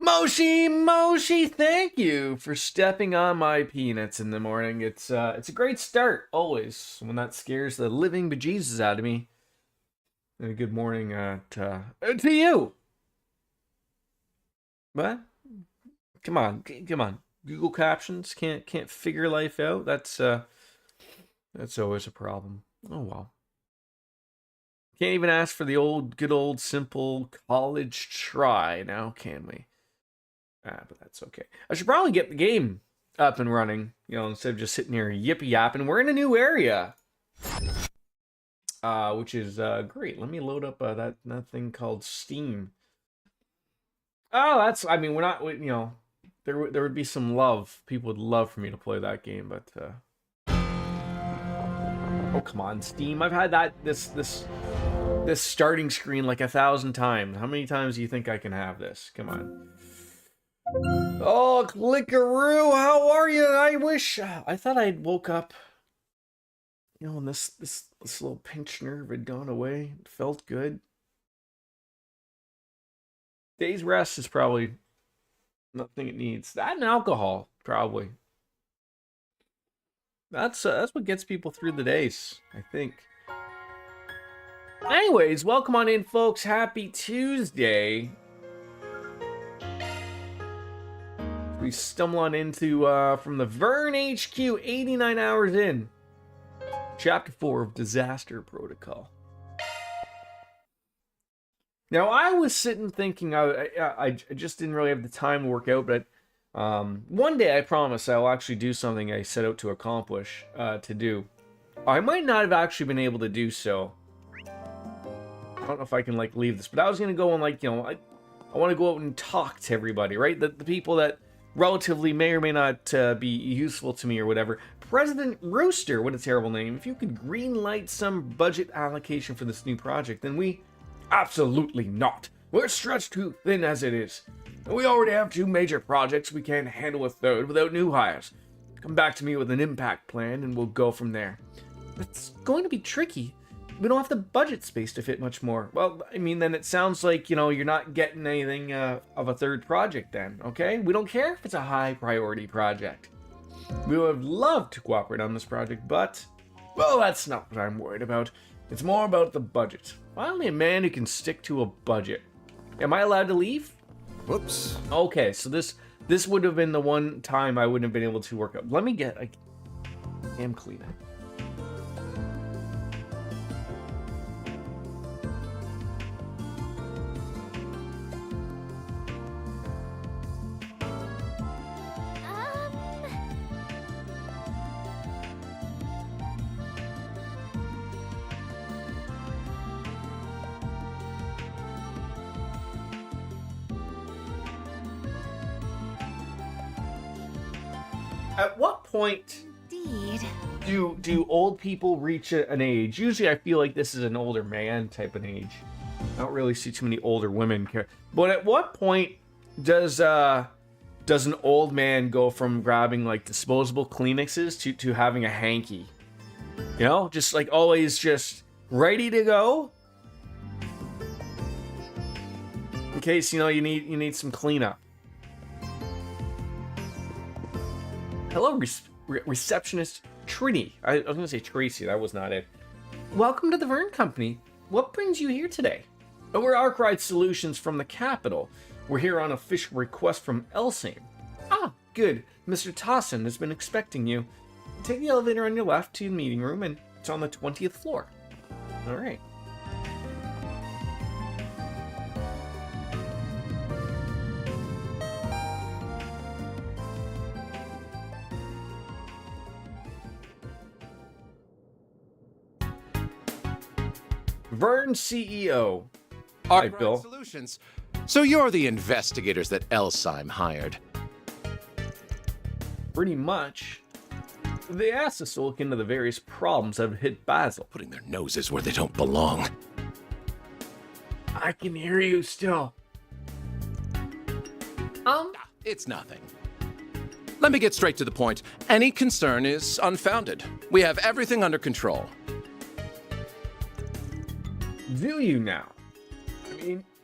Moshi, thank you for stepping on my peanuts in the morning. It's a great start, always, when that scares the living bejesus out of me. And a good morning to you. What? Come on. Google Captions can't figure life out. That's always a problem. Oh well. Can't even ask for the good old simple college try now, can we? But that's okay. I should probably get the game up and running, instead of just sitting here yippee yapping. We're in a new area, which is great. Let me load up that thing called Steam. Oh, we're not, there would be some love. People would love for me to play that game, but oh come on, Steam. I've had this starting screen like 1,000 times. How many times do you think I can have this? Come on. Oh, Clickaroo, how are you? I thought I'd woke up, and this little pinched nerve had gone away. It felt good. Day's rest is probably nothing it needs. That and alcohol, probably. That's what gets people through the days, I think. Anyways, welcome on in, folks. Happy Tuesday. We stumble on into, from the Vern HQ, 89 hours in. Chapter 4 of Disaster Protocol. Now, I was sitting thinking, I just didn't really have the time to work out, but one day I promise I'll actually do something I set out to accomplish, to do. I might not have actually been able to do so. I don't know if I can, leave this, but I was going to go and, I want to go out and talk to everybody, right? The people that relatively may or may not be useful to me or whatever. President Rooster, what a terrible name. If you could greenlight some budget allocation for this new project, then we... Absolutely not. We're stretched too thin as it is. And we already have 2 major projects. We can't handle a third without new hires. Come back to me with an impact plan and we'll go from there. It's going to be tricky. We don't have the budget space to fit much more. Well, then it sounds like, you're not getting anything of a third project then, okay? We don't care if it's a high priority project. We would have loved to cooperate on this project, but, well, that's not what I'm worried about. It's more about the budget. Finally, a man who can stick to a budget. Am I allowed to leave? Whoops. Okay, so this would have been the one time I wouldn't have been able to work up. Let me get a damn cleaner. At what point do old people reach an age? Usually I feel like this is an older man type of age. I don't really see too many older women care. But at what point does an old man go from grabbing disposable Kleenexes to having a hanky? Just always just ready to go? In case you need some cleanup. Hello, receptionist Trini. I was going to say Tracy, that was not it. Welcome to the Vern Company. What brings you here today? We're Arkwright Solutions from the capital. We're here on official request from Elsame. Ah, good. Mr. Tossin has been expecting you. Take the elevator on your left to the meeting room, and it's on the 20th floor. All right. Vern CEO. Hi, Bill. Solutions. So you're the investigators that Elsime hired. Pretty much. They asked us to look into the various problems that have hit Basel. Putting their noses where they don't belong. I can hear you still. It's nothing. Let me get straight to the point. Any concern is unfounded. We have everything under control. Do you now?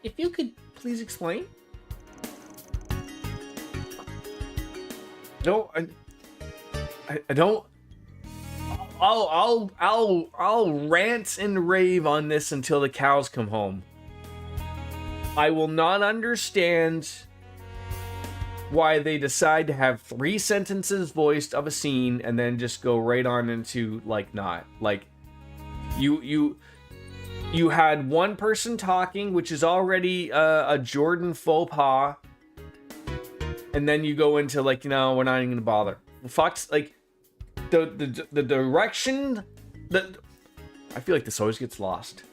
If you could please explain? No, I don't. I'll rant and rave on this until the cows come home. I will not understand why they decide to have 3 sentences voiced of a scene and then just go right on into like not like you had one person talking, which is already a Jordan faux pas, and then you go into like, we're not even gonna bother. Fox, like the direction that I feel like this always gets lost.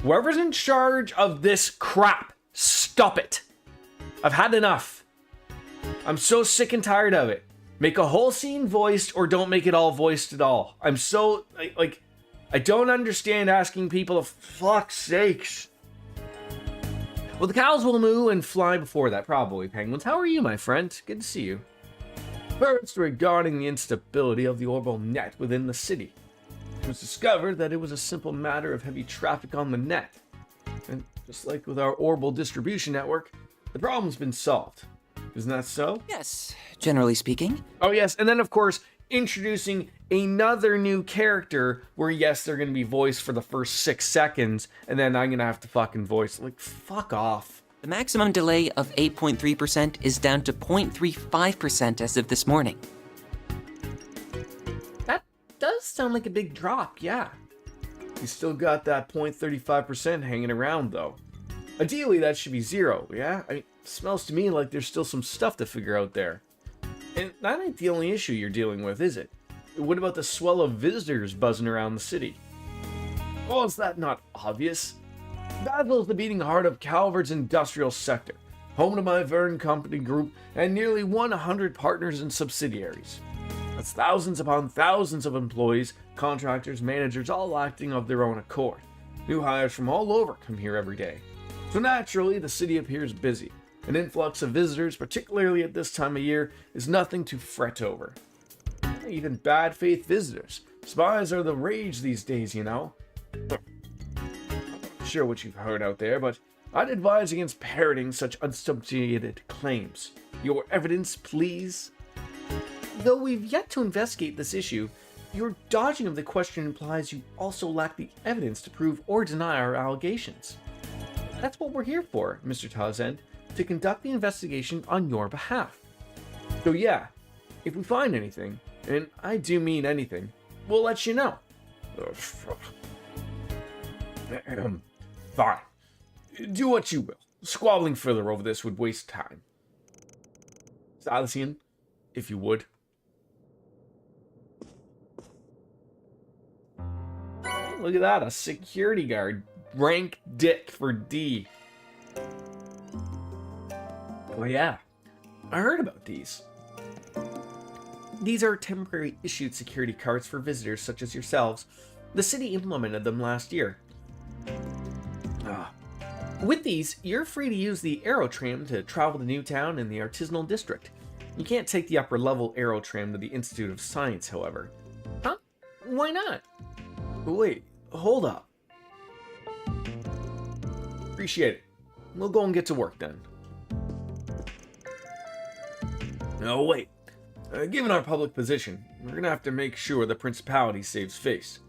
Whoever's in charge of this crap, stop it. I've had enough. I'm so sick and tired of it. Make a whole scene voiced or don't make it all voiced at all. I'm so, I don't understand asking people to fuck's sakes. Well, the cows will moo and fly before that, probably, Penguins. How are you, my friend? Good to see you. First, regarding the instability of the orbital net within the city. It was discovered that it was a simple matter of heavy traffic on the net. And just like with our orbital distribution network, the problem's been solved. Isn't that so? Yes, generally speaking. Oh, yes. And then, of course, introducing another new character where, yes, they're going to be voiced for the first 6 seconds, and then I'm going to have to fucking voice. Like, fuck off. The maximum delay of 8.3% is down to 0.35% as of this morning. That does sound like a big drop, yeah. You still got that 0.35% hanging around, though. Ideally, that should be 0, yeah? I mean, it smells to me like there's still some stuff to figure out there. And that ain't the only issue you're dealing with, is it? What about the swell of visitors buzzing around the city? Oh, is that not obvious? Battle's the beating heart of Calvert's industrial sector, home to my Verne Company Group and nearly 100 partners and subsidiaries. That's thousands upon thousands of employees, contractors, managers, all acting of their own accord. New hires from all over come here every day. So naturally, the city appears busy. An influx of visitors, particularly at this time of year, is nothing to fret over. Even bad faith visitors. Spies are the rage these days, you know. I'm not sure what you've heard out there, but I'd advise against parroting such unsubstantiated claims. Your evidence, please. Though we've yet to investigate this issue, your dodging of the question implies you also lack the evidence to prove or deny our allegations. That's what we're here for, Mr. Townsend, to conduct the investigation on your behalf. So yeah, if we find anything, and I do mean anything, we'll let you know. Fine. Do what you will. Squabbling further over this would waste time. Silesian, if you would. Look at that, a security guard. Rank Dick for D. Oh yeah, I heard about these. These are temporary issued security cards for visitors such as yourselves. The city implemented them last year. With these, you're free to use the Aero Tram to travel to Newtown and the Artisanal District. You can't take the upper level Aero Tram to the Institute of Science, however. Huh? Why not? Wait, hold up. Appreciate it. We'll go and get to work then. No, wait. Given our public position, we're gonna have to make sure the Principality saves face.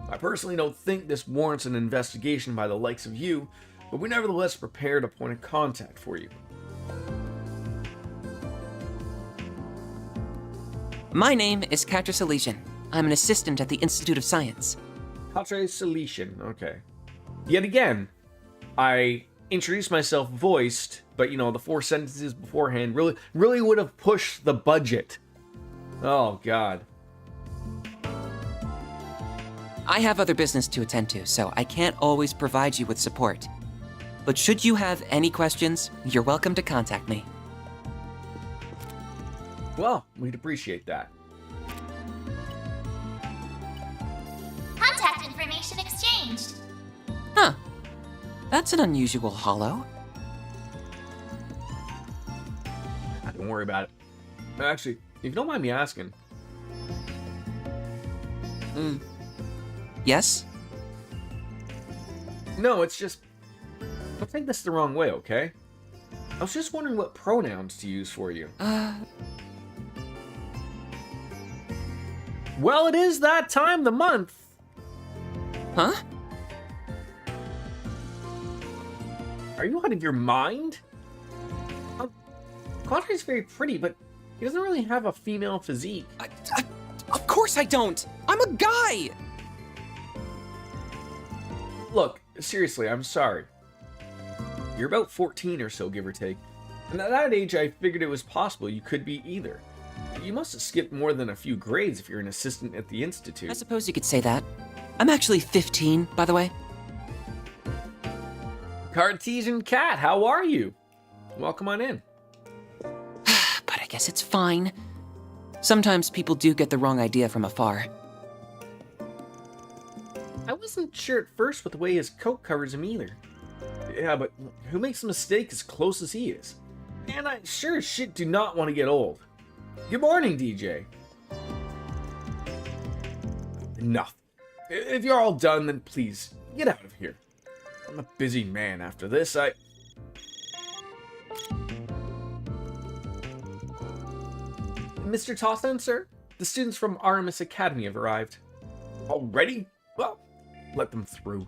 I personally don't think this warrants an investigation by the likes of you, but we nevertheless prepared a point of contact for you. My name is Katra Salesian. I'm an assistant at the Institute of Science. Katra Salesian, okay. Yet again, I introduced myself voiced, but the 4 sentences beforehand really would have pushed the budget. Oh god. I have other business to attend to, so I can't always provide you with support. But should you have any questions, you're welcome to contact me. Well, we'd appreciate that. Contact information exchanged. Huh. That's an unusual holo. Don't worry about it. Actually, if you don't mind me asking. Yes? No, it's just... Don't take this the wrong way, okay? I was just wondering what pronouns to use for you. Well, it is that time of the month. Huh? Are you out of your mind? Quadra's very pretty, but he doesn't really have a female physique. Of course I don't! I'm a guy! Look, seriously, I'm sorry. You're about 14 or so, give or take. And at that age, I figured it was possible you could be either. You must have skipped more than a few grades if you're an assistant at the Institute. I suppose you could say that. I'm actually 15, by the way. Cartesian Cat, how are you? Welcome on in. But I guess it's fine. Sometimes people do get the wrong idea from afar. I wasn't sure at first with the way his coat covers him either. Yeah, but who makes a mistake as close as he is? And I sure as shit do not want to get old. Good morning, DJ. Enough. If you're all done, then please, get out of here. I'm a busy man after this, Mr. Tossan, sir? The students from Artemis Academy have arrived. Already? Well, let them through.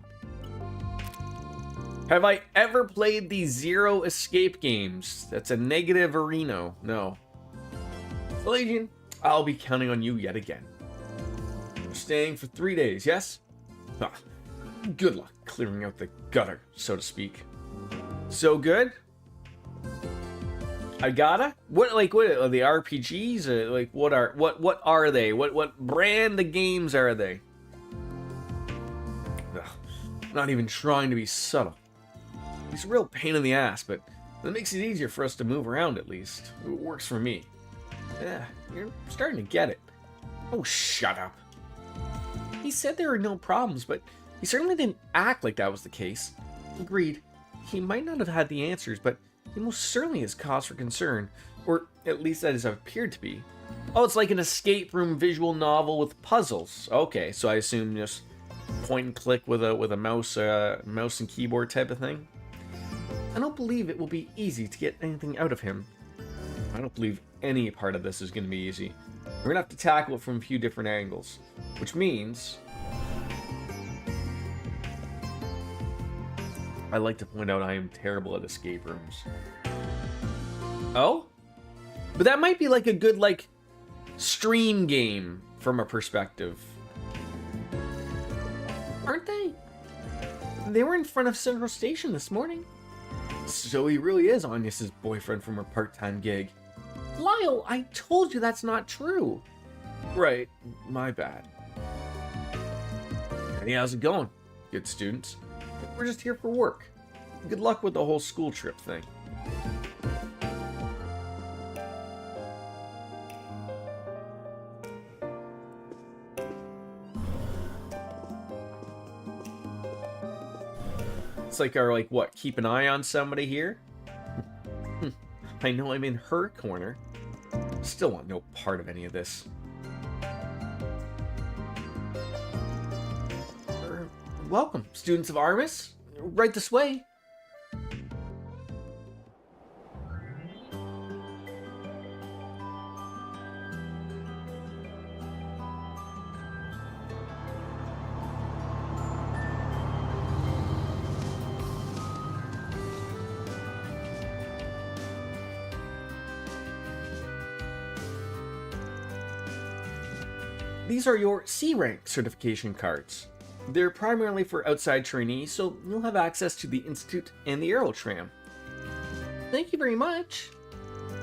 Have I ever played the Zero Escape games? That's a negative arena. No. Legion, I'll be counting on you yet again. You're staying for 3 days, yes? Ah, good luck clearing out the gutter, so to speak. So good? I gotta? What are the RPGs? Like what are they? What brand of games are they? Ugh, not even trying to be subtle. He's a real pain in the ass, but that makes it easier for us to move around at least. It works for me. Yeah, you're starting to get it. Oh, shut up. He said there were no problems, but he certainly didn't act like that was the case. Agreed. He might not have had the answers, but he most certainly has cause for concern. Or at least that has appeared to be. Oh, it's like an escape room visual novel with puzzles. Okay, so I assume just point and click with a mouse and keyboard type of thing. I don't believe it will be easy to get anything out of him. I don't believe any part of this is going to be easy. We're going to have to tackle it from a few different angles. Which means... I like to point out I am terrible at escape rooms. Oh? But that might be like a good, stream game from a perspective. Aren't they? They were in front of Central Station this morning. So he really is Agnes's boyfriend from her part-time gig. Lyle, I told you that's not true. Right, my bad. Hey, how's it going, good students? We're just here for work. Good luck with the whole school trip thing. It's like our, keep an eye on somebody here? I know I'm in her corner. Still want no part of any of this. Welcome, students of Artemis. Right this way. These are your C-rank certification cards. They're primarily for outside trainees, so you'll have access to the Institute and the Aerotram. Thank you very much.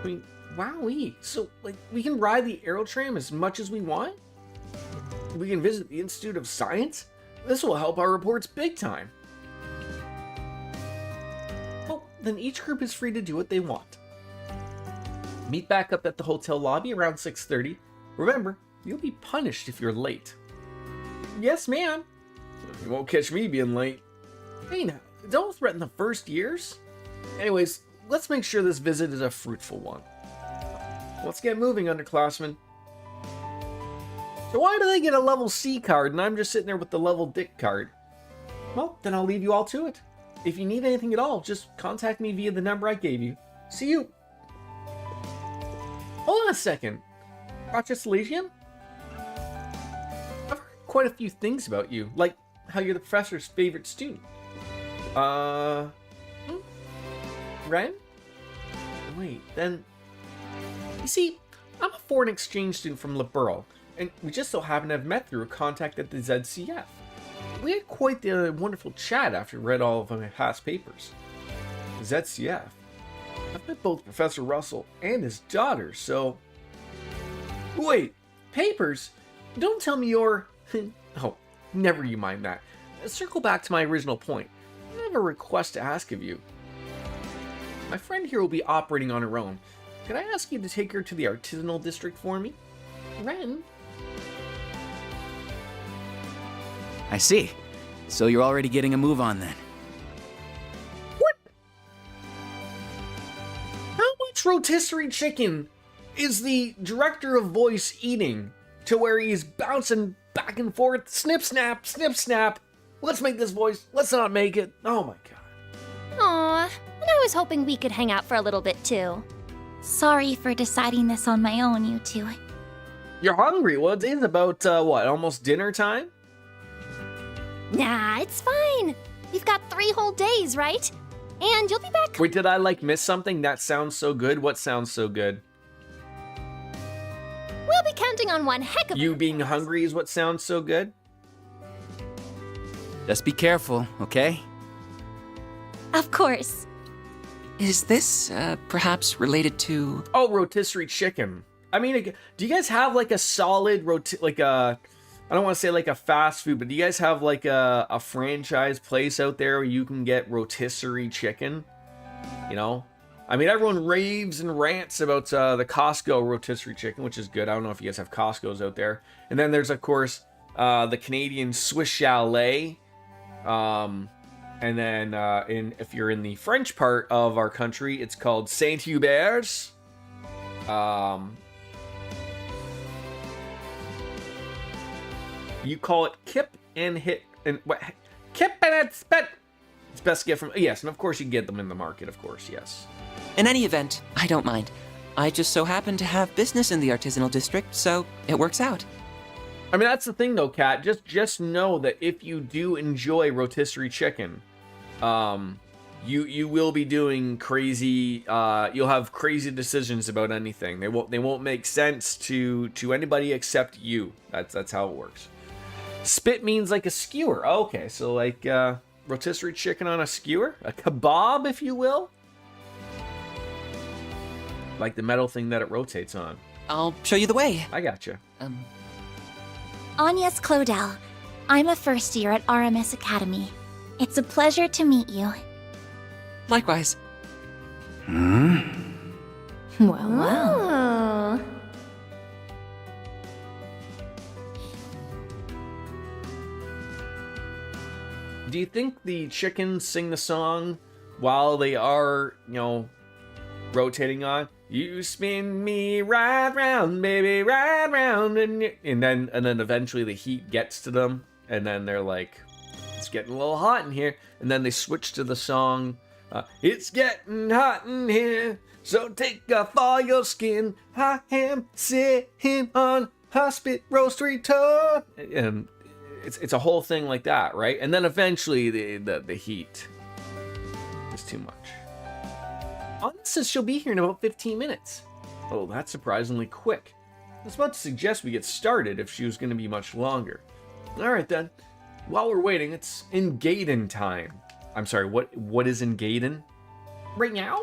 I mean, wowee. So, we can ride the Aerotram as much as we want? We can visit the Institute of Science? This will help our reports big time. Well, then each group is free to do what they want. Meet back up at the hotel lobby around 6:30. Remember, you'll be punished if you're late. Yes, ma'am. You won't catch me being late. Hey now, don't threaten the first years. Anyways, let's make sure this visit is a fruitful one. Let's get moving, underclassmen. So why do they get a level C card and I'm just sitting there with the level Dick card? Well, then I'll leave you all to it. If you need anything at all, just contact me via the number I gave you. See you. Hold on a second. Rochester Legion? quite a few things about you, like how you're the professor's favorite student. Ren? Wait, then... You see, I'm a foreign exchange student from Liberl, and we just so happen to have met through a contact at the ZCF. We had quite the wonderful chat after we read all of my past papers. ZCF? I've met both Professor Russell and his daughter, so... Wait, papers? Don't tell me you're... Oh, never you mind that. Circle back to my original point. I have a request to ask of you. My friend here will be operating on her own. Could I ask you to take her to the artisanal district for me? Ren? I see. So you're already getting a move on then. What? How much rotisserie chicken is the director of voice eating to where he's bouncing back and forth? Snip, snap, snip, snap. Let's make this voice. Let's not make it. Oh my god. Aw, and I was hoping we could hang out for a little bit too. Sorry for deciding this on my own, you two. You're hungry. Well, it is about, what, almost dinner time? Nah, it's fine. We've got 3 whole days, right? And you'll be back. Wait, did I, miss something? That sounds so good. What sounds so good? We'll be counting on one heck of You being hungry is what sounds so good? Just be careful, okay? Of course. Is this, perhaps related to... Oh, rotisserie chicken. I mean, do you guys have, a solid I don't want to say a fast food, but do you guys have a franchise place out there where you can get rotisserie chicken? You know? I mean, everyone raves and rants about the Costco rotisserie chicken, which is good. I don't know if you guys have Costco's out there. And then there's, of course, the Canadian Swiss Chalet. And then if you're in the French part of our country, it's called Saint Hubert's. You call it kip and hit and what? Kip and it's best to get from, yes, and of course you can get them in the market, of course, yes. In any event, I don't mind. I just so happen to have business in the artisanal district, so it works out. I mean, that's the thing though, Kat. Just know that if you do enjoy rotisserie chicken, you will be doing crazy. You'll have crazy decisions about anything. They won't make sense to anybody except you. That's how it works. Spit means a skewer. Okay, so rotisserie chicken on a skewer, a kebab, if you will. Like the metal thing that it rotates on. I'll show you the way. I gotcha. Agnes Claudel. I'm a first year at RMS Academy. It's a pleasure to meet you. Likewise. Well. Do you think the chickens sing the song while they are, rotating on? You spin me right round, baby, right round, and then eventually the heat gets to them, and then they're like, it's getting a little hot in here, and then they switch to the song, it's getting hot in here, so take off all your skin. I am sitting on hospit roastery toad, and it's a whole thing like that, right? And then eventually the heat is too much. Anna says she'll be here in about 15 minutes. Oh, that's surprisingly quick. I was about to suggest we get started if she was going to be much longer. Alright then. While we're waiting, it's in Gaiden time. I'm sorry, what is in Gaiden? Right now?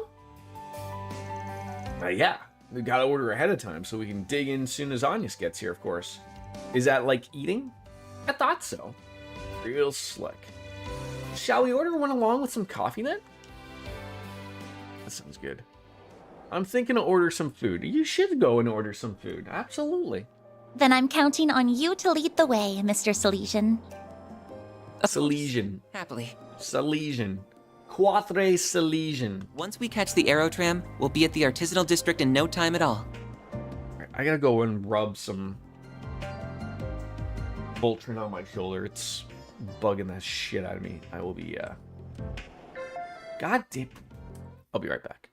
Yeah. We gotta order ahead of time so we can dig in as soon as Agnes gets here, of course. Is that like eating? I thought so. Real slick. Shall we order one along with some coffee then? That sounds good. I'm thinking to order some food. You should go and order some food. Absolutely. Then I'm counting on you to lead the way, Mr. Salesian. Salesian. Happily. Salesian. Quatre Salesian. Once we catch the Aerotram, we'll be at the artisanal district in no time at all. I gotta go and rub some Voltron on my shoulder. It's bugging the shit out of me. I will be, God damn. I'll be right back.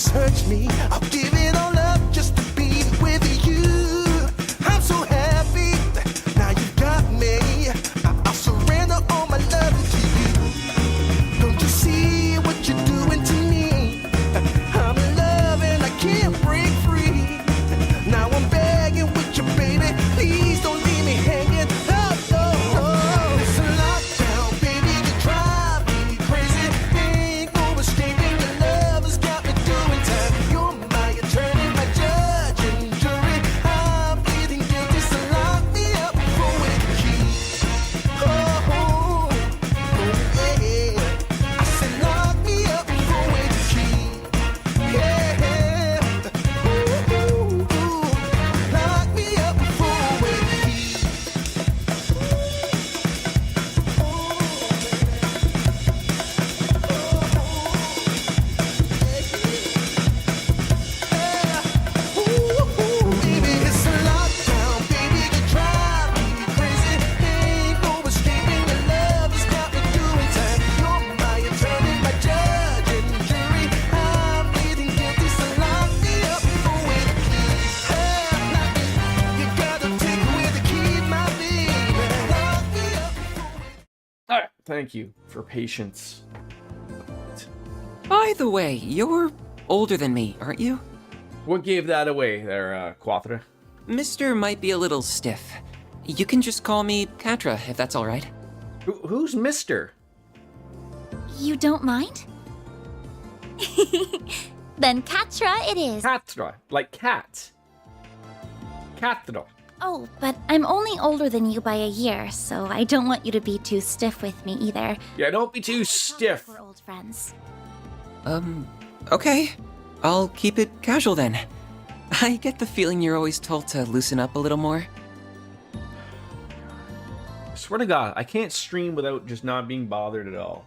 search me. I'll give it all up just to be with you. I'm so happy, now you got me. I'll surrender all my love to you. Don't you see what you're doing to me? I'm in love and I can't break free. Now I'm begging with you, baby. Please don't leave me hanging. Oh, oh, oh. It's a lockdown, baby. You drive me crazy. Ain't no escaping. Your love has got me doing time. You're my attorney, my judge and jury. I'm pleading guilty, so lock me up for with the key. Oh, oh, oh, yeah. I said lock me up for with the key. Yeah. Ooh, ooh, ooh. Lock me up for with the key. Baby, it's a lockdown, baby, you drive me crazy. Ain't no escaping, your love has got me doing time. You're my attorney, my judge and jury. I'm pleading guilty, so lock me up for with the key. You gotta take away the key, my baby. Lock me up for All right, thank you for patience. By the way, you're older than me, aren't you? What gave that away there, Quathra? Mister might be a little stiff. You can just call me Katra, if that's all right. Who's Mister? You don't mind? Then Katra it is. Catra, like cat. Catra. Oh, but I'm only older than you by a year, so I don't want you to be too stiff with me either. Yeah, don't be too stiff. We're old friends. Okay. I'll keep it casual then. I get the feeling you're always told to loosen up a little more. I swear to God, I can't stream without just not being bothered at all.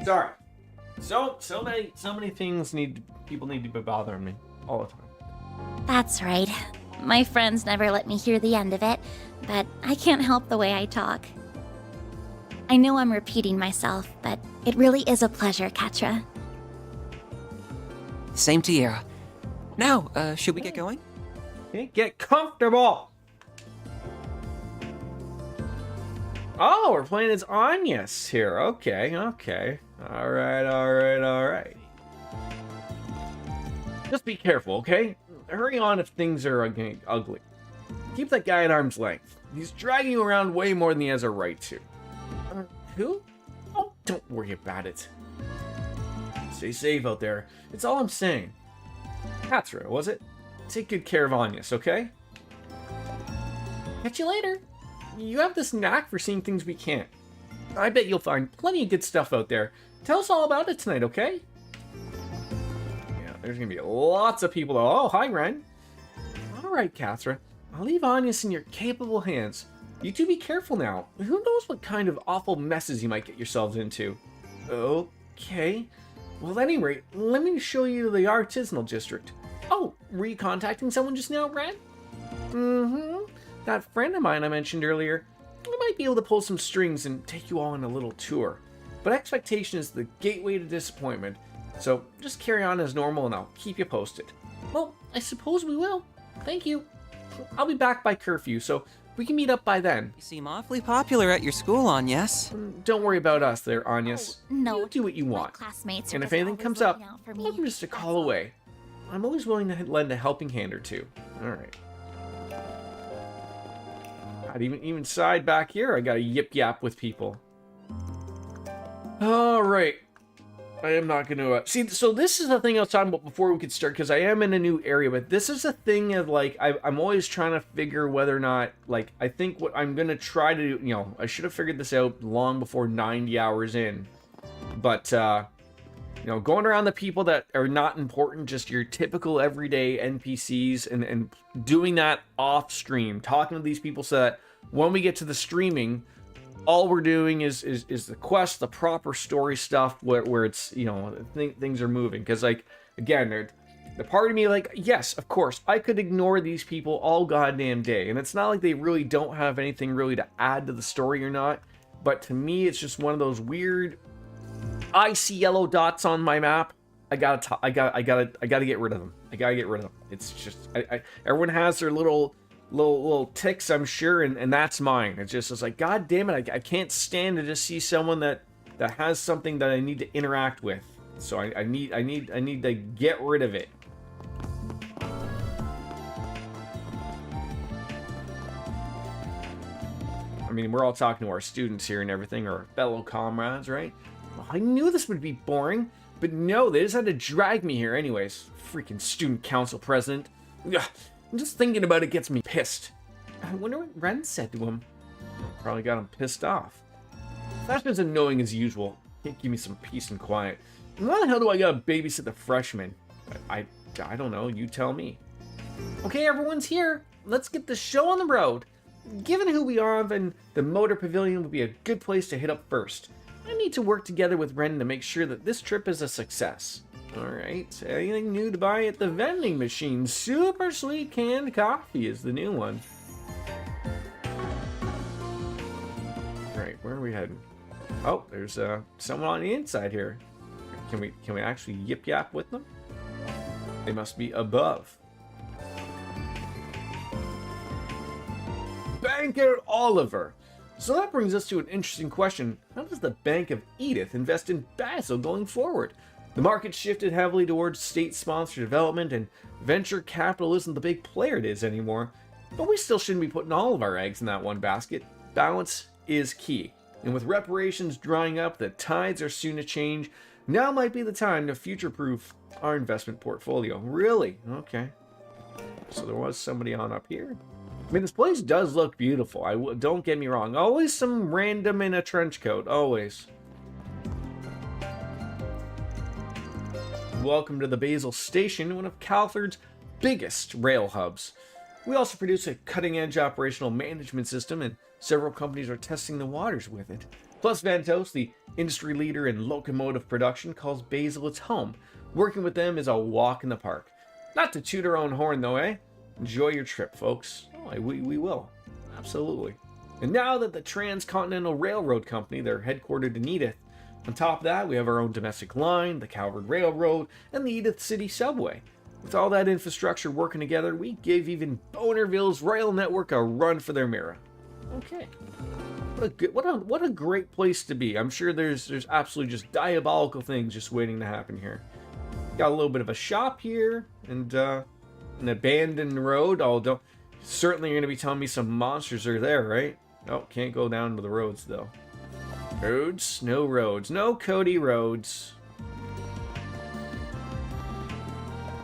Sorry. So many things people need to be bothering me all the time. That's right. My friends never let me hear the end of it, but I can't help the way I talk. I know I'm repeating myself, but it really is a pleasure, Katra. Same to you. Now, should we get going? Okay, get comfortable. Oh, we're playing as Agnes here. Okay. All right. Just be careful, okay? Hurry on if things are getting ugly. Keep that guy at arm's length. He's dragging you around way more than he has a right to. Who? Oh, don't worry about it. Stay safe out there. It's all I'm saying. Katra, was it? Take good care of Agnes, okay? Catch you later. You have this knack for seeing things we can't. I bet you'll find plenty of good stuff out there. Tell us all about it tonight, okay? Yeah, there's gonna be lots of people. Oh, hi, Ren. All right, Katra. I'll leave Agnes in your capable hands. You two be careful now. Who knows what kind of awful messes you might get yourselves into. Okay. Well, at any rate, let me show you the artisanal district. Oh, were you contacting someone just now, Red? Mm-hmm. That friend of mine I mentioned earlier, I might be able to pull some strings and take you all on a little tour. But expectation is the gateway to disappointment, so just carry on as normal and I'll keep you posted. Well, I suppose we will. Thank you. I'll be back by curfew, so we can meet up by then. You seem awfully popular at your school, Agnes. Don't worry about us there, Agnes. No, You do what you my want. classmates are And if just anything always comes up, looking out for me. I'm just a That's call all. away. I'm always willing to lend a helping hand or two. Alright. God, even side back here, I gotta yip yap with people. Alright. I am not gonna see, so this is the thing I was talking about before we could start, because I am in a new area, but this is a thing of like I'm always trying to figure whether or not, like, I think what I'm gonna try to do, you know, I should have figured this out long before 90 hours in, but you know, going around the people that are not important, just your typical everyday NPCs, and doing that off stream, talking to these people so that when we get to the streaming, all we're doing is the quest, the proper story stuff, where it's, you know, things are moving. Because, like, again, the part of me, like, yes, of course, I could ignore these people all goddamn day. And it's not like they really don't have anything really to add to the story or not. But to me, it's just one of those weird, I see yellow dots on my map. I gotta get rid of them. I gotta get rid of them. It's just, everyone has their little ticks, I'm sure, and that's mine. It's like, god damn it, I can't stand to just see someone that has something that I need to interact with. So I need to get rid of it. I mean, we're all talking to our students here and everything, our fellow comrades, right? Well, I knew this would be boring, but no, they just had to drag me here anyways. Freaking student council president. Ugh. Just thinking about it gets me pissed. I wonder what Ren said to him. Probably got him pissed off. That's as annoying as usual. Can't give me some peace and quiet. And why the hell do I gotta babysit the freshmen? I don't know. You tell me. Okay, everyone's here. Let's get the show on the road. Given who we are, then the motor pavilion would be a good place to hit up first. I need to work together with Ren to make sure that this trip is a success. Alright, anything new to buy at the vending machine? Super sweet canned coffee is the new one. Alright, where are we heading? Oh, there's someone on the inside here. Can we actually yip yap with them? They must be above. Banker Oliver. So that brings us to an interesting question. How does the Bank of Edith invest in Basil going forward? The market shifted heavily towards state-sponsored development, and venture capital isn't the big player it is anymore. But we still shouldn't be putting all of our eggs in that one basket. Balance is key. And with reparations drying up, the tides are soon to change. Now might be the time to future-proof our investment portfolio. Really? Okay. So there was somebody on up here. I mean, this place does look beautiful. Don't get me wrong. Always some random in a trench coat. Always. Welcome to the Basil Station, one of Calford's biggest rail hubs. We also produce a cutting-edge operational management system, and several companies are testing the waters with it. Plus, Ventos, the industry leader in locomotive production, calls Basil its home. Working with them is a walk in the park. Not to toot our own horn, though, eh? Enjoy your trip, folks. Oh, we will. Absolutely. And now that the Transcontinental Railroad Company, they're headquartered in Edith. On top of that, we have our own domestic line, the Calvert Railroad, and the Edith City Subway. With all that infrastructure working together, we gave even Bonerville's rail network a run for their mirror. Okay. What a great place to be. I'm sure there's absolutely just diabolical things just waiting to happen here. Got a little bit of a shop here, and an abandoned road. Although certainly you're going to be telling me some monsters are there, right? Oh, can't go down to the roads though. Roads? No roads. No Cody roads.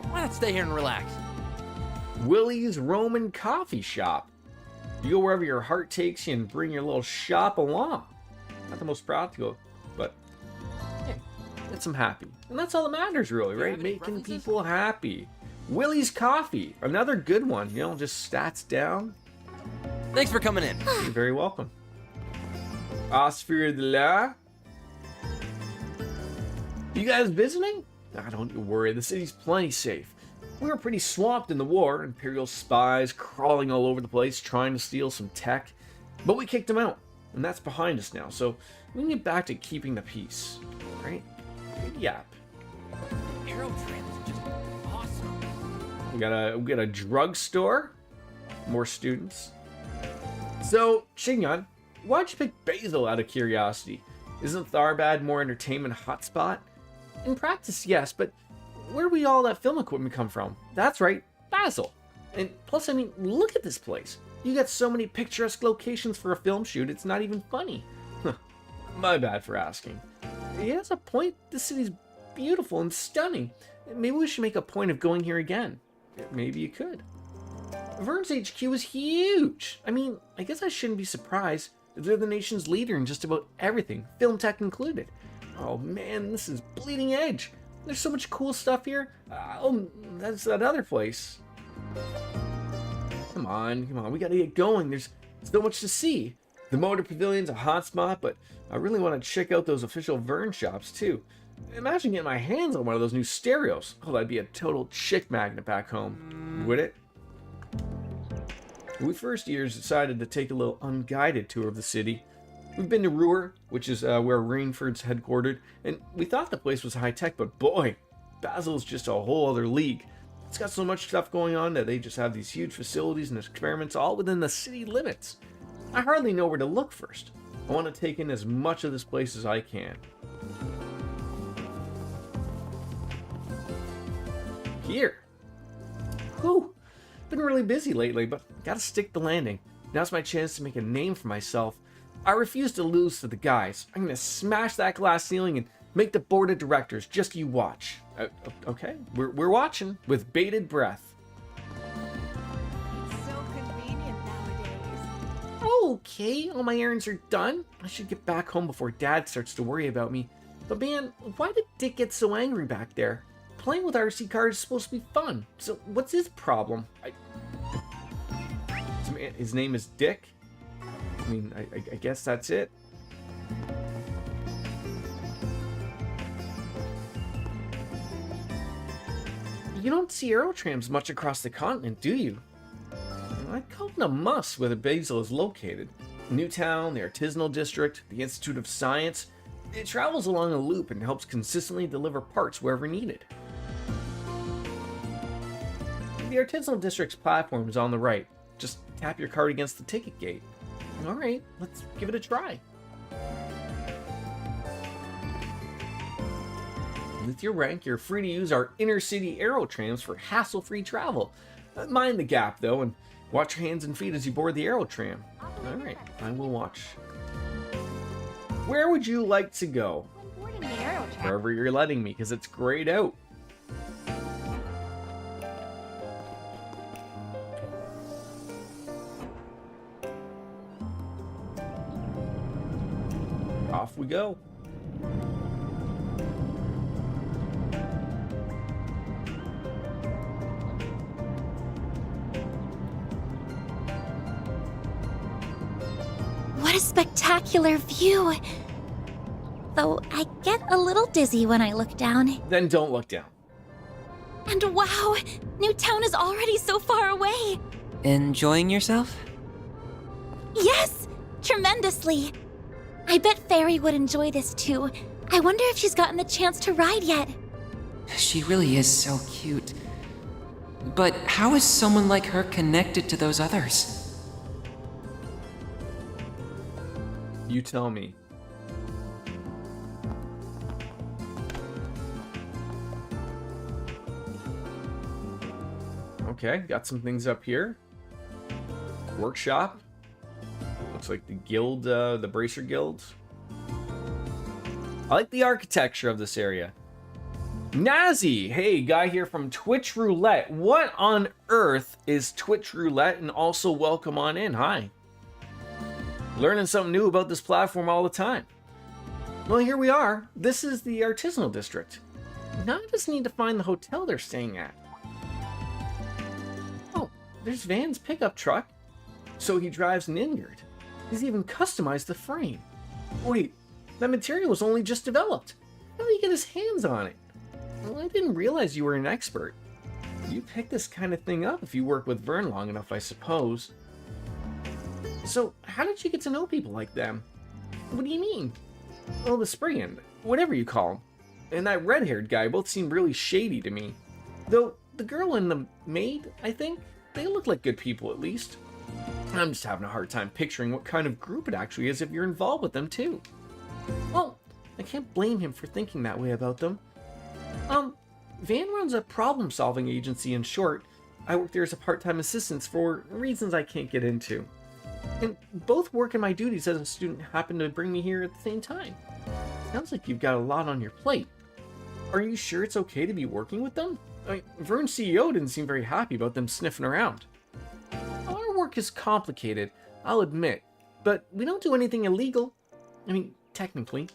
Why not stay here and relax? Willie's Roman Coffee Shop. You go wherever your heart takes you and bring your little shop along. Not the most practical, but yeah, it's them happy. And that's all that matters really, right? Making people happy. Willie's Coffee, another good one. You know, just stats down. Thanks for coming in. You're very welcome. Osphir de la. You guys visiting? Don't you worry, the city's plenty safe. We were pretty swamped in the war, Imperial spies crawling all over the place trying to steal some tech. But we kicked them out, and that's behind us now, so we can get back to keeping the peace. Right? Yep. Aero Tram is just awesome. We got a drugstore. More students. So, Shingon, why'd you pick Basil out of curiosity? Isn't Tharbad more entertainment hotspot? In practice, yes, but where we all that film equipment come from? That's right, Basil. And plus, I mean, look at this place. You got so many picturesque locations for a film shoot, it's not even funny. My bad for asking. He has a point. This city's beautiful and stunning. Maybe we should make a point of going here again. Maybe you could. Vern's HQ is huge. I mean, I guess I shouldn't be surprised. They're the nation's leader in just about everything, film tech included. Oh man, this is bleeding edge. There's so much cool stuff here. Oh, that's that other place. Come on, we gotta get going. There's so much to see. The motor pavilion's a hot spot, but I really want to check out those official Vern shops too. Imagine getting my hands on one of those new stereos. Oh, that'd be a total chick magnet back home, would it? We first years decided to take a little unguided tour of the city. We've been to Ruhr, which is where Rainford's headquartered, and we thought the place was high-tech, but boy, Basil's just a whole other league. It's got so much stuff going on that they just have these huge facilities and experiments all within the city limits. I hardly know where to look first. I want to take in as much of this place as I can. Here. Whew. Been really busy lately, but gotta stick the landing. Now's my chance to make a name for myself. I refuse to lose to the guys. I'm gonna smash that glass ceiling and make the board of directors. Just you watch. Okay, we're watching with bated breath. It's so convenient nowadays. Okay, all my errands are done. I should get back home before Dad starts to worry about me. But man, why did Dick get so angry back there? Playing with RC cars is supposed to be fun. So what's his problem? His name is Dick? I mean, I guess that's it. You don't see aerotrams much across the continent, do you? I'd call it a must where the Basil is located. Newtown, the Artisanal District, the Institute of Science. It travels along a loop and helps consistently deliver parts wherever needed. The Artisanal District's platform is on the right. Just tap your card against the ticket gate. Alright, let's give it a try. With your rank, you're free to use our inner-city aerotrams for hassle-free travel. Mind the gap, though, and watch your hands and feet as you board the aerotram. Alright, I will watch. Where would you like to go? I'm boarding the Aerotrack. Wherever you're letting me, because it's grayed out. Off we go. What a spectacular view! Though I get a little dizzy when I look down. Then don't look down. And wow! Newtown is already so far away! Enjoying yourself? Yes! Tremendously! I bet Fairy would enjoy this too. I wonder if she's gotten the chance to ride yet. She really is so cute. But how is someone like her connected to those others? You tell me. Okay, got some things up here. Workshop. Looks like the guild, the Bracer Guild. I like the architecture of this area. Nazi! Hey, guy here from Twitch Roulette. What on earth is Twitch Roulette? And also welcome on in. Hi. Learning something new about this platform all the time. Well, here we are. This is the Artisanal District. Now I just need to find the hotel they're staying at. Oh, there's Van's pickup truck. So he drives an ingot. He's even customized the frame. Wait, that material was only just developed. How did he get his hands on it? Well, I didn't realize you were an expert. You pick this kind of thing up if you work with Vern long enough, I suppose. So, how did you get to know people like them? What do you mean? Well, the Spriggan, whatever you call him, and that red-haired guy both seem really shady to me. Though, the girl and the maid, I think, they look like good people at least. I'm just having a hard time picturing what kind of group it actually is if you're involved with them too. Well, I can't blame him for thinking that way about them. Van runs a problem-solving agency in short. I work there as a part-time assistant for reasons I can't get into. And both work and my duties as a student happen to bring me here at the same time. Sounds like you've got a lot on your plate. Are you sure it's okay to be working with them? Vern's CEO didn't seem very happy about them sniffing around. Our work is complicated, I'll admit, but we don't do anything illegal. I mean, technically.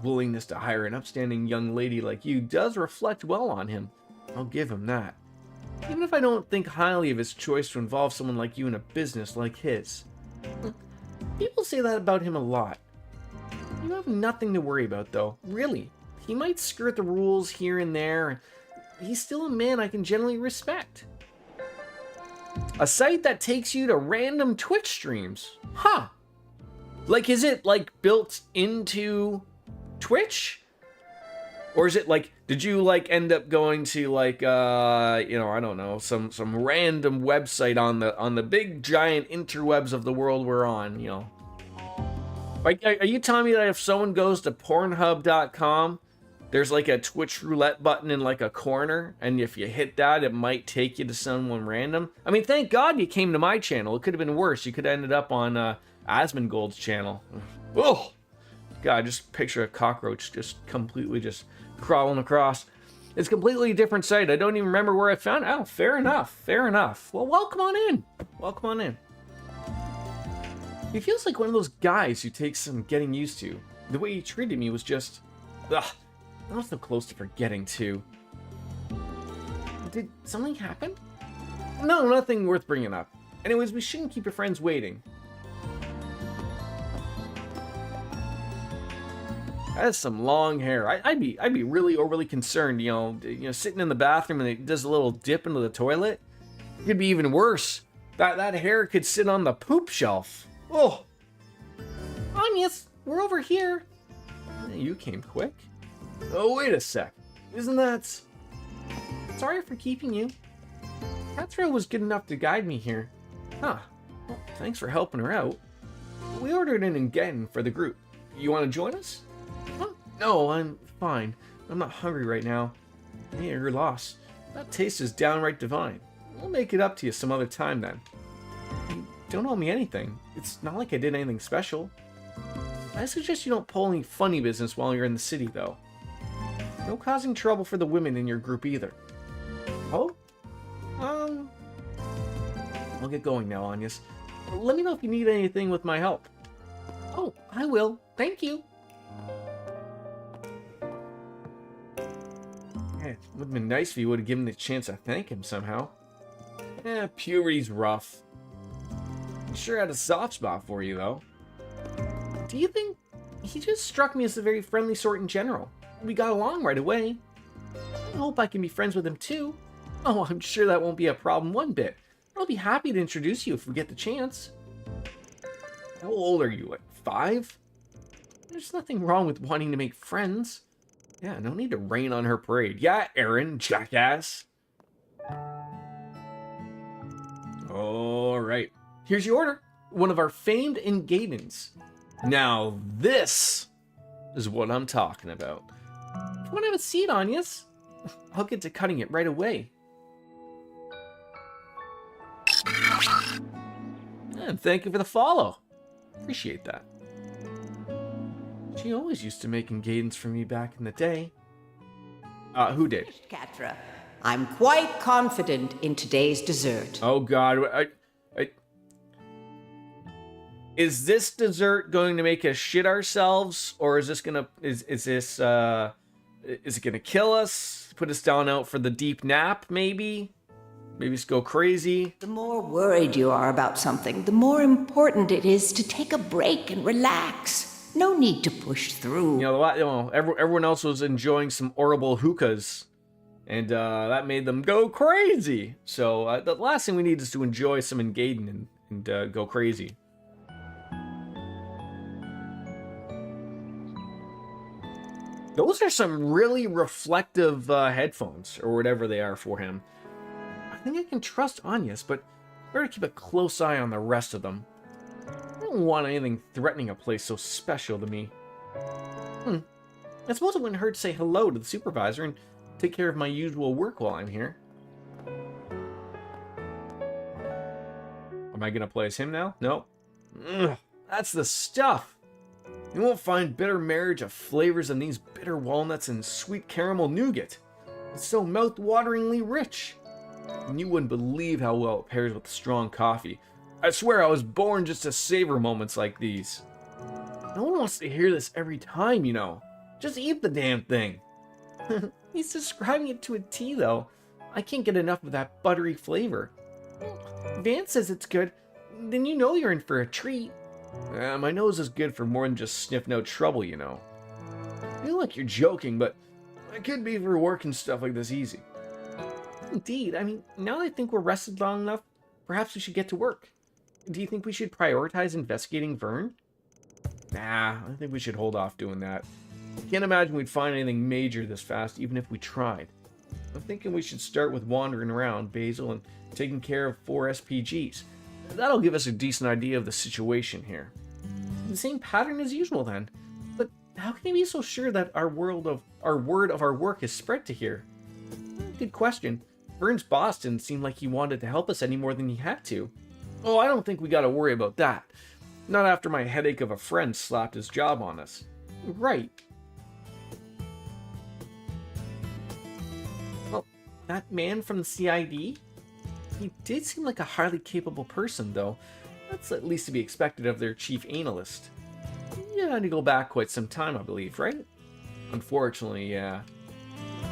Willingness to hire an upstanding young lady like you does reflect well on him. I'll give him that. Even if I don't think highly of his choice to involve someone like you in a business like his. People say that about him a lot. You have nothing to worry about, though. Really. He might skirt the rules here and there. He's still a man I can generally respect. A site that takes you to random Twitch streams. Huh. Like, is it, like, built into Twitch? Or is it like, did you like end up going to like I don't know, some random website on the big giant interwebs of the world we're on, you know? Like, are you telling me that if someone goes to Pornhub.com, there's like a Twitch roulette button in like a corner, and if you hit that, it might take you to someone random? I mean, thank God you came to my channel. It could have been worse. You could have ended up on Asmongold's channel. Oh, God, just picture a cockroach just completely just crawling across. It's a completely different site. I don't even remember where I found it. Oh, fair enough. Fair enough. Well, welcome on in. Welcome on in. He feels like one of those guys who takes some getting used to. The way he treated me was just... Ugh. I was so close to forgetting, too. Did something happen? No, nothing worth bringing up. Anyways, we shouldn't keep your friends waiting. That is some long hair. I'd be really overly concerned, you know, sitting in the bathroom and it does a little dip into the toilet. It could be even worse. That hair could sit on the poop shelf. Oh. Agnes, we're over here. You came quick. Oh, wait a sec. Isn't that... Sorry for keeping you. Catherine was good enough to guide me here. Huh. Well, thanks for helping her out. We ordered an Ingetten for the group. You want to join us? Huh? No, I'm fine. I'm not hungry right now. Hey, your loss. That taste is downright divine. We'll make it up to you some other time then. You don't owe me anything. It's not like I did anything special. I suggest you don't pull any funny business while you're in the city, though. No causing trouble for the women in your group either. Oh? I'll get going now, Agnes. Let me know if you need anything with my help. Oh, I will. Thank you. Yeah, it would have been nice if you would have given me the chance to thank him somehow. Puberty's rough. I sure had a soft spot for you, though. Do you think... He just struck me as a very friendly sort in general. We got along right away. I hope I can be friends with him, too. Oh, I'm sure that won't be a problem one bit. I'll be happy to introduce you if we get the chance. How old are you, like 5? There's nothing wrong with wanting to make friends. Yeah, no need to rain on her parade. Yeah, Aaron, jackass. Alright, here's your order. One of our famed Ingatens. Now this is what I'm talking about. If you want to have a seat, Agnes, I'll get to cutting it right away. And thank you for the follow. Appreciate that. She always used to make Ingatens for me back in the day. Who did? Catra, I'm quite confident in today's dessert. Oh God, is this dessert going to make us shit ourselves, or is this gonna is it gonna kill us? Put us down out for the deep nap, maybe? Maybe just go crazy. The more worried you are about something, the more important it is to take a break and relax. No need to push through. Everyone else was enjoying some horrible hookahs, and that made them go crazy. So the last thing we need is to enjoy some engagement and go crazy. Those are some really reflective headphones, or whatever they are for him. I think I can trust Anya's, but better keep a close eye on the rest of them. I don't want anything threatening a place so special to me. I suppose it wouldn't hurt to say hello to the supervisor and take care of my usual work while I'm here. Am I gonna play as him now? No. Ugh, that's the stuff! You won't find bitter marriage of flavors than these bitter walnuts and sweet caramel nougat. It's so mouth-wateringly rich. And you wouldn't believe how well it pairs with strong coffee. I swear I was born just to savor moments like these. No one wants to hear this every time, you know. Just eat the damn thing. He's describing it to a T, though. I can't get enough of that buttery flavor. Vance says it's good. Then you know you're in for a treat. My nose is good for more than just sniffing out trouble, you know. I feel like you're joking, but I could be for working stuff like this easy. Indeed, I mean, now that I think we're rested long enough, perhaps we should get to work. Do you think we should prioritize investigating Vern? Nah, I think we should hold off doing that. I can't imagine we'd find anything major this fast, even if we tried. I'm thinking we should start with wandering around Basil and taking care of 4 SPGs. That'll give us a decent idea of the situation here. The same pattern as usual then. But how can you be so sure that our word of our work is spread to here? Good question. Vern's boss didn't seem like he wanted to help us any more than he had to. Oh, I don't think we gotta worry about that. Not after my headache of a friend slapped his job on us. Right. Well, that man from the CID? He did seem like a highly capable person, though. That's at least to be expected of their chief analyst. He had to go back quite some time, I believe, right? Unfortunately, yeah.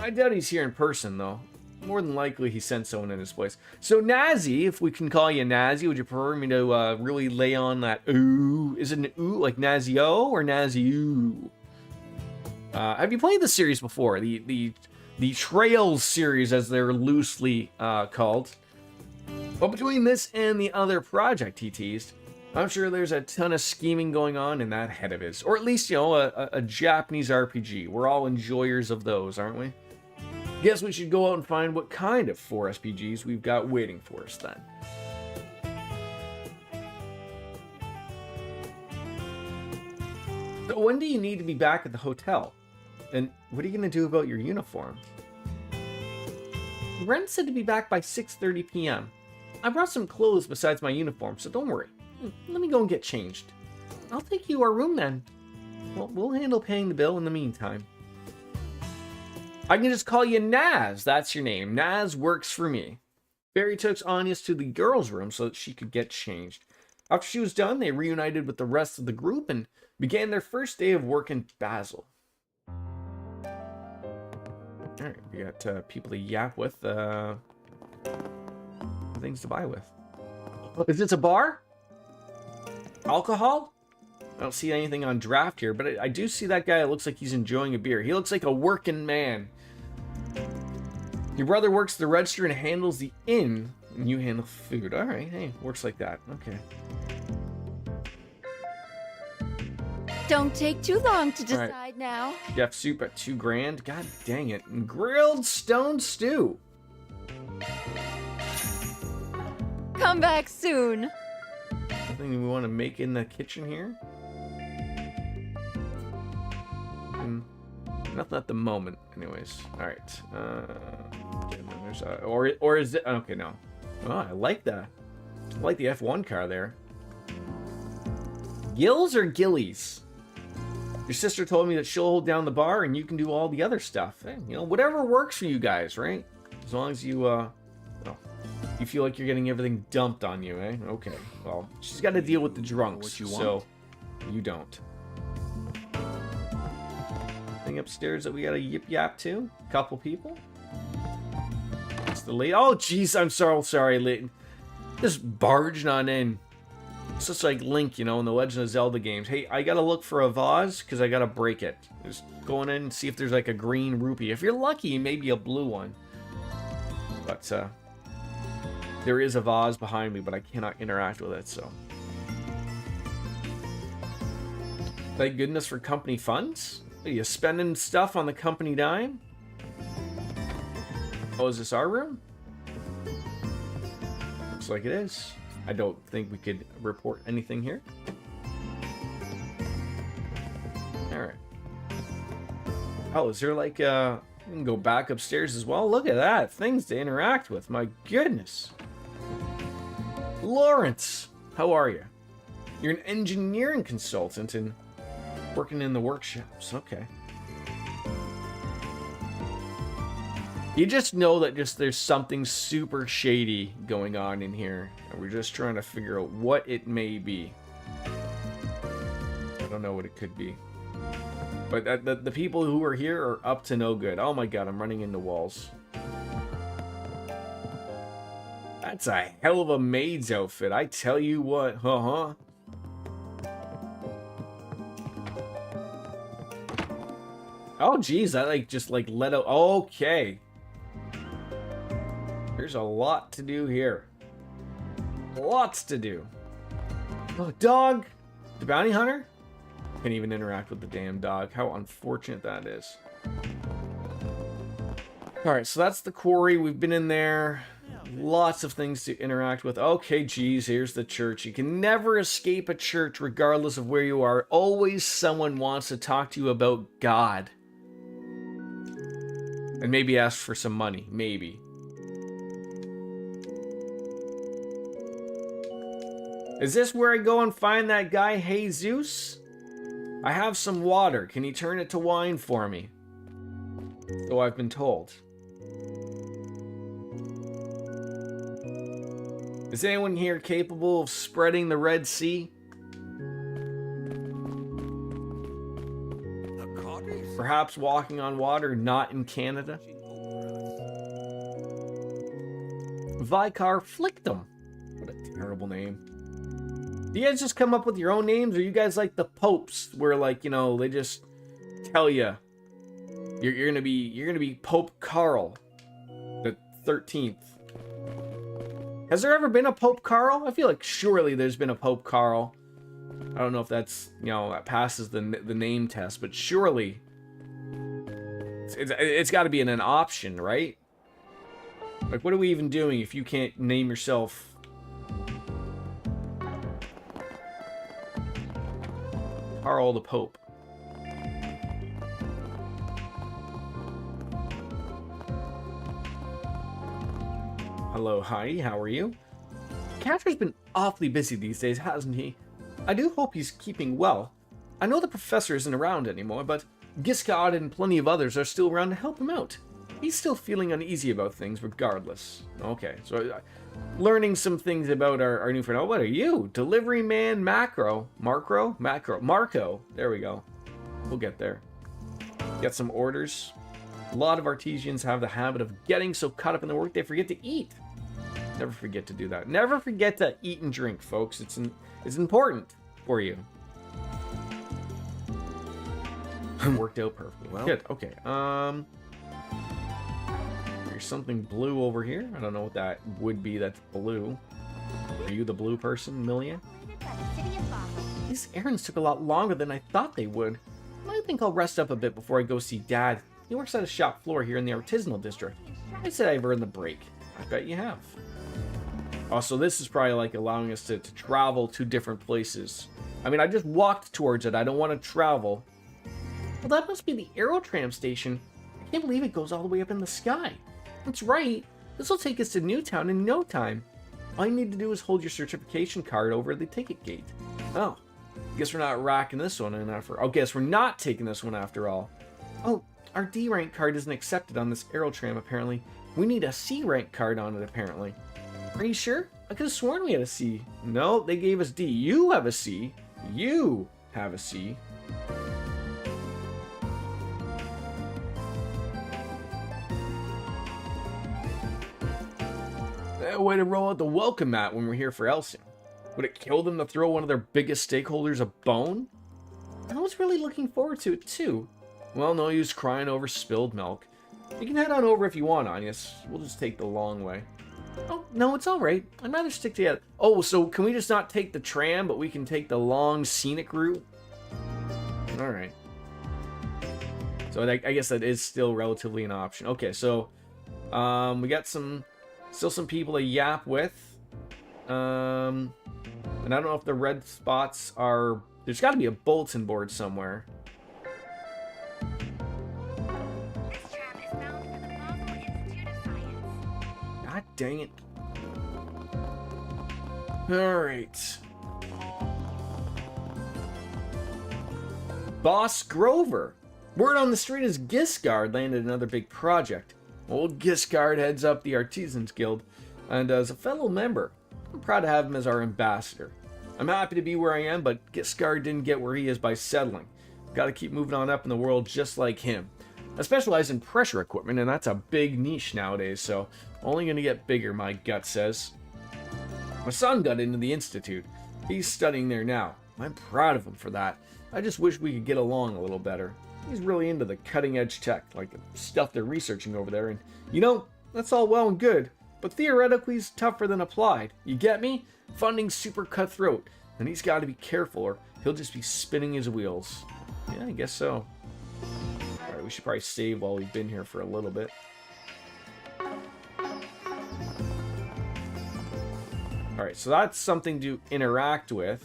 I doubt he's here in person, though. More than likely, he sent someone in his place. So, Nazi, if we can call you Nazi, would you prefer me to really lay on that ooh? Is it an ooh like Nazi-o or Nazi-oo? Have you played the series before? The Trails series, as they're loosely called. But between this and the other project he teased, I'm sure there's a ton of scheming going on in that head of his. Or at least, you know, a Japanese RPG. We're all enjoyers of those, aren't we? Guess we should go out and find what kind of 4 SPGs we've got waiting for us then. So when do you need to be back at the hotel? And what are you going to do about your uniform? Ren said to be back by 6:30 p.m. I brought some clothes besides my uniform, so don't worry. Let me go and get changed. I'll take you to our room then. Well, we'll handle paying the bill in the meantime. I can just call you Naz. That's your name. Naz works for me. Barry took Anya's to the girls' room so that she could get changed. After she was done, they reunited with the rest of the group and began their first day of work in Basel. Alright, we got people to yap with, things to buy with. Is this a bar? Alcohol? I don't see anything on draft here, but I do see that guy that looks like he's enjoying a beer. He looks like a working man. Your brother works the register and handles the inn, and you handle food. Alright, hey, works like that. Okay. Don't take too long to decide now. Chef soup at $2,000. God dang it. And grilled stone stew. Come back soon. Anything we want to make in the kitchen here? Nothing at the moment, anyways. All right. There's or is it? Okay, no. Oh, I like that. I like the F1 car there. Gills or Gillies? Your sister told me that she'll hold down the bar and you can do all the other stuff. Hey, you know, whatever works for you guys, right? As long as you, you feel like you're getting everything dumped on you, eh? Okay. Well, she's got to deal with the drunks, so you don't. Thing upstairs that we got to yip yap to? Couple people? Just the late. Oh, jeez, I'm so sorry, Leighton. Just barging on in. It's just like Link, you know, in the Legend of Zelda games. Hey, I gotta look for a vase because I gotta break it. Just going in and see if there's like a green rupee. If you're lucky, maybe a blue one. But there is a vase behind me, but I cannot interact with it, so. Thank goodness for company funds. Are you spending stuff on the company dime? Oh, is this our room? Looks like it is. I don't think we could report anything here. Alright. Oh, is there like we can go back upstairs as well? Look at that. Things to interact with. My goodness. Lawrence, how are you? You're an engineering consultant and working in the workshops. Okay. You just know that there's something super shady going on in here, and we're just trying to figure out what it may be. I don't know what it could be. But the people who are here are up to no good. Oh my god, I'm running into walls. That's a hell of a maid's outfit, I tell you what. Uh-huh. Oh geez, that just let out. Okay. There's a lot to do here. Lots to do. Oh, dog! The bounty hunter? Can't even interact with the damn dog. How unfortunate that is. Alright, so that's the quarry. We've been in there. Lots of things to interact with. Okay, geez, here's the church. You can never escape a church regardless of where you are. Always someone wants to talk to you about God. And maybe ask for some money. Maybe. Is this where I go and find that guy Jesus? I have some water. Can you turn it to wine for me? So I've been told. Is anyone here capable of spreading the Red Sea? Perhaps walking on water not in Canada? Vicar Flickdom. What a terrible name. Do you guys just come up with your own names, or are you guys like the popes, where like, you know, they just tell you you're gonna be Pope Carl the 13th? Has there ever been a Pope Carl? I feel like surely there's been a Pope Carl. I don't know if that's, you know, that passes the name test, but surely it's got to be an option, right? Like, what are we even doing if you can't name yourself? Carl the Pope. Hello, Heidi, how are you? Catcher's been awfully busy these days, hasn't he? I do hope he's keeping well. I know the professor isn't around anymore, but Giscard and plenty of others are still around to help him out. He's still feeling uneasy about things regardless. Okay, so learning some things about our new friend. Oh, what are you? Delivery man Macro. Marco. There we go. We'll get there. Get some orders. A lot of artisans have the habit of getting so caught up in the work they forget to eat. Never forget to do that. Never forget to eat and drink, folks. It's important for you. Worked out perfectly. Well, good. Okay. There's something blue over here. I don't know what that would be. That's blue. Are you the blue person, Millia? These errands took a lot longer than I thought they would. I think I'll rest up a bit before I go see Dad. He works on a shop floor here in the artisanal district. I said I've earned the break. I bet you have. Also, this is probably like allowing us to travel to different places. I mean, I just walked towards it. I don't want to travel. Well, that must be the Aerotram station. I can't believe it goes all the way up in the sky. That's right. This will take us to Newtown in no time. All you need to do is hold your certification card over the ticket gate. Oh, guess we're not racking this one in after. Oh, guess we're not taking this one after all. Oh, our D rank card isn't accepted on this Aerotram apparently. We need a C rank card on it apparently. Are you sure? I could have sworn we had a C. No, they gave us D. You have a C. You have a C. better way to roll out the welcome mat when we're here for Elsing? Would it kill them to throw one of their biggest stakeholders a bone? I was really looking forward to it too. Well, no use crying over spilled milk. You can head on over if you want, Agnes. We'll just take the long way. Oh, no, it's alright. I'd rather stick together. Oh, so can we just not take the tram, but we can take the long scenic route? Alright. So I guess that is still relatively an option. Okay, so we got still some people to yap with. And I don't know if the red spots are... There's got to be a bulletin board somewhere. God dang it. Alright. Boss Grover. Word on the street is Giscard landed another big project. Old Giscard heads up the Artisans Guild, and as a fellow member, I'm proud to have him as our ambassador. I'm happy to be where I am, but Giscard didn't get where he is by settling. Gotta keep moving on up in the world just like him. I specialize in pressure equipment, and that's a big niche nowadays, so only gonna get bigger, my gut says. My son got into the Institute. He's studying there now. I'm proud of him for that. I just wish we could get along a little better. He's really into the cutting-edge tech, like the stuff they're researching over there, and, you know, that's all well and good, but theoretically he's tougher than applied. You get me? Funding's super cutthroat, and he's got to be careful or he'll just be spinning his wheels. Yeah, I guess so. Alright, we should probably save while we've been here for a little bit. Alright, so that's something to interact with.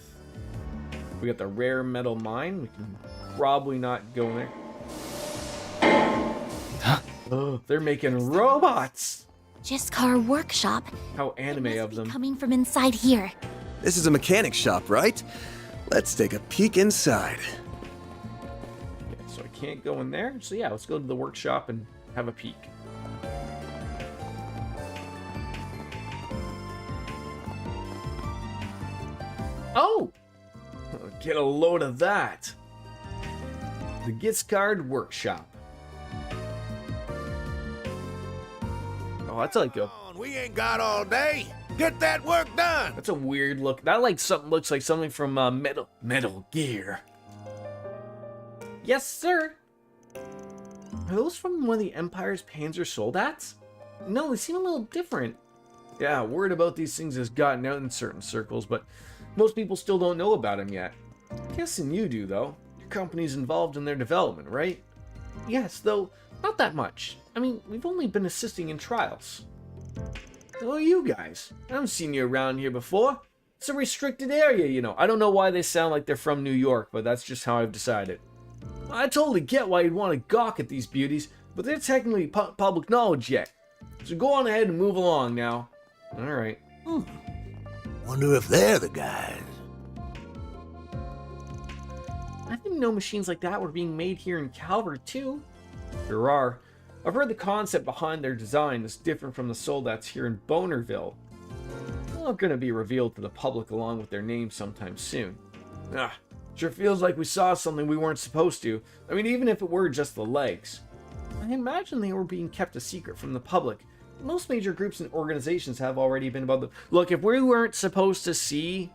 We got the rare metal mine. We can probably not go in there. Oh, they're making robots! Giscar Workshop. How anime of them. Coming from inside here. This is a mechanic shop, right? Let's take a peek inside. Okay, so I can't go in there. So yeah, let's go to the workshop and have a peek. Oh! Get a load of that. The Giscard Workshop. Oh, that's like a... We ain't got all day. Get that work done. That's a weird look. That looks like something from Metal Gear. Yes, sir. Are those from one of the Empire's Panzer Soldats? No, they seem a little different. Yeah, word about these things has gotten out in certain circles, but most people still don't know about them yet. Guessing you do, though. Your company's involved in their development, right? Yes, though not that much. I mean, we've only been assisting in trials. Oh, you guys. I haven't seen you around here before. It's a restricted area, you know. I don't know why they sound like they're from New York, but that's just how I've decided. I totally get why you'd want to gawk at these beauties, but they're technically public knowledge yet. So go on ahead and move along now. Alright. Wonder if they're the guys. I didn't know machines like that were being made here in Calvert, too. There are. I've heard the concept behind their design is different from the Soldats here in Bonerville. They're going to be revealed to the public along with their names sometime soon. Sure feels like we saw something we weren't supposed to. I mean, even if it were just the legs. I imagine they were being kept a secret from the public. Most major groups and organizations have already been about them. Look, if we weren't supposed to see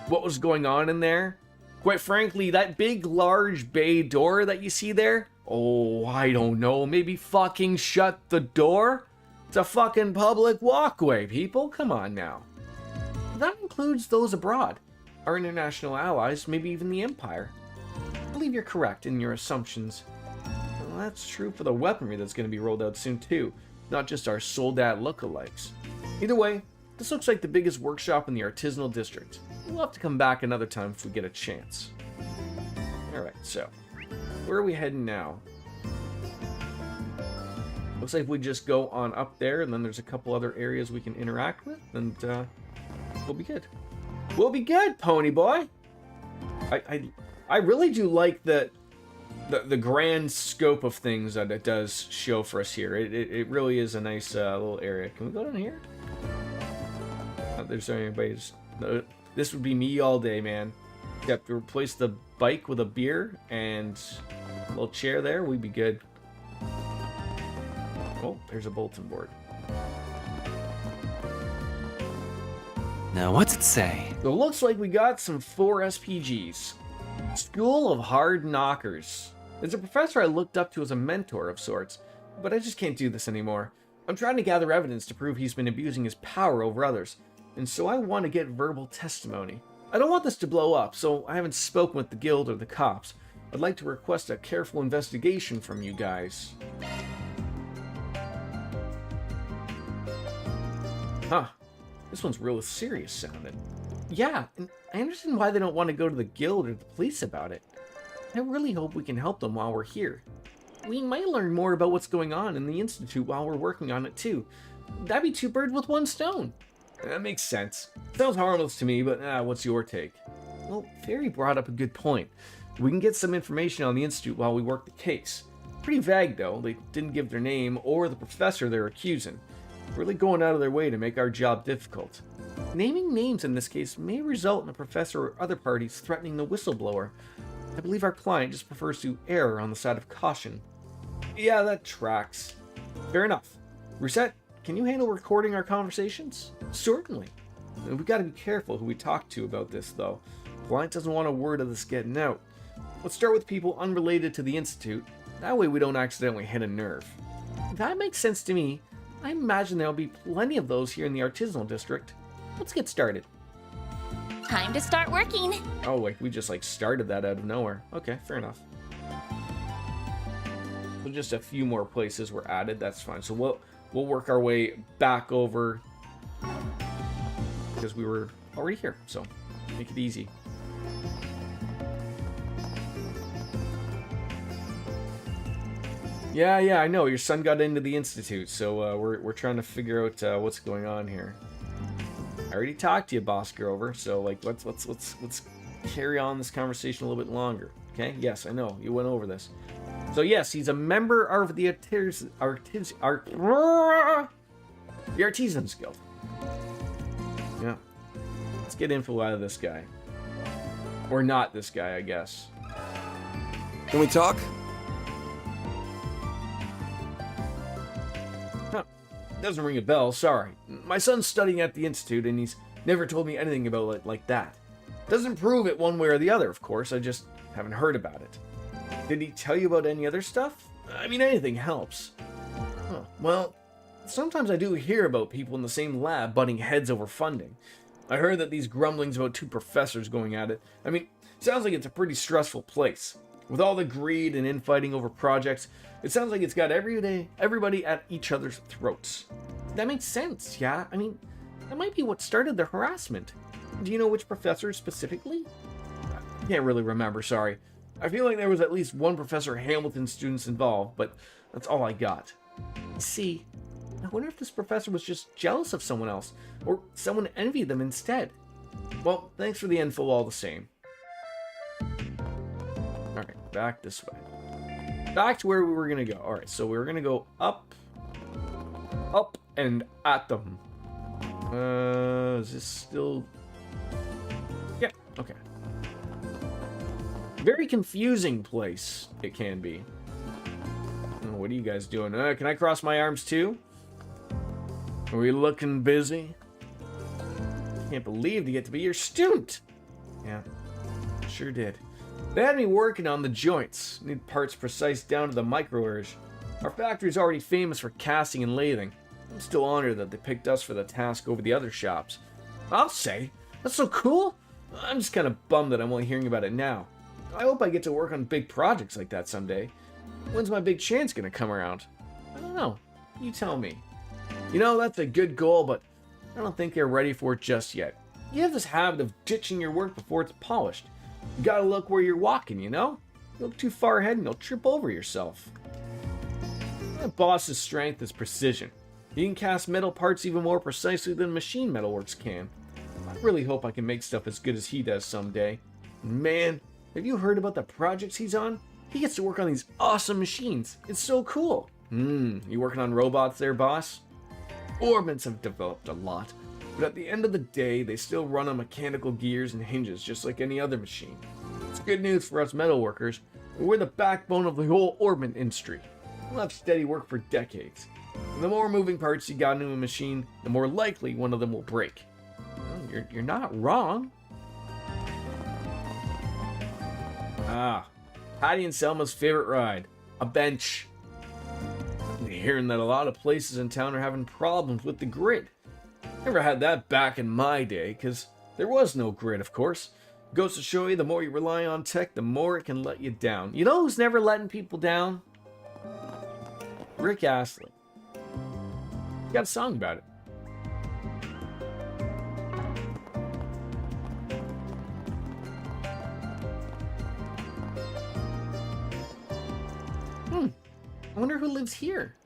what was going on in there, quite frankly, that big, large bay door that you see there, oh, I don't know, maybe fucking shut the door? It's a fucking public walkway, people. Come on now. That includes those abroad, our international allies, maybe even the Empire. I believe you're correct in your assumptions. Well, that's true for the weaponry that's going to be rolled out soon, too. Not just our Soldat lookalikes. Either way, this looks like the biggest workshop in the artisanal district. We'll have to come back another time if we get a chance. Alright, so, where are we heading now? Looks like we just go on up there, and then there's a couple other areas we can interact with, and we'll be good. We'll be good, pony boy! I really do like the grand scope of things that it does show for us here. It really is a nice little area. Can we go down here? There's anybody. This would be me all day, man. You have to replace the bike with a beer and a little chair there. We'd be good. Oh, there's a bulletin board. Now, what's it say? So it looks like we got some 4 SPGs. School of Hard Knockers. There's a professor I looked up to as a mentor of sorts, but I just can't do this anymore. I'm trying to gather evidence to prove he's been abusing his power over others, and so I want to get verbal testimony. I don't want this to blow up, so I haven't spoken with the guild or the cops. I'd like to request a careful investigation from you guys. Huh. This one's real serious sounding. Yeah, and I understand why they don't want to go to the guild or the police about it. I really hope we can help them while we're here. We might learn more about what's going on in the Institute while we're working on it too. That'd be 2 birds with 1 stone. That makes sense. Sounds harmless to me, but what's your take? Well, Fairy brought up a good point. We can get some information on the Institute while we work the case. Pretty vague though, they didn't give their name or the professor they're accusing. Really going out of their way to make our job difficult. Naming names in this case may result in a professor or other parties threatening the whistleblower. I believe our client just prefers to err on the side of caution. Yeah, that tracks. Fair enough. Reset, can you handle recording our conversations? Certainly. We gotta be careful who we talk to about this though. Client doesn't want a word of this getting out. Let's start with people unrelated to the Institute. That way we don't accidentally hit a nerve. That makes sense to me. I imagine there'll be plenty of those here in the artisanal district. Let's get started. Time to start working. Oh, like we just started that out of nowhere. Okay, fair enough. So just a few more places were added. That's fine. So we'll work our way back over because we were already here. So make it easy. Yeah, I know. Your son got into the Institute, so we're trying to figure out what's going on here. I already talked to you, Boss Grover, so let's carry on this conversation a little bit longer. Okay? Yes, I know. You went over this. So yes, he's a member of the Artisans Guild. Yeah. Let's get info out of this guy. Or not this guy, I guess. Can we talk? Doesn't ring a bell, sorry. My son's studying at the Institute and he's never told me anything about it like that. Doesn't prove it one way or the other, of course, I just haven't heard about it. Did he tell you about any other stuff? I mean, anything helps. Huh. Well, sometimes I do hear about people in the same lab butting heads over funding. I heard that these grumblings about 2 professors going at it. I mean, sounds like it's a pretty stressful place. With all the greed and infighting over projects, it sounds like it's got everybody at each other's throats. That makes sense, yeah? I mean, that might be what started the harassment. Do you know which professor specifically? I can't really remember, sorry. I feel like there was at least 1 Professor Hamilton students involved, but that's all I got. See, I wonder if this professor was just jealous of someone else, or someone envied them instead. Well, thanks for the info all the same. Alright, back this way. Back to where we were going to go. Alright, so we were going to go up, and at them. Is this still... Yeah, okay. Very confusing place it can be. Oh, what are you guys doing? Can I cross my arms too? Are we looking busy? Can't believe you get to be your student. Yeah, sure did. They had me working on the joints. Need parts precise down to the micro-urge. Our factory's already famous for casting and lathing. I'm still honored that they picked us for the task over the other shops. I'll say, that's so cool. I'm just kind of bummed that I'm only hearing about it now. I hope I get to work on big projects like that someday. When's my big chance gonna come around? I don't know. You tell me. You know, that's a good goal, but I don't think they're ready for it just yet. You have this habit of ditching your work before it's polished. You gotta look where you're walking, you know? You look too far ahead and you'll trip over yourself. My boss's strength is precision. He can cast metal parts even more precisely than machine metalworks can. I really hope I can make stuff as good as he does someday. Man, have you heard about the projects he's on? He gets to work on these awesome machines. It's so cool. You working on robots there, boss? Orbits have developed a lot, but at the end of the day, they still run on mechanical gears and hinges just like any other machine. It's good news for us metalworkers. We're the backbone of the whole orbit industry. We'll have steady work for decades. And the more moving parts you got into a machine, the more likely one of them will break. Well, you're not wrong. Ah, Patty and Selma's favorite ride, a bench. I'm hearing that a lot of places in town are having problems with the grid. Never had that back in my day, because there was no grid, of course. Goes to show you, the more you rely on tech, the more it can let you down. You know who's never letting people down? Rick Astley. He got a song about it. I wonder who lives here.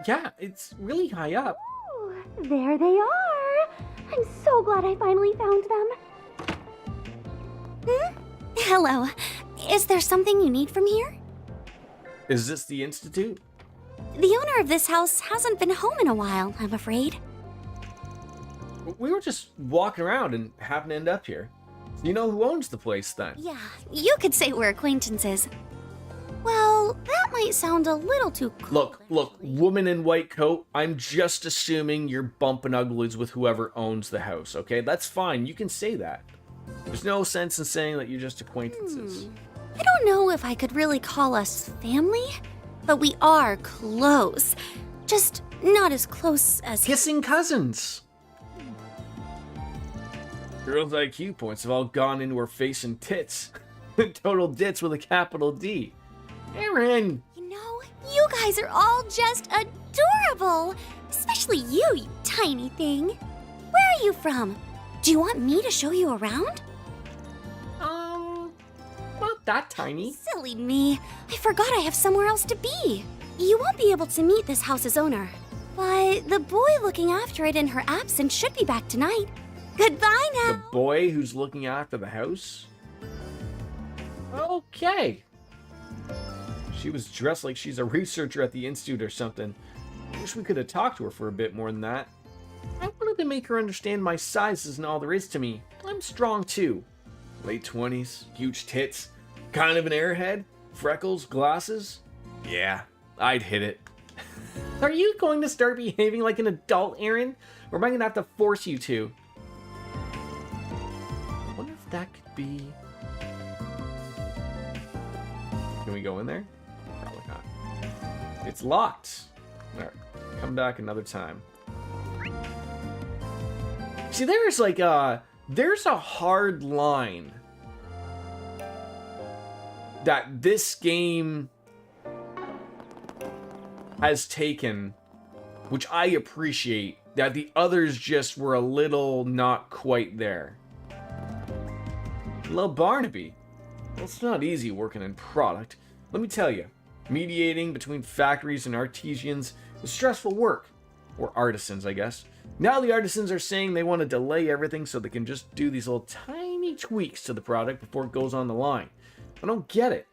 Yeah, it's really high up. Ooh, there they are. I'm so glad I finally found them. Hello. Is there something you need from here? Is this the Institute? The owner of this house hasn't been home in a while, I'm afraid. We were just walking around and happened to end up here. You know who owns the place then? Yeah, you could say we're acquaintances. Well, that might sound a little too cold. Look, woman in white coat, I'm just assuming you're bumping uglies with whoever owns the house, okay? That's fine, you can say that. There's no sense in saying that you're just acquaintances. I don't know if I could really call us family, but we are close. Just not as close as... Kissing cousins! Girls' IQ points have all gone into her face and tits. Total dits with a capital D. Aaron! You know, you guys are all just adorable! Especially you tiny thing. Where are you from? Do you want me to show you around? Not that tiny. Silly me. I forgot I have somewhere else to be. You won't be able to meet this house's owner, but the boy looking after it in her absence should be back tonight. Goodbye now. The boy who's looking after the house? Okay. She was dressed like she's a researcher at the Institute or something. Wish we could have talked to her for a bit more than that. I wanted to make her understand my size isn't all there is to me. I'm strong too. Late 20s, huge tits, kind of an airhead, freckles, glasses. Yeah, I'd hit it. Are you going to start behaving like an adult, Aaron? Or am I going to have to force you to? I wonder if that could be... Can we go in there? Probably not. It's locked. Alright, come back another time. See, there's like there's a hard line that this game has taken, which I appreciate, that the others just were a little not quite there. Hello, Barnaby. Well, it's not easy working in product. Let me tell you, mediating between factories and artisans is stressful work. Or artisans, I guess. Now the artisans are saying they want to delay everything so they can just do these little tiny tweaks to the product before it goes on the line. I don't get it.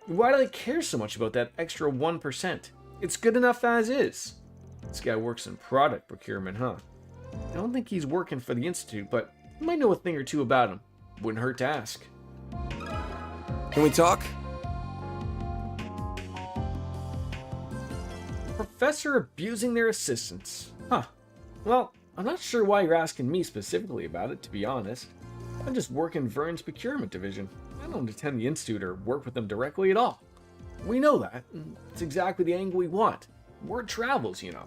Why do they care so much about that extra 1%? It's good enough as is. This guy works in product procurement, huh? I don't think he's working for the Institute, but you might know a thing or two about him. Wouldn't hurt to ask. Can we talk? Professor abusing their assistants. Huh. Well, I'm not sure why you're asking me specifically about it, to be honest. I just work in Vern's procurement division. I don't attend the Institute or work with them directly at all. We know that. It's exactly the angle we want. Word travels, you know.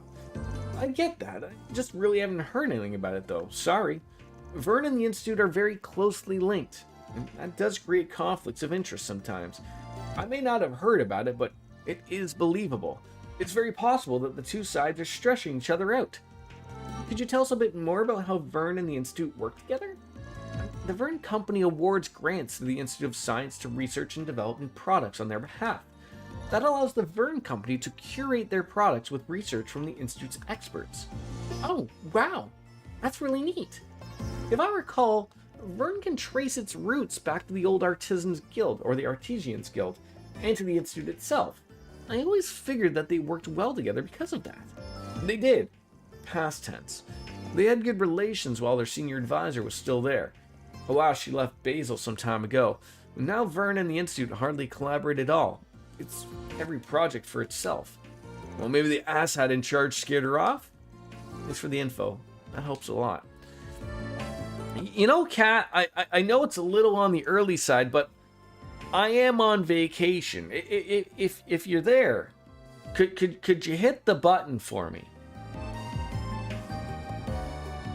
I get that. I just really haven't heard anything about it, though. Sorry. Vern and the Institute are very closely linked, and that does create conflicts of interest sometimes. I may not have heard about it, but it is believable. It's very possible that the two sides are stretching each other out. Could you tell us a bit more about how Vern and the Institute work together? The Vern Company awards grants to the Institute of Science to research and develop new products on their behalf. That allows the Vern Company to curate their products with research from the Institute's experts. Oh, wow. That's really neat. If I recall, Vern can trace its roots back to the old Artisans Guild, or the Artisans Guild, and to the Institute itself. I always figured that they worked well together because of that. They did. Past tense. They had good relations while their senior advisor was still there. Alas, she left Basil some time ago. Now Vern and the Institute hardly collaborate at all. It's every project for itself. Well, maybe the asshat in charge scared her off? Thanks for the info. That helps a lot. You know, Kat, I know it's a little on the early side, but I am on vacation. If you're there, could you hit the button for me?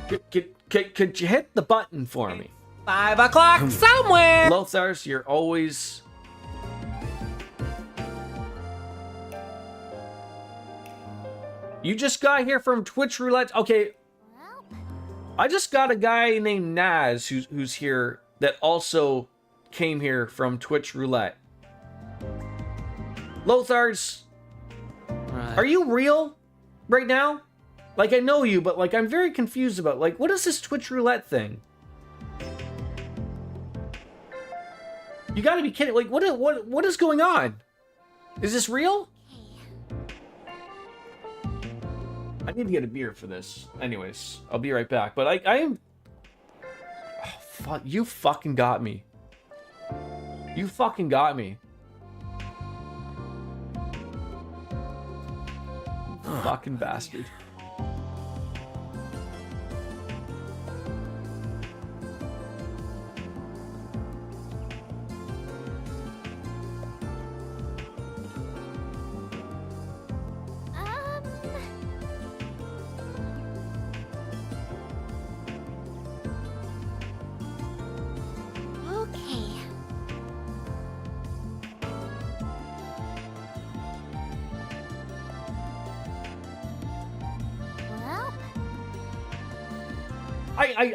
Could you hit the button for me? 5 o'clock somewhere! Lothars, you're always... You just got here from Twitch Roulette. Okay. I just got a guy named Naz who's here that also came here from Twitch Roulette. Lothars, are you real right now? Like, I know you, but like I'm very confused about like what is this Twitch Roulette thing? You gotta be kidding. Like what is going on? Is this real? I need to get a beer for this. Anyways, I'll be right back. But I am... Oh, fuck. You fucking got me. You fucking got me. Fucking bastard.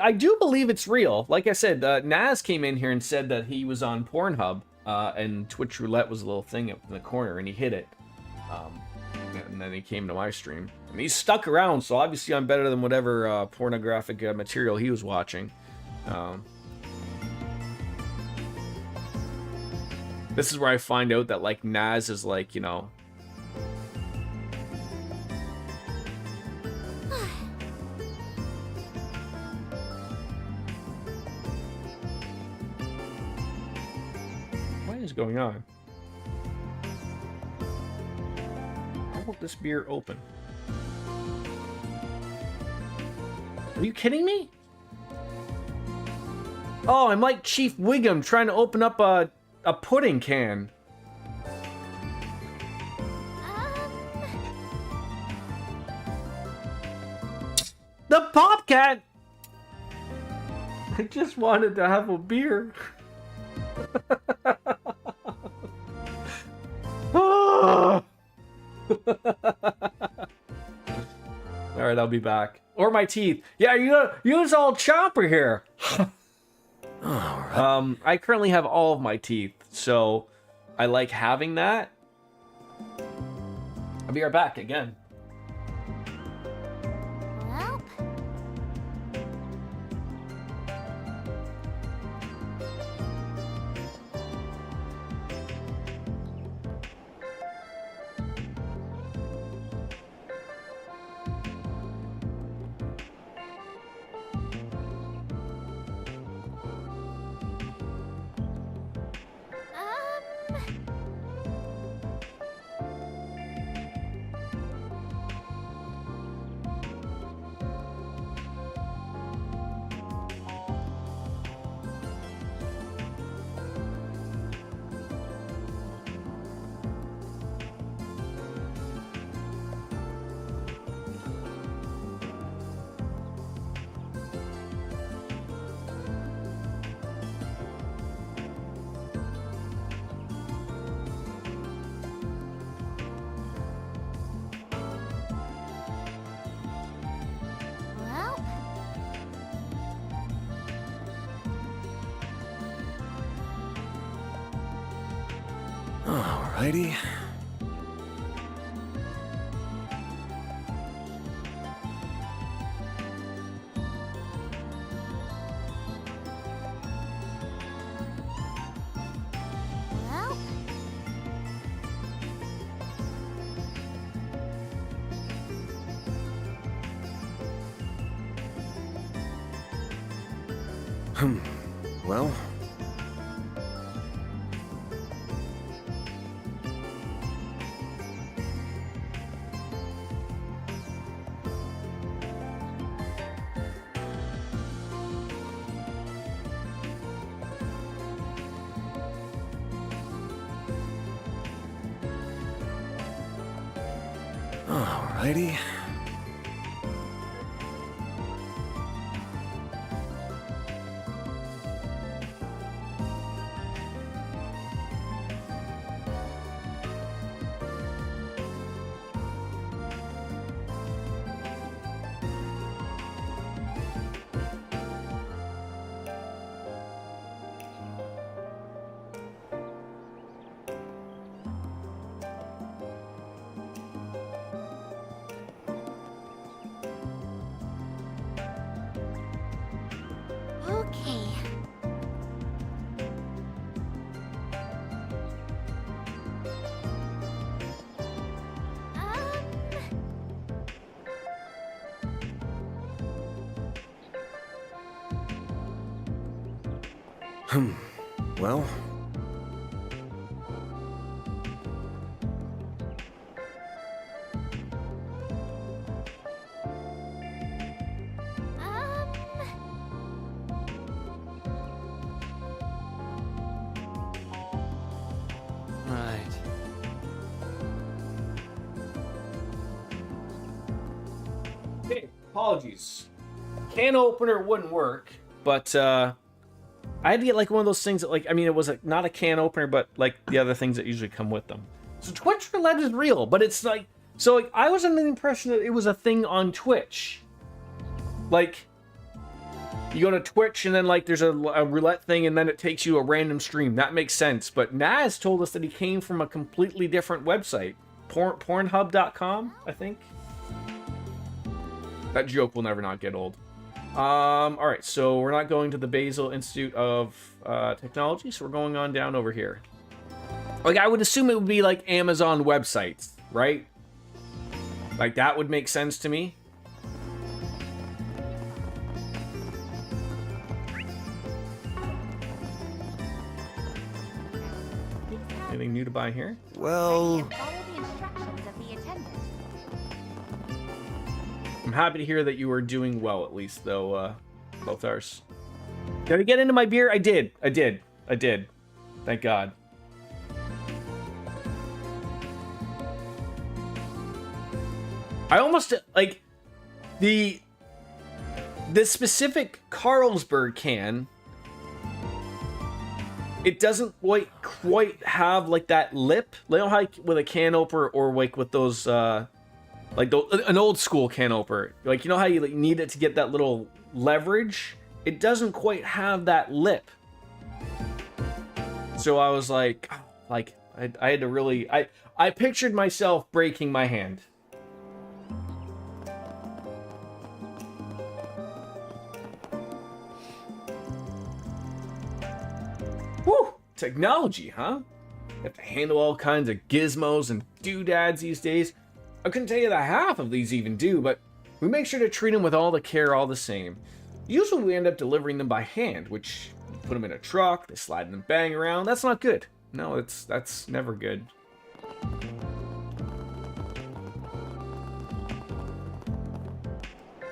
I do believe it's real. Like I said, Naz came in here and said that he was on Pornhub, and Twitch Roulette was a little thing up in the corner, and he hit it. And then he came to my stream. And he's stuck around, so obviously I'm better than whatever pornographic material he was watching. This is where I find out that, like, Naz is, like, you know... What is going on? How about this beer open? Are you kidding me? Oh, I'm like Chief Wiggum trying to open up a pudding can. The Popcat! I just wanted to have a beer. Alright, I'll be back. Or my teeth. Yeah, use old Chopper here. I currently have all of my teeth, so I like having that. I'll be right back again. Alrighty. Well... Alrighty. Okay. Well, Right. Hey, apologies. Can opener wouldn't work, but I had to get like one of those things that, like, I mean, it was not a can opener, but like the other things that usually come with them. So Twitch Roulette is real, but it's like, so like I was under the impression that it was a thing on Twitch. Like, you go to Twitch and then like there's a roulette thing and then it takes you to a random stream. That makes sense. But Naz told us that he came from a completely different website. Pornhub.com, I think. That joke will never not get old. Alright, so we're not going to the Basel Institute of Technology, so we're going on down over here. Like, I would assume it would be like Amazon websites, right? Like, that would make sense to me. Anything new to buy here? well, I'm happy to hear that you are doing well, at least, though, both ours. Did I get into my beer? I did. Thank God. I almost, like, the specific Carlsberg can, it doesn't quite have, like, that lip. Like, you know how with a can opener or, like, with those, like, an old school can opener. Like, you know how you like, need it to get that little leverage? It doesn't quite have that lip. So I was like, I had to really, I pictured myself breaking my hand. Whew, technology, huh? You have to handle all kinds of gizmos and doodads these days. I couldn't tell you the half of these even do, but we make sure to treat them with all the care all the same. Usually we end up delivering them by hand, which you put them in a truck, they slide and bang around. That's not good. No, that's never good.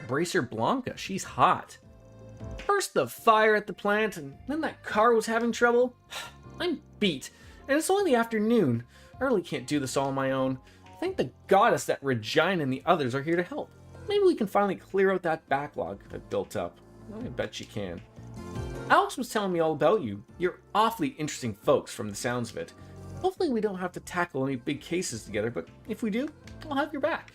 Bracer Blanca, she's hot. First the fire at the plant, and then that car was having trouble. I'm beat, and it's only the afternoon. I really can't do this all on my own. Thank the goddess that Regina and the others are here to help. Maybe we can finally clear out that backlog that built up. I bet you can. Alex was telling me all about you. You're awfully interesting folks from the sounds of it. Hopefully we don't have to tackle any big cases together, but if we do, I'll have your back.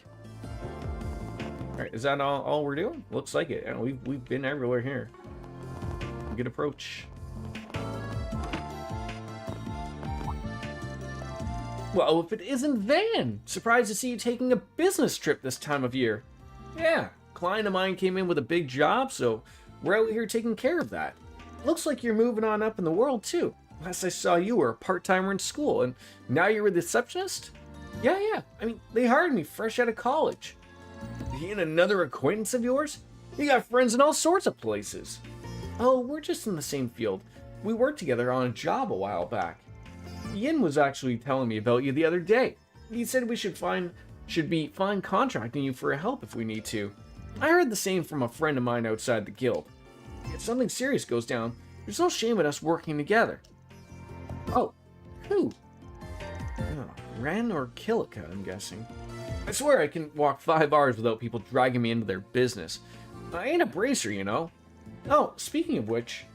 Alright, is that all we're doing? Looks like it. We've been everywhere here. Good approach. Well, if it isn't Van! Surprised to see you taking a business trip this time of year. Yeah, client of mine came in with a big job, so we're out here taking care of that. Looks like you're moving on up in the world, too. Last I saw you were a part-timer in school, and now you're a receptionist? Yeah. I mean, they hired me fresh out of college. He and another acquaintance of yours? You got friends in all sorts of places. Oh, we're just in the same field. We worked together on a job a while back. Yin was actually telling me about you the other day. He said we should be fine contracting you for help if we need to. I heard the same from a friend of mine outside the guild. If something serious goes down, there's no shame in us working together. Oh, who? Oh, Ren or Kilika, I'm guessing. I swear I can walk 5 hours without people dragging me into their business. I ain't a bracer, you know. Oh, speaking of which,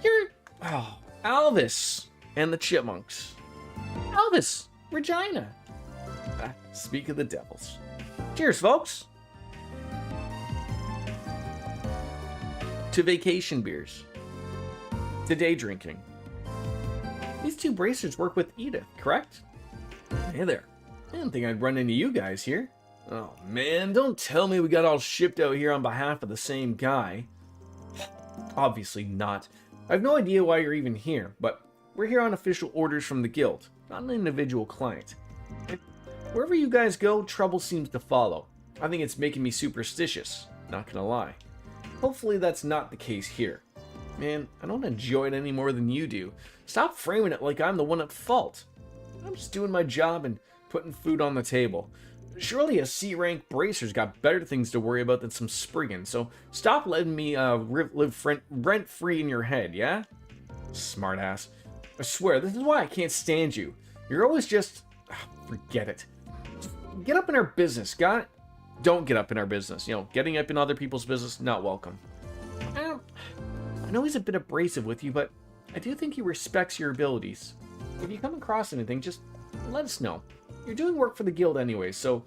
you're... Oh, Alvis and the Chipmunks. Alvis, Regina. Speak of the devils. Cheers, folks. To vacation beers. To day drinking. These 2 bracers work with Edith, correct? Hey there. I didn't think I'd run into you guys here. Oh man, don't tell me we got all shipped out here on behalf of the same guy. Obviously not. I have no idea why you're even here, but we're here on official orders from the guild, not an individual client. And wherever you guys go, trouble seems to follow. I think it's making me superstitious, not gonna lie. Hopefully that's not the case here. Man, I don't enjoy it any more than you do. Stop framing it like I'm the one at fault. I'm just doing my job and putting food on the table. Surely a C-rank bracer's got better things to worry about than some sprigging, so stop letting me live rent-free in your head, yeah? Smartass. I swear, this is why I can't stand you. You're always just... forget it. Just get up in our business, got it? Don't get up in our business. You know, getting up in other people's business, not welcome. I know he's a bit abrasive with you, but I do think he respects your abilities. If you come across anything, just let us know. You're doing work for the guild anyway, so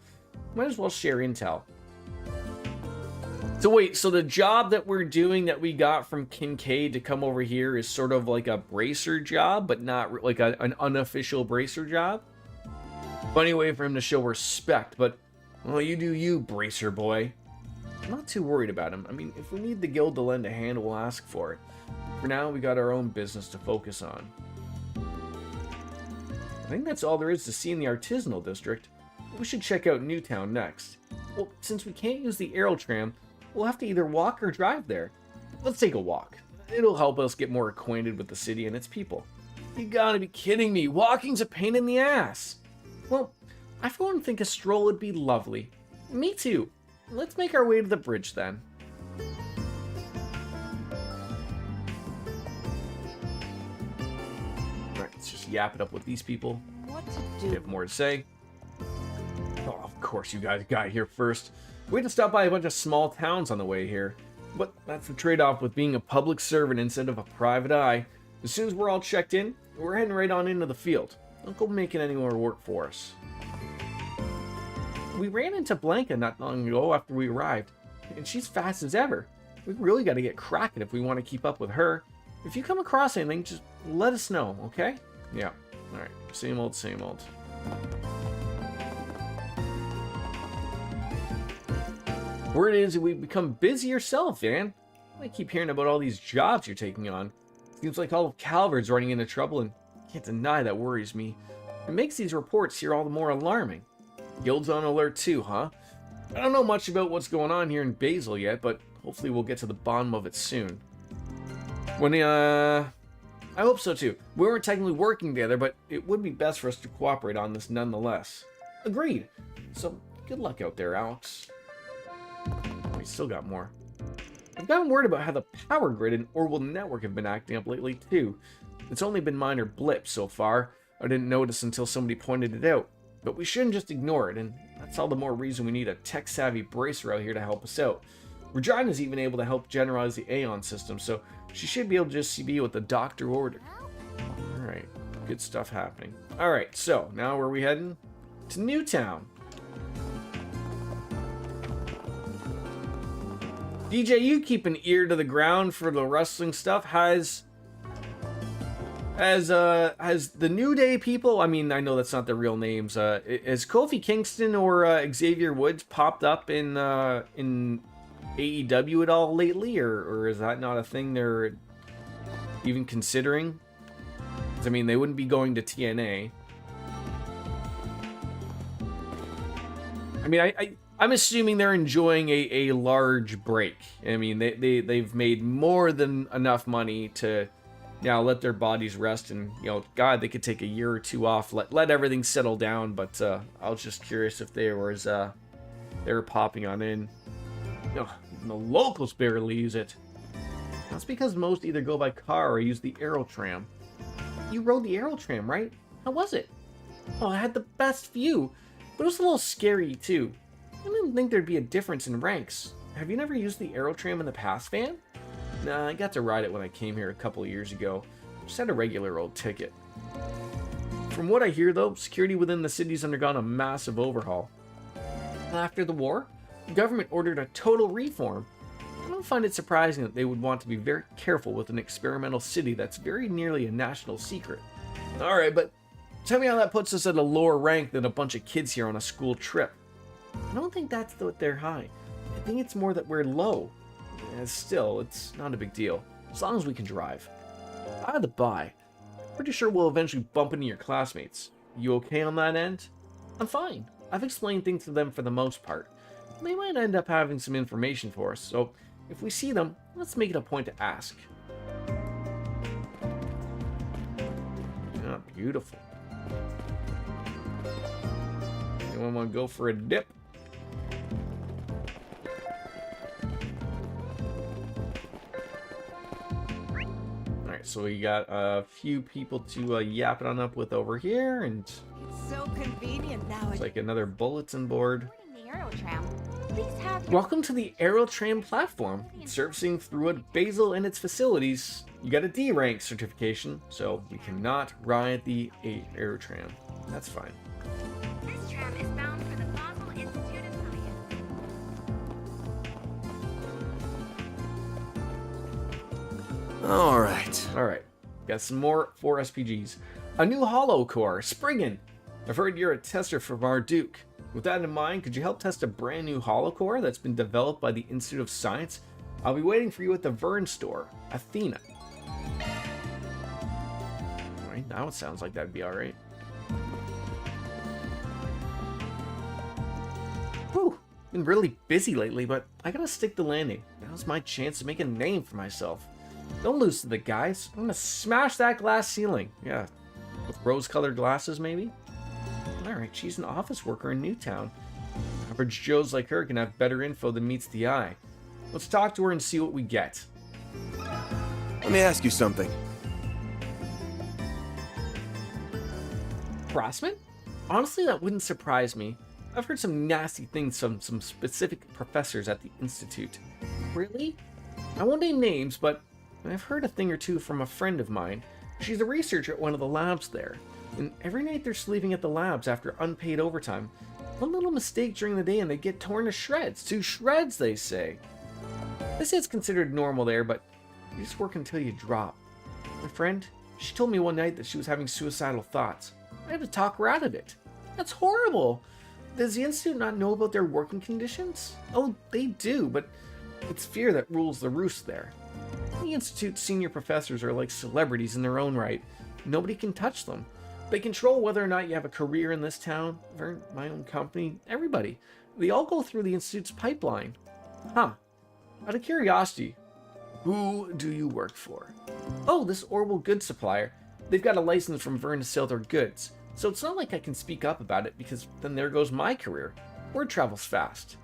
might as well share intel. So wait, so the job that we're doing that we got from Kincaid to come over here is sort of like a bracer job, but not like an unofficial bracer job? Funny way for him to show respect, but, well, you do you, bracer boy. I'm not too worried about him. I mean, if we need the guild to lend a hand, we'll ask for it. For now, we got our own business to focus on. I think that's all there is to see in the artisanal district. We should check out Newtown next. Well, since we can't use the Aerotram, we'll have to either walk or drive there. Let's take a walk. It'll help us get more acquainted with the city and its people. You gotta be kidding me. Walking's a pain in the ass. Well, I for one think a stroll would be lovely. Me too. Let's make our way to the bridge then. Alright, let's just yap it up with these people. What to do? They have more to say. Oh, of course you guys got here first. We had to stop by a bunch of small towns on the way here. But that's the trade-off with being a public servant instead of a private eye. As soon as we're all checked in, we're heading right on into the field. Don't go making any more work for us. We ran into Blanca not long ago after we arrived, and she's fast as ever. We really got to get cracking if we want to keep up with her. If you come across anything, just let us know, okay? Yeah. Alright. Same old, same old. Word is we've become busy yourself, man. I keep hearing about all these jobs you're taking on. Seems like all of Calvert's running into trouble, and I can't deny that worries me. It makes these reports here all the more alarming. Guild's on alert too, huh? I don't know much about what's going on here in Basil yet, but hopefully we'll get to the bottom of it soon. I hope so too. We weren't technically working together, but it would be best for us to cooperate on this nonetheless. Agreed. So, good luck out there, Alex. We still got more. I've gotten word about how the power grid and Orwell network have been acting up lately too. It's only been minor blips so far. I didn't notice until somebody pointed it out. But we shouldn't just ignore it, and that's all the more reason we need a tech-savvy bracer out here to help us out. Regina's even able to help generalize the Aeon system, so she should be able to just be what the doctor ordered. Alright, good stuff happening. Alright, so, now where are we heading? To Newtown. DJ, you keep an ear to the ground for the wrestling stuff. Has the New Day people, I mean, I know that's not their real names, has Kofi Kingston or Xavier Woods popped up in AEW at all lately, or is that not a thing they're even considering? I mean, they wouldn't be going to TNA. I mean, I'm assuming they're enjoying a large break. I mean, they've made more than enough money to let their bodies rest, and God, they could take a year or two off, let everything settle down. But I was just curious if they were popping on in. The locals barely use it. That's because most either go by car or use the Aerotram. You rode the Aerotram, right? How was it? Oh, I had the best view. but it was a little scary too. I didn't think there'd be a difference in ranks. Have you never used the Aerotram in the past, Van? Nah, I got to ride it when I came here a couple of years ago. Just had a regular old ticket. From what I hear though, security within the city's undergone a massive overhaul. After the war, the government ordered a total reform. I don't find it surprising that they would want to be very careful with an experimental city that's very nearly a national secret. Alright, but tell me how that puts us at a lower rank than a bunch of kids here on a school trip. I don't think that's that they're high. I think it's more that we're low. Still, it's not a big deal, as long as we can drive. By the by, pretty sure we'll eventually bump into your classmates. You okay on that end? I'm fine. I've explained things to them for the most part. They might end up having some information for us, so if we see them, let's make it a point to ask. Ah, beautiful. Anyone want to go for a dip? Alright, so we got a few people to yap it on up with over here, and It's so convenient now. it's like another bulletin board. The Aerotram. Please have Welcome to the Aerotram platform. Servicing throughout Basel and its facilities. You got a D rank certification, so we cannot ride the Aerotram. That's fine. This tram is bound for the Basel Institute of Science. Alright. Alright, got some more 4 SPGs. A new hollow core, Spriggan. I've heard you're a tester for Marduk. With that in mind, could you help test a brand new hollow core that's been developed by the Institute of Science? I'll be waiting for you at the Vern store, Athena. Alright, now it sounds like that'd be alright. Whew, been really busy lately, but I gotta stick the landing. Now's my chance to make a name for myself. Don't lose to the guys. I'm gonna smash that glass ceiling. Yeah, with rose-colored glasses, maybe? Alright, she's an office worker in Newtown. Average Joes like her can have better info than meets the eye. Let's talk to her and see what we get. Let me ask you something. Harassment? Honestly, that wouldn't surprise me. I've heard some nasty things from some specific professors at the Institute. Really? I won't name names, but I've heard a thing or two from a friend of mine. She's a researcher at one of the labs there. And every night they're sleeping at the labs after unpaid overtime. One little mistake during the day and they get torn to shreds. To shreds, they say. This is considered normal there, but you just work until you drop. My friend, she told me one night that she was having suicidal thoughts. I had to talk her out of it. That's horrible. Does the Institute not know about their working conditions? Oh, they do, but it's fear that rules the roost there. The Institute's senior professors are like celebrities in their own right. Nobody can touch them. They control whether or not you have a career in this town, or my own company, everybody. They all go through the Institute's pipeline. Huh. Out of curiosity, who do you work for? Oh, this Orbital goods supplier. They've got a license from Vern to sell their goods, so it's not like I can speak up about it because then there goes my career. Word travels fast.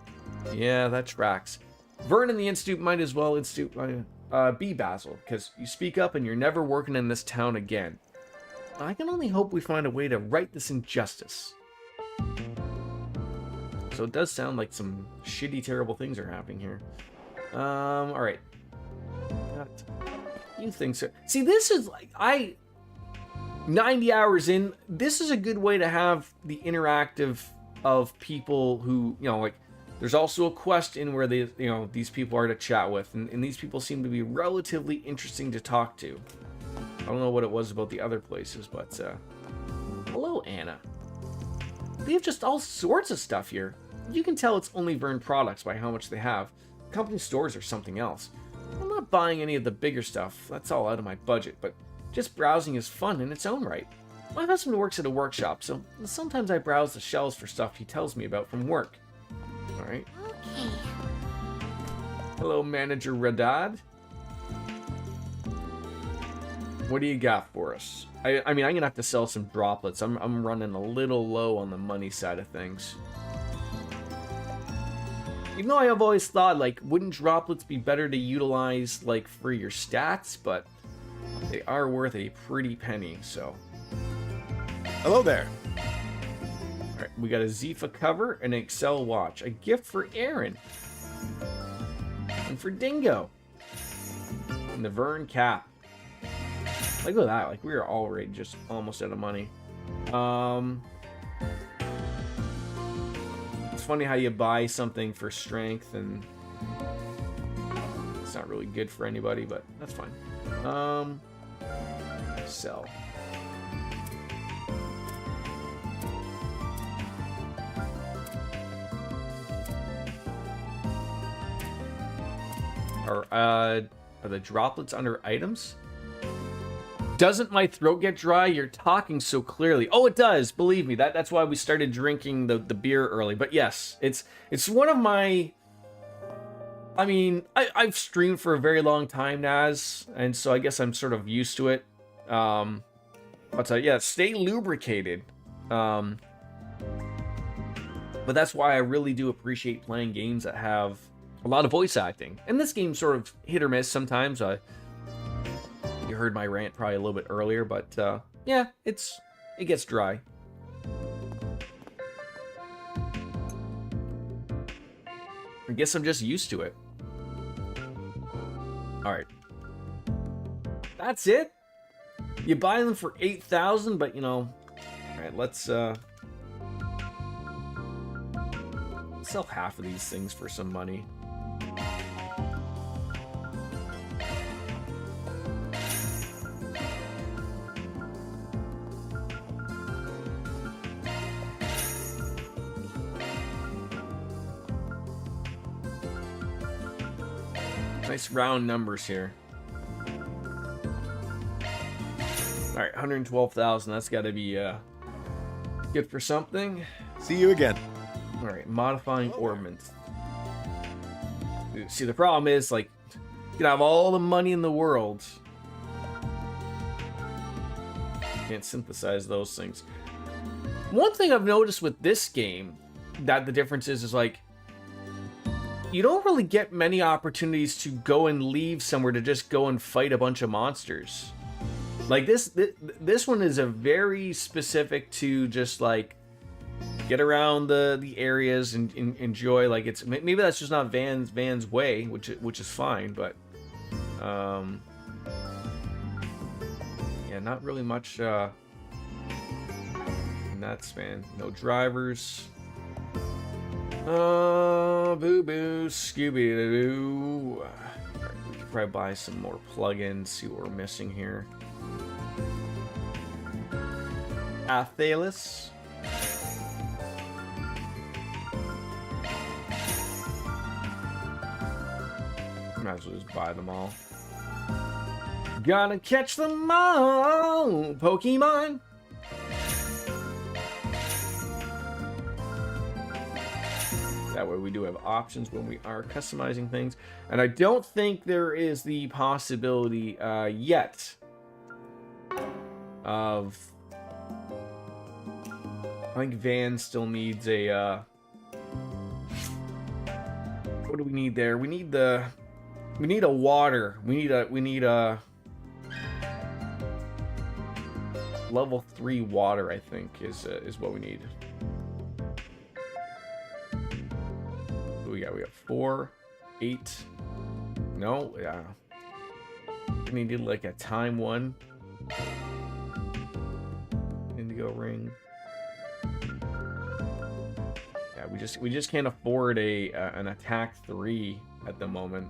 Yeah, that tracks. Vern and the Institute might as well be Basil, because you speak up and you're never working in this town again. I can only hope we find a way to right this injustice. So it does sound like some shitty, terrible things are happening here. Alright. You think so? See, this is like, 90 hours in, this is a good way to have the interactive of people who, you know, like, there's also a quest in where they, you know, these people are to chat with, and these people seem to be relatively interesting to talk to. I don't know what it was about the other places, but, hello, Anna. They have just all sorts of stuff here. You can tell it's only Vern products by how much they have. Company stores are something else. I'm not buying any of the bigger stuff, that's all out of my budget, but just browsing is fun in its own right. My husband works at a workshop, so sometimes I browse the shelves for stuff he tells me about from work. Alright. Okay. Hello, Manager Radad. What do you got for us? I mean, I'm gonna have to sell some droplets. I'm running a little low on the money side of things. Even though I have always thought, like, wouldn't droplets be better to utilize, like, for your stats? But they are worth a pretty penny, so. Hello there. Alright. we got a Zifa cover and an Excel watch. A gift for Aaron. And for Dingo. And the Vern cap. Like, look at that. Like, we are already just almost out of money. It's funny how you buy something for strength and it's not really good for anybody, but that's fine. Sell. Are the droplets under items? Doesn't my throat get dry? You're talking so clearly. Oh, it does. Believe me. That's why we started drinking the beer early. But yes, it's one of my... I mean, I've streamed for a very long time, Naz, and so I guess I'm sort of used to it. But yeah, stay lubricated. But that's why I really do appreciate playing games that have a lot of voice acting. And this game's sort of hit or miss sometimes. You heard my rant probably a little bit earlier, but yeah, it gets dry. I guess I'm just used to it. All right, that's it. You buy them for 8,000, but you know, all right, let's sell half of these things for some money. Nice round numbers here. All right, 112,000. That's got to be good for something. See you again. All right, modifying ornaments. See, the problem is, like, you can have all the money in the world. Can't synthesize those things. One thing I've noticed with this game, that the difference is like, you don't really get many opportunities to go and leave somewhere to just go and fight a bunch of monsters. Like this one is a very specific to just like get around the areas and enjoy. Like it's maybe that's just not Van's way, which is fine, but yeah, not really much in that span. No drivers. Boo boo, Scooby Doo. We could probably buy some more plugins, see what we're missing here. Athelis. Might as well just buy them all. Gotta catch them all, Pokemon. That way we do have options when we are customizing things. And I don't think there is the possibility yet of... I think Van still needs a... what do we need there? We need a water. We need a level 3 water, I think, is what we need. We got 4, 8. No, yeah. We needed like a time 1. Indigo ring. Yeah, we just can't afford an attack 3 at the moment.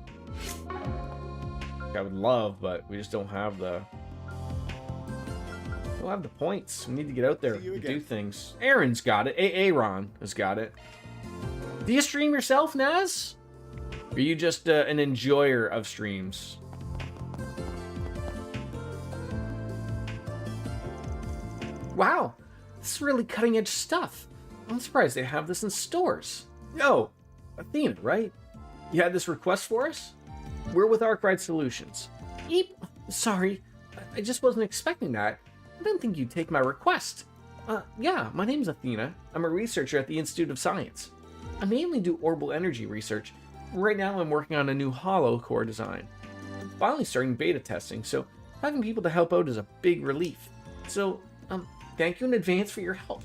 I would love, but we just don't have the points. We need to get out there and do things. Aaron's got it. Aaron has got it. Do you stream yourself, Naz? Or are you just an enjoyer of streams? Wow, this is really cutting edge stuff. I'm surprised they have this in stores. Yo, Athena, right? You had this request for us? We're with Arkwright Solutions. Eep, sorry, I just wasn't expecting that. I didn't think you'd take my request. Yeah, my name's Athena. I'm a researcher at the Institute of Science. I mainly do orbital energy research. Right now I'm working on a new hollow core design. I'm finally starting beta testing, so having people to help out is a big relief. So, thank you in advance for your help.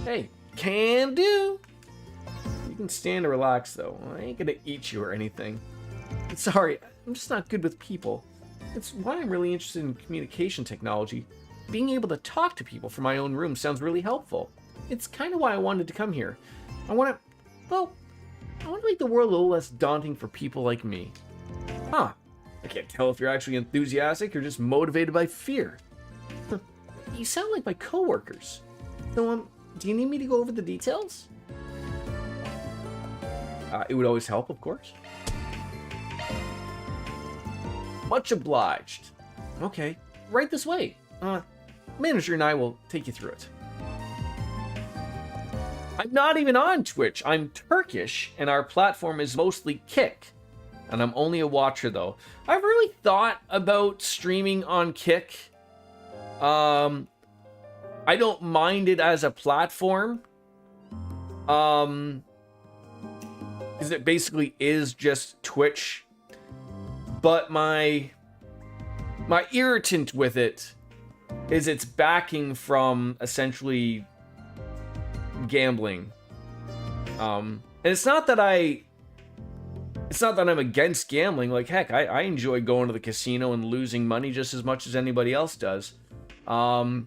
Hey, Can do. You can stand and relax, though. I ain't gonna eat you or anything. Sorry, I'm just not good with people. It's why I'm really interested in communication technology. Being able to talk to people from my own room sounds really helpful. It's kind of why I wanted to come here. I want to make the world a little less daunting for people like me. Huh. I can't tell if you're actually enthusiastic or just motivated by fear. You sound like my coworkers. So, do you need me to go over the details? It would always help, of course. Much obliged. Okay, right this way. Manager and I will take you through it. I'm not even on Twitch. I'm Turkish, and our platform is mostly Kick. And I'm only a watcher, though. I've really thought about streaming on Kick. I don't mind it as a platform. Because it basically is just Twitch. But my irritant with it is its backing from essentially gambling. And it's not that I'm against gambling. Like, heck, I enjoy going to the casino and losing money just as much as anybody else does. But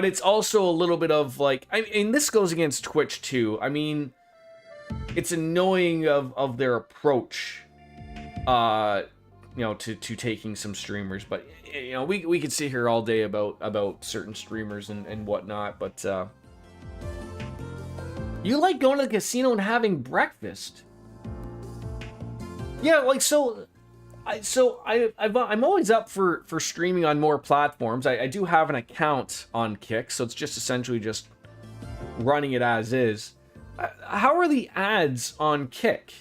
it's also a little bit of like, I mean, this goes against Twitch too. I mean, it's annoying of their approach, to taking some streamers. But we could sit here all day about certain streamers and whatnot. But you like going to the casino and having breakfast. Yeah, like I'm always up for streaming on more platforms. I do have an account on Kick, so it's just essentially just running it as is. How are the ads on Kick?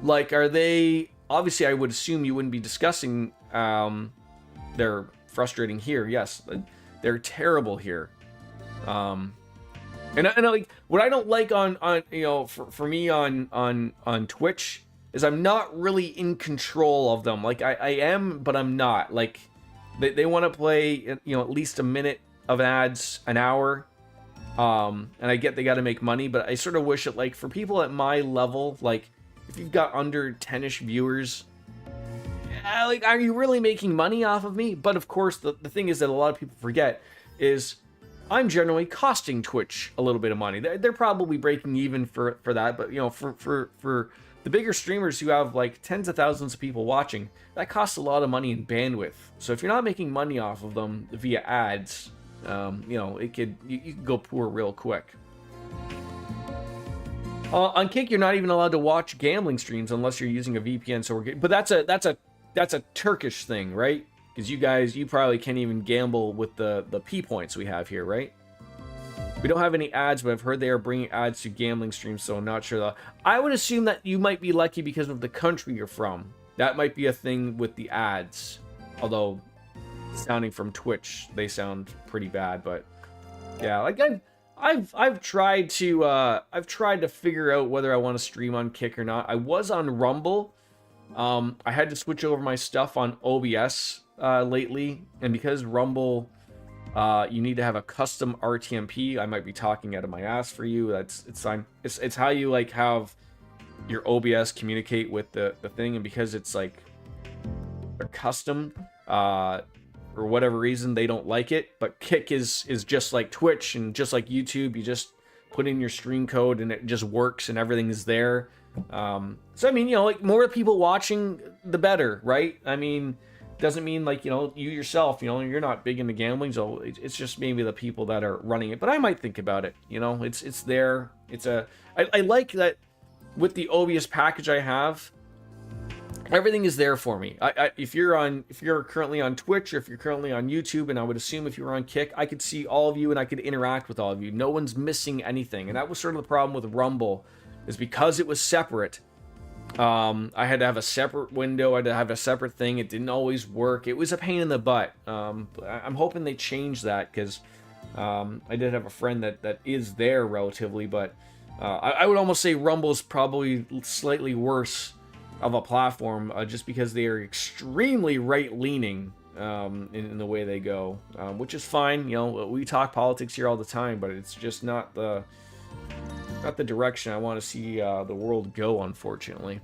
Like, are they... Obviously, I would assume you wouldn't be discussing... they're frustrating here. Yes, they're terrible here. And like, what I don't like on for me on Twitch is I'm not really in control of them. Like, I am, but I'm not. Like, they want to play, at least a minute of ads an hour. And I get they got to make money, but I sort of wish it, like, for people at my level, like, if you've got under 10-ish viewers, like, are you really making money off of me? But of course, the thing is that a lot of people forget is I'm generally costing Twitch a little bit of money. They're probably breaking even for that, but for the bigger streamers who have like tens of thousands of people watching, that costs a lot of money in bandwidth. So if you're not making money off of them via ads, you could go poor real quick. On Kick, you're not even allowed to watch gambling streams unless you're using a VPN. But that's a Turkish thing, right? Because you probably can't even gamble with the P points we have here, right? We don't have any ads, but I've heard they are bringing ads to gambling streams, so I'm not sure though. I would assume that you might be lucky because of the country you're from. That might be a thing with the ads. Although, sounding from Twitch, they sound pretty bad, but yeah, like I've tried to figure out whether I want to stream on Kick or not. I was on Rumble. I had to switch over my stuff on OBS lately, and because Rumble, you need to have a custom RTMP. I might be talking out of my ass for you. It's how you like have your OBS communicate with the thing, and because it's like they're custom, for whatever reason they don't like it. But Kick is just like Twitch and just like YouTube. You just put in your stream code and it just works and everything is there. So I mean, like, more people watching, the better, right? I mean, doesn't mean like, you yourself, you're not big into gambling, so it's just maybe the people that are running it. But I might think about it. It's there. I like that with the OBS package I have. Everything is there for me. If you're currently on Twitch, or if you're currently on YouTube, and I would assume if you were on Kick, I could see all of you and I could interact with all of you. No one's missing anything, and that was sort of the problem with Rumble. Is because it was separate. I had to have a separate window. I had to have a separate thing. It didn't always work. It was a pain in the butt. I'm hoping they change that, because I did have a friend that is there relatively, but I would almost say Rumble is probably slightly worse of a platform, just because they are extremely right-leaning. in the way they go, which is fine. You know, we talk politics here all the time, but it's just not the direction I want to see the world go, unfortunately.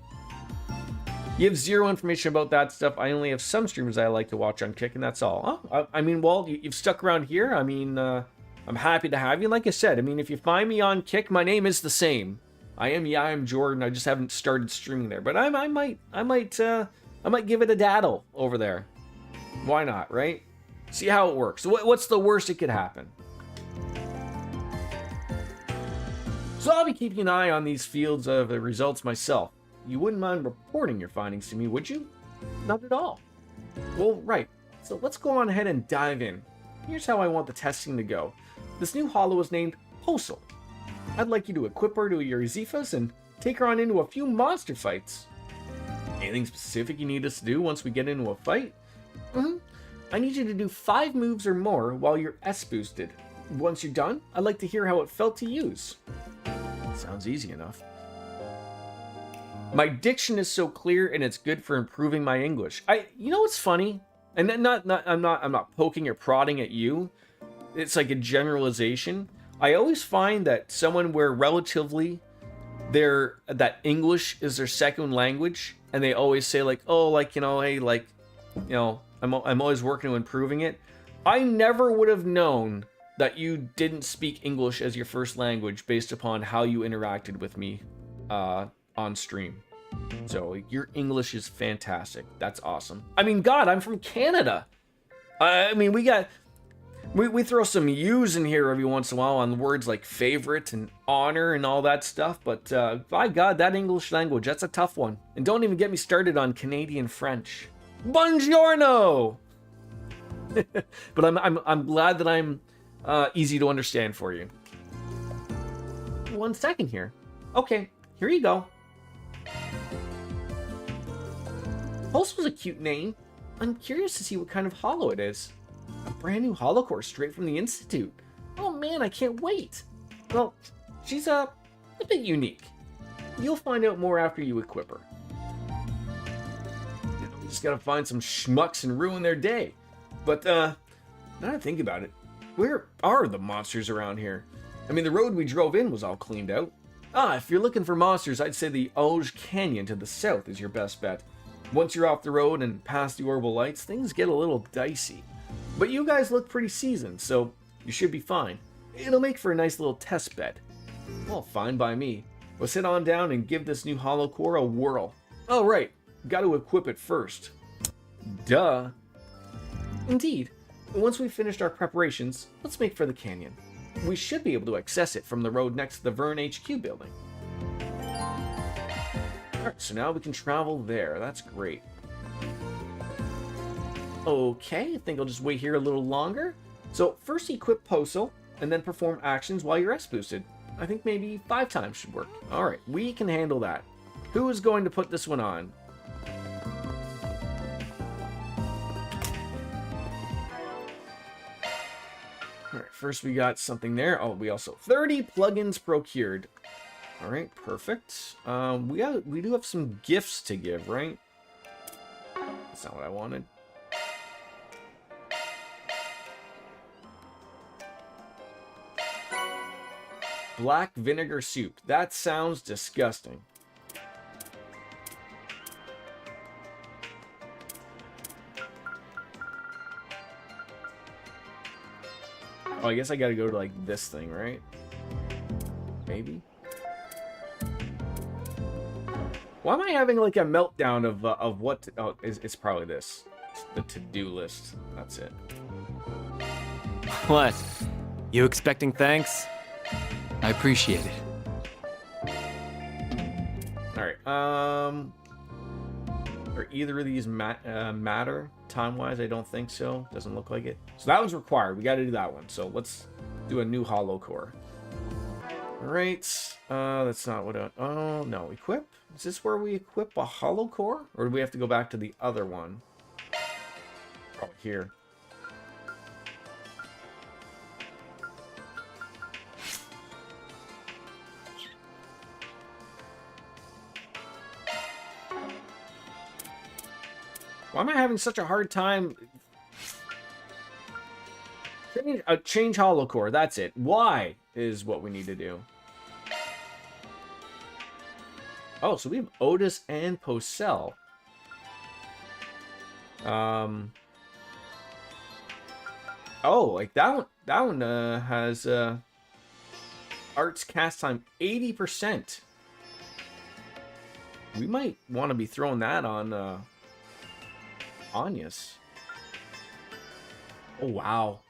You have zero information about that stuff. I only have some streamers I like to watch on Kick, and that's all. Oh, I mean, well, you've stuck around here. I mean, I'm happy to have you. Like I said, I mean, if you find me on Kick, my name is the same. I'm Jordan. I just haven't started streaming there, but I might give it a daddle over there. Why not, right? See how it works. What's the worst that could happen? So I'll be keeping an eye on these fields of the results myself. You wouldn't mind reporting your findings to me, would you? Not at all. Well, right. So let's go on ahead and dive in. Here's how I want the testing to go. This new holo is named Posel. I'd like you to equip her to your Zifas and take her on into a few monster fights. Anything specific you need us to do once we get into a fight? I need you to do 5 moves or more while you're S boosted. Once you're done, I'd like to hear how it felt to use. Sounds easy enough. My diction is so clear and it's good for improving my English. You know what's funny? And I'm not poking or prodding at you. It's like a generalization. I always find that someone where relatively that English is their second language, and they always say like, oh, like, you know, hey, like, you know, I'm always working on improving it. I never would have known that you didn't speak English as your first language based upon how you interacted with me on stream. So your English is fantastic. That's awesome. I mean, God, I'm from Canada. I mean, we throw some U's in here every once in a while on words like favorite and honor and all that stuff. But by God, that English language, that's a tough one. And don't even get me started on Canadian French. Buongiorno. But I'm glad that I'm easy to understand for you. 1 second here. Okay, here you go. Pulse was a cute name. I'm curious to see what kind of holo it is. A brand new holo core straight from the Institute. Oh man, I can't wait. Well, she's a bit unique. You'll find out more after you equip her. You just gotta find some schmucks and ruin their day. But now that I think about it, where are the monsters around here? I mean, the road we drove in was all cleaned out. If you're looking for monsters, I'd say the Auge Canyon to the south is your best bet. Once you're off the road and past the orbital lights, things get a little dicey. But you guys look pretty seasoned, so you should be fine. It'll make for a nice little test bed. Well, fine by me. Let's head on down and give this new holo core a whirl. Oh, right. Got to equip it first. Duh. Indeed. Once we've finished our preparations, let's make for the canyon. We should be able to access it from the road next to the Vern HQ building. Alright, so now we can travel there. That's great. Okay, I think I'll just wait here a little longer. So first equip Posel, and then perform actions while you're S boosted. I think maybe 5 times should work. Alright, we can handle that. Who is going to put this one on? Alright, first we got something there. Oh, we also 30 plugins procured. Alright, perfect. We do have some gifts to give, right? That's not what I wanted. Black vinegar soup. That sounds disgusting. Oh, I guess I gotta go to, like, this thing, right? Maybe? Why am I having, like, a meltdown of what... Oh, it's probably this. The to-do list. That's it. What? You expecting thanks? I appreciate it. Alright, are either of these matter time-wise? I don't think so. Doesn't look like it. So that one's required. We gotta do that one. So let's do a new holo core. Alright, that's not what oh, no, equip? Is this where we equip a holo core? Or do we have to go back to the other one? Oh, here. Why am I having such a hard time Change holocore. That's it. Y is what we need to do. Oh, so we have Otis and Pocell. Oh, like that one. That one has arts cast time 80%. We might want to be throwing that on Anya's. Oh wow.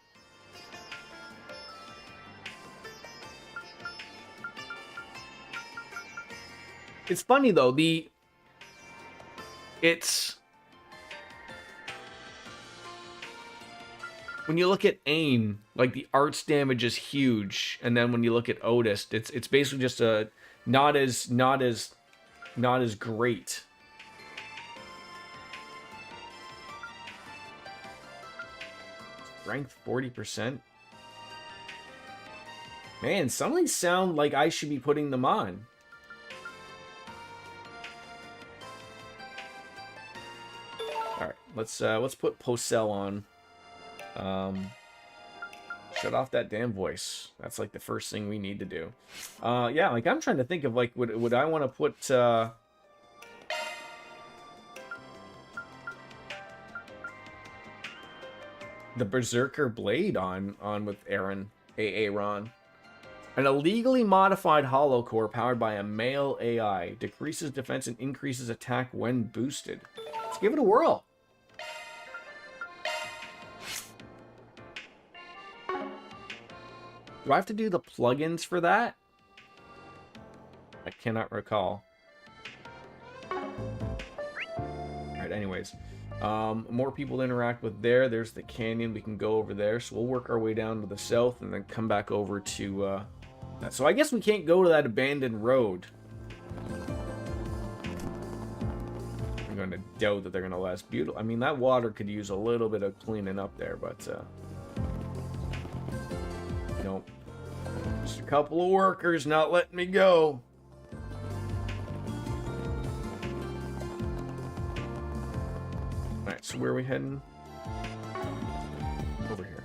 It's funny though, it's when you look at AIM, like the arts damage is huge, and then when you look at Otis, it's basically just a not as great. Strength 40%. Man, some of these sound like I should be putting them on. Alright, let's put Pocell on. Shut off that damn voice. That's like the first thing we need to do. Yeah, like I'm trying to think of like would I want to put the Berserker Blade on with Aaron. An illegally modified holocore powered by a male AI decreases defense and increases attack when boosted. Let's give it a whirl. Do I have to do the plugins for that? I cannot recall. Alright, anyways. More people to interact with there. There's the canyon. We can go over there. So we'll work our way down to the south and then come back over to that. So I guess we can't go to that abandoned road. I'm going to doubt that they're going to last beautiful. I mean, that water could use a little bit of cleaning up there, but nope. Just a couple of workers not letting me go. Alright, so where are we heading? Over here.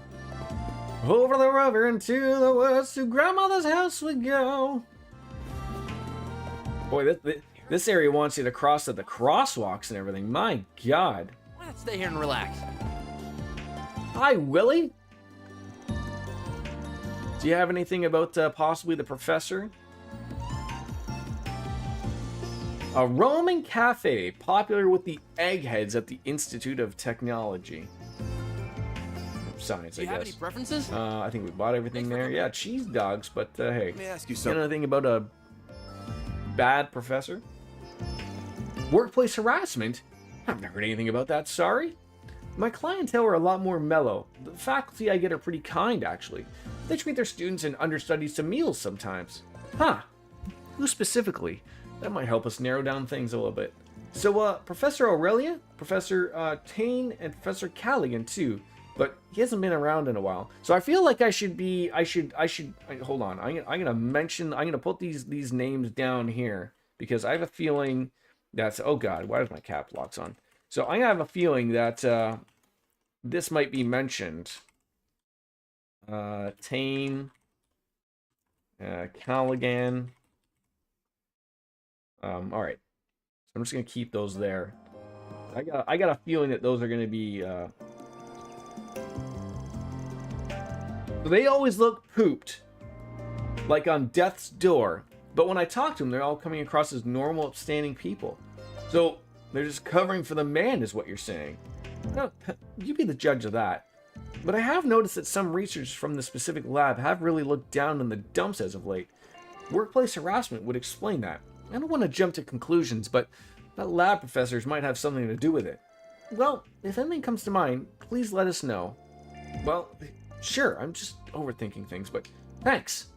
Over the river and to the west, to grandmother's house we go. Boy, this area wants you to cross at the crosswalks and everything. My God. Why not stay here and relax? Hi, Willie. Do you have anything about possibly the professor? A Roman cafe, popular with the eggheads at the Institute of Technology. Science, I guess. Do you have any preferences? I think we bought everything there. Yeah, cheese dogs, but hey. Let me ask you You something. know anything about a bad professor? Workplace harassment? I've never heard anything about that, sorry. My clientele are a lot more mellow. The faculty I get are pretty kind, actually. They treat their students and understudies to meals sometimes. Huh. Who specifically? That might help us narrow down things a little bit. So, Professor Aurelia, Professor Tane, and Professor Callaghan, too. But he hasn't been around in a while. So I feel like I should hold on. I'm gonna put these names down here. Because I have a feeling that's, oh God, why is my cap locks on? So I have a feeling that this might be mentioned. Tane, Callaghan. All right. So I'm just gonna keep those there. I got a feeling that those are gonna be. They always look pooped, like on death's door. But when I talk to them, they're all coming across as normal, upstanding people. So they're just covering for the man, is what you're saying. No, you be the judge of that. But I have noticed that some researchers from the specific lab have really looked down in the dumps as of late. Workplace harassment would explain that. I don't want to jump to conclusions, but that lab professors might have something to do with it. Well, if anything comes to mind, please let us know. Well, sure, I'm just overthinking things, but thanks.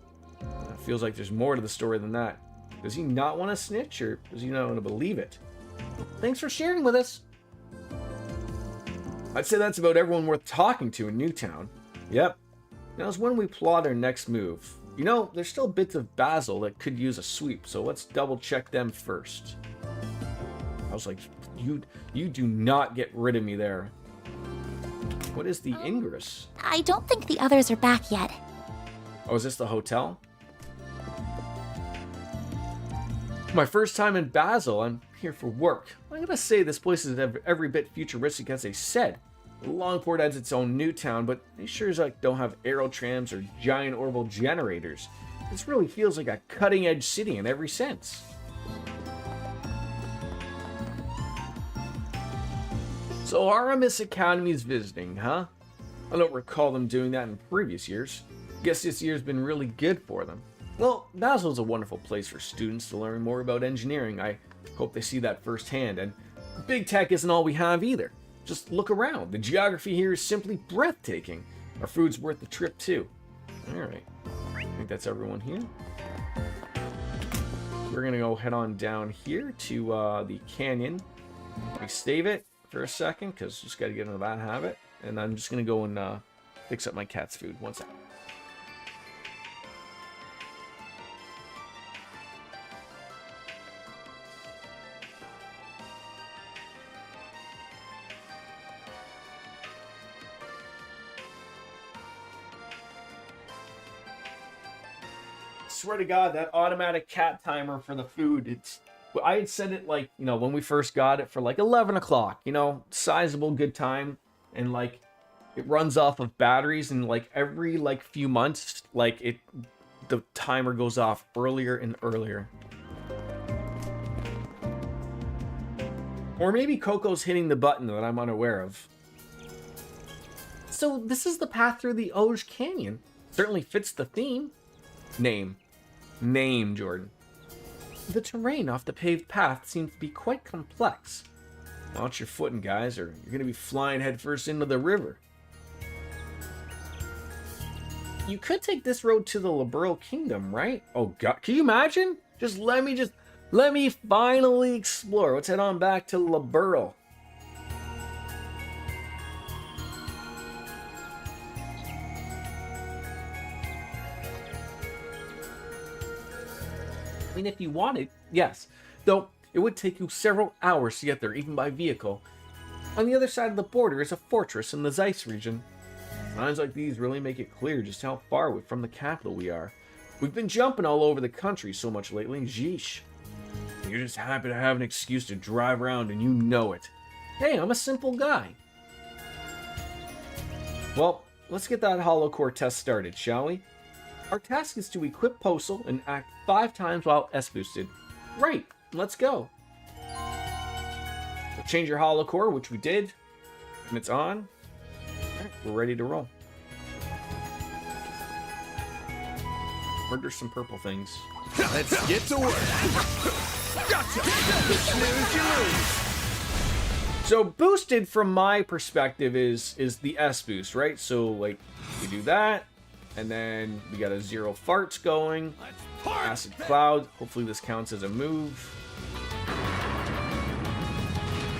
It feels like there's more to the story than that. Does he not want to snitch, or does he not want to believe it? Thanks for sharing with us. I'd say that's about everyone worth talking to in Newtown. Yep. Now's when we plot our next move. You know, there's still bits of Basil that could use a sweep, so let's double check them first. I was like, you do not get rid of me there. What is the Ingress? I don't think the others are back yet. Oh, is this the hotel? My first time in Basel. I'm here for work. I gotta say, this place is every bit futuristic as they said. Longport has its own new town, but they sure as like don't have aero trams or giant orbital generators. This really feels like a cutting-edge city in every sense. So Aramis Academy is visiting, huh? I don't recall them doing that in previous years. Guess this year's been really good for them. Well, Basel's a wonderful place for students to learn more about engineering. I hope they see that firsthand. And big tech isn't all we have either. Just look around. The geography here is simply breathtaking. Our food's worth the trip too. Alright. I think that's everyone here. We're gonna go head on down here to the canyon. We save it for a second, because just gotta get into that habit. And I'm just gonna go and fix up my cat's food. One second. Swear to God, that automatic cat timer for the food, I had set it like, you know, when we first got it for like 11 o'clock, you know, sizable good time. And like, it runs off of batteries, and like every like few months, like the timer goes off earlier and earlier. Or maybe Coco's hitting the button that I'm unaware of. So this is the path through the Auge Canyon. Certainly fits the theme. Name, Jordan. The terrain off the paved path seems to be quite complex. Watch your footing, guys, or you're going to be flying headfirst into the river. You could take this road to the Liberal Kingdom, right? Oh God, can you imagine? Let me finally explore. Let's head on back to Liberal. I mean, if you wanted, yes. Though, it would take you several hours to get there, even by vehicle. On the other side of the border is a fortress in the Zeiss region. Signs like these really make it clear just how far from the capital we are. We've been jumping all over the country so much lately, jeesh. You're just happy to have an excuse to drive around, and you know it. Hey, I'm a simple guy. Well, let's get that holocore test started, shall we? Our task is to equip Postal and act 5 times while S-boosted. Right, let's go. So change your holocore, which we did, and it's on. Alright, we're ready to roll. Murder some purple things. Let's get to work. Gotcha. Snooze, you lose. So boosted from my perspective is the S boost, right? So like we do that, and then we got a 0 farts going. Acid cloud. Hopefully this counts as a move.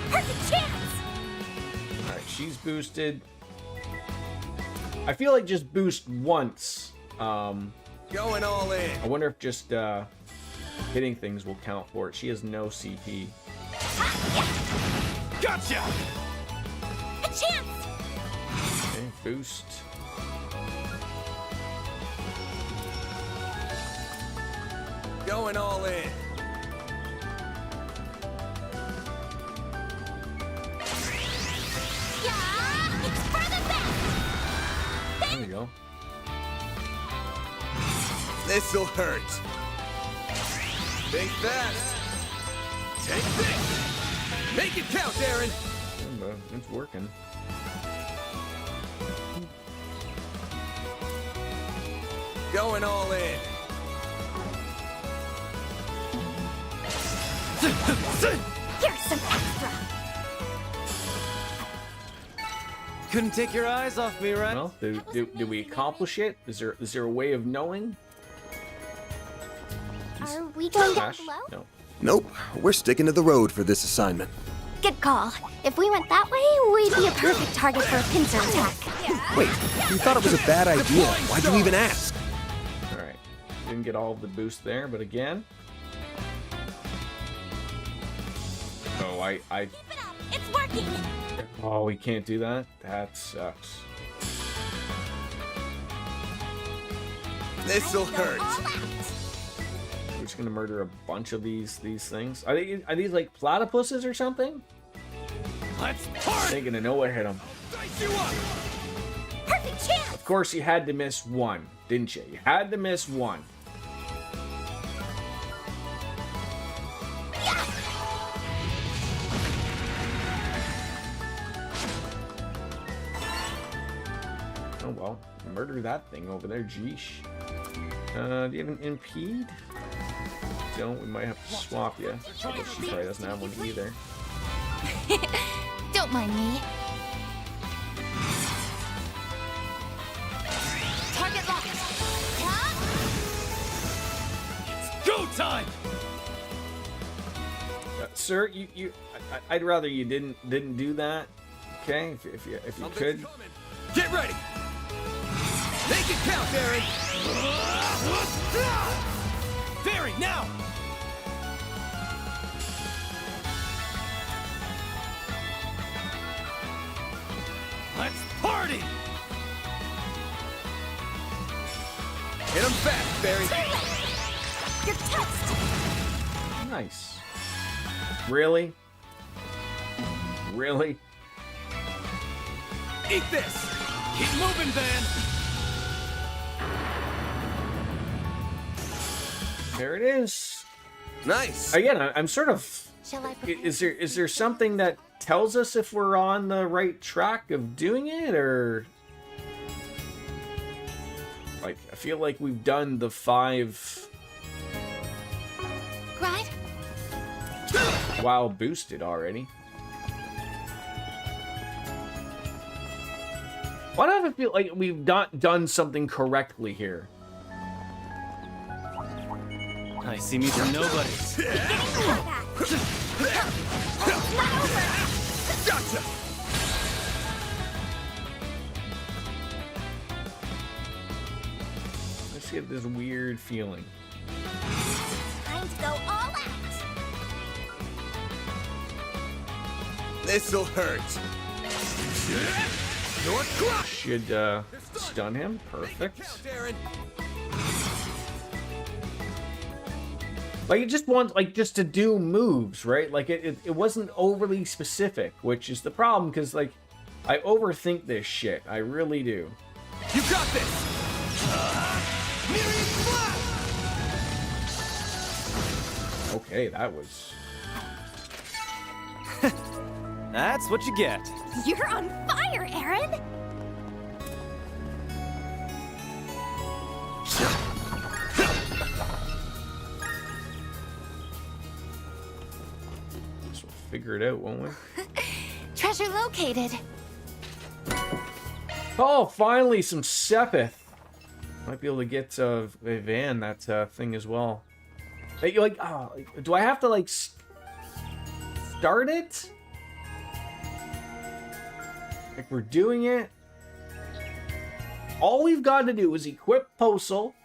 Perfect chance! Alright, she's boosted. I feel like just boost once. Going all in. I wonder if just hitting things will count for it. She has no CP. Gotcha! A chance! Okay, boost. Going all in. Yeah! It's for the best! There we go. This'll hurt. Think fast. Take this. Make it count, Aaron. It's working. Going all in. Here's some extra! Couldn't take your eyes off me, right? Well, did we accomplish it? Is there a way of knowing? Are we going down Smash? below? No. Nope, we're sticking to the road for this assignment. Good call. If we went that way, we'd be a perfect target for a pincer attack. Wait, you thought it was a bad idea. Why'd you even ask? Alright. Didn't get all of the boost there, but again. Oh, I It's working! Oh, we can't do that? That sucks. This'll hurt. We're just gonna murder a bunch of these things. Are these like platypuses or something? Let's Ain't gonna know what hit them. Perfect chance! Of course, you had to miss one, didn't you? You had to miss one. Oh well, murder that thing over there, geesh. Do you have an impede? Don't, we might have to swap you. Although she probably doesn't have one either. Don't mind me. Target locked. It's go time! Sir, I'd rather you didn't do that. Okay, if you could. Get ready. Make it count, Aaron. Barry, now! Let's party! Hit him fast, Barry. You're toast! Nice. Really? Really? Eat this. Keep moving, Van! There it is. Nice. Again, I'm sort of. Shall I Is there something that tells us if we're on the right track of doing it, or like I feel like we've done the 5 Right? while boosted already. Why do I feel like we've not done something correctly here? I see me from nobody. Gotcha. Let's get this weird feeling. Time to go all out! This'll hurt. North crush. Should stun him. Perfect. Count, Aaron. Like, it just wants, like, just to do moves, right? Like, it wasn't overly specific, which is the problem, because, like, I overthink this shit. I really do. You got this. Myriad blast. Okay, that was... That's what you get. You're on fire, Aaron! Guess we'll figure it out, won't we? Treasure located. Oh, finally, some Sepith. Might be able to get Van that thing as well. Hey, like, do I have to, like, start it? Like, we're doing it. All we've got to do is equip Postal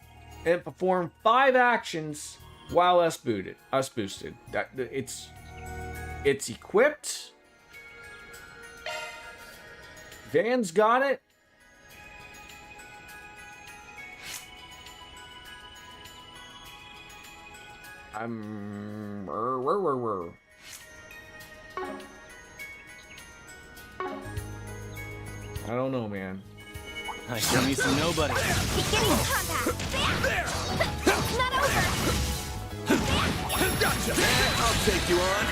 and perform 5 actions while us boosted. That it's equipped. Van's got it. I don't know, man. I see me some nobody. Beginning combat. There. It's not over. Gotcha. I'll take you on.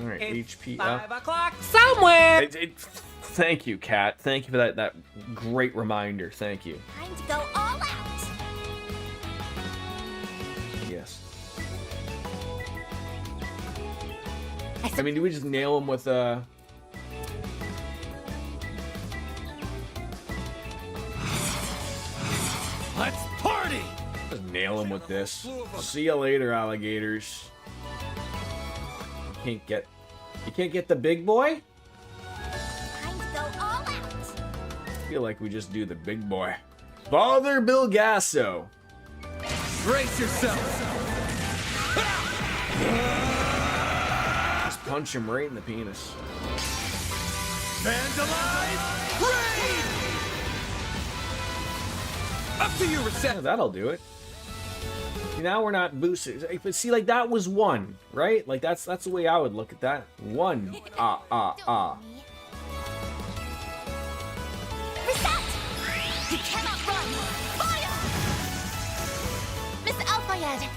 All right, HP 5 up. o'clock somewhere! Thank you, Kat. Thank you for that great reminder. Thank you. Time to go all out. Yes. I mean, do we just nail him with a... Let's party! Just nail him with this. See you later, alligators. You can't get the big boy? Time to go all out. I feel like we just do the big boy. Father Bill Gasso. Brace yourself. punch him right in the penis. Vandalize! Raid! Up to you, Yeah, reset. that'll do it. See, now we're not boosted. But see, like, that was one, right? Like, that's the way I would look at that. One. Reset! You cannot run! Fire! Miss Alfayed!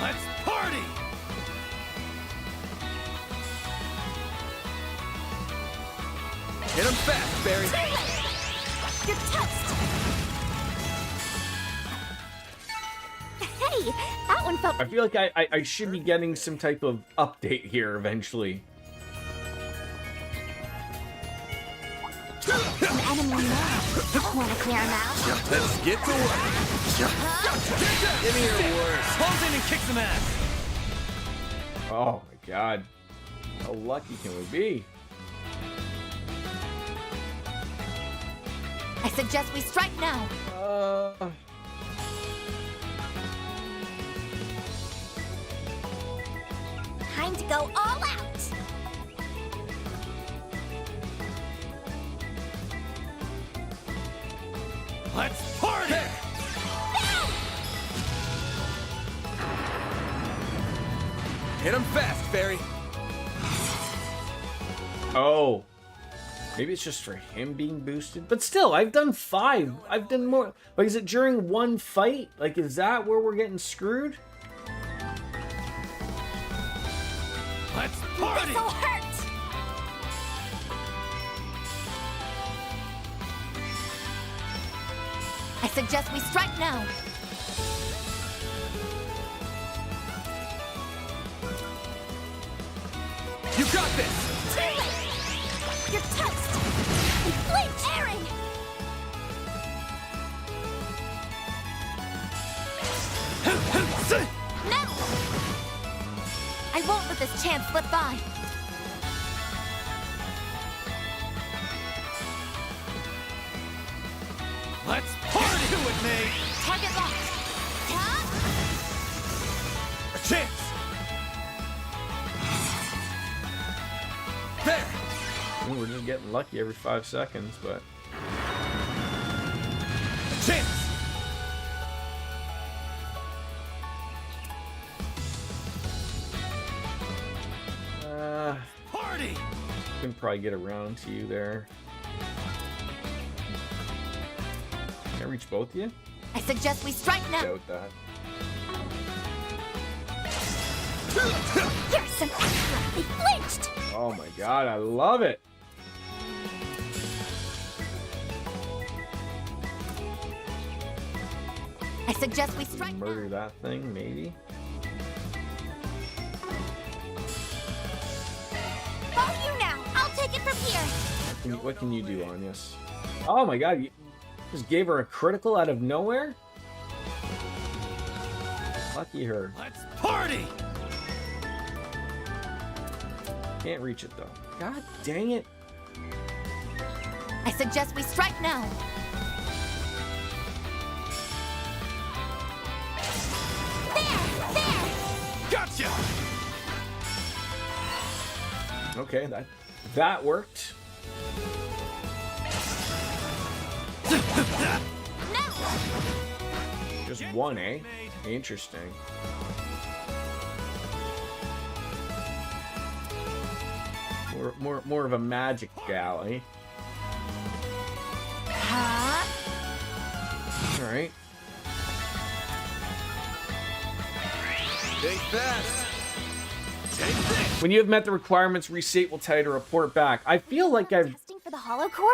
Let's party! Hit him fast, Barry. Too late! You're toast! Hey, that one felt... I feel like I should be getting some type of update here eventually. An enemy now. Wanna clear him out? Let's get to work. Give me your worst. Pulls in and kicks some ass. Oh my god. How lucky can we be? I suggest we strike now. Time to go all out. Let's party! Hit him fast, Barry. Oh. Maybe it's just for him being boosted. But still, I've done 5. I've done more. Like, is it during one fight? Like, is that where we're getting screwed? Let's party! This'll hurt. I suggest we strike now. You got this! Too late. You're toast. Flinch, Aaron. No. I won't let this chance slip by. Let's party! Do it, mate! Target locked. Tap. A chance! There! We're just getting lucky every 5 seconds, but... A chance! Party! Can probably get around to you there. Can I reach both of you? I suggest we strike now. Doubt that. Here's some extra. They flinched. Oh my god, I love it! I suggest we strike now. Murder that thing, maybe? Follow you now. I'll take it from here. What can you do, Anyas? Oh my god, you just gave her a critical out of nowhere? Lucky her. Let's party! Can't reach it though. God dang it. I suggest we strike now. There! Gotcha! Okay, that worked. No! Just one, eh? Interesting. More of a magic gal, eh? Huh? All right. Stay fast. Take this. When you have met the requirements, Restate will tell you to report back. I feel like I've... Testing for the hollow core?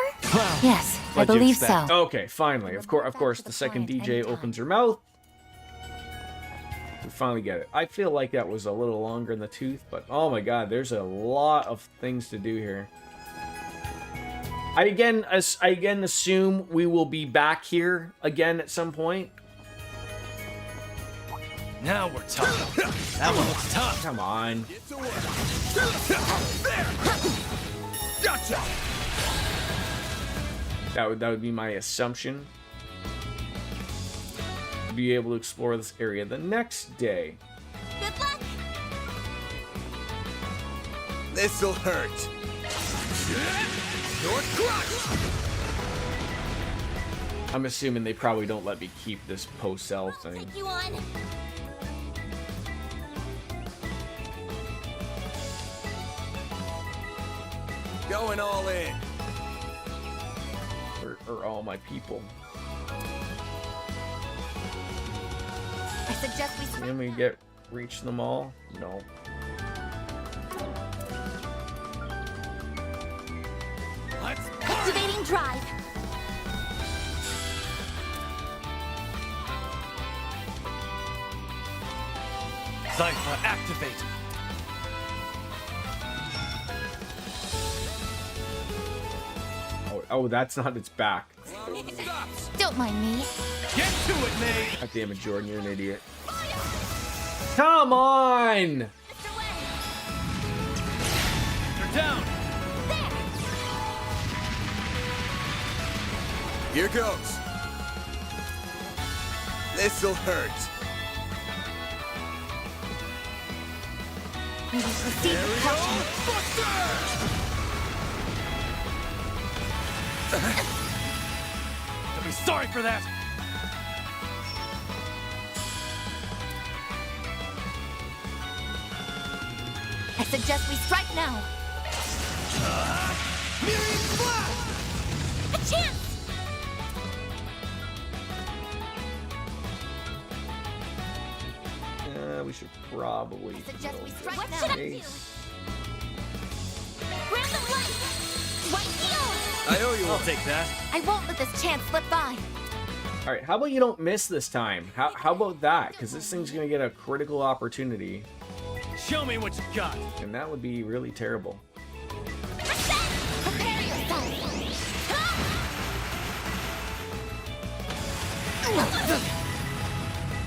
Yes, I What'd you believe so. expect? Okay, finally. Of course, the second DJ opens her mouth. We finally get it. I feel like that was a little longer in the tooth, but oh my god, there's a lot of things to do here. I again assume we will be back here again at some point. Now we're talking. That one looks tough. Come on. Get to work. There. Gotcha. That would be my assumption. be able to explore this area the next day. Good luck! This'll hurt. You're crushed! I'm assuming they probably don't let me keep this post-cell thing. Take you on. Going all in. Or all my people. I suggest we Can we reach them all? No. activating drive. Zypher, activate. Oh, that's not its back. Don't mind me. Get to it, May. God damn it, Jordan, you're an idiot. Come on! You're down. Here goes. This'll hurt. We will proceed with caution. You'll be sorry for that. I suggest we strike now. Myriad Flash! A chance! We should probably. I suggest we strike what now. should I do? Random light! White heel! I owe you I'll one. take that. I won't let this chance slip by. All right, how about you don't miss this time? How about that? Because this thing's gonna get a critical opportunity, Show me what you got. and that would be really terrible. Prepare yourself!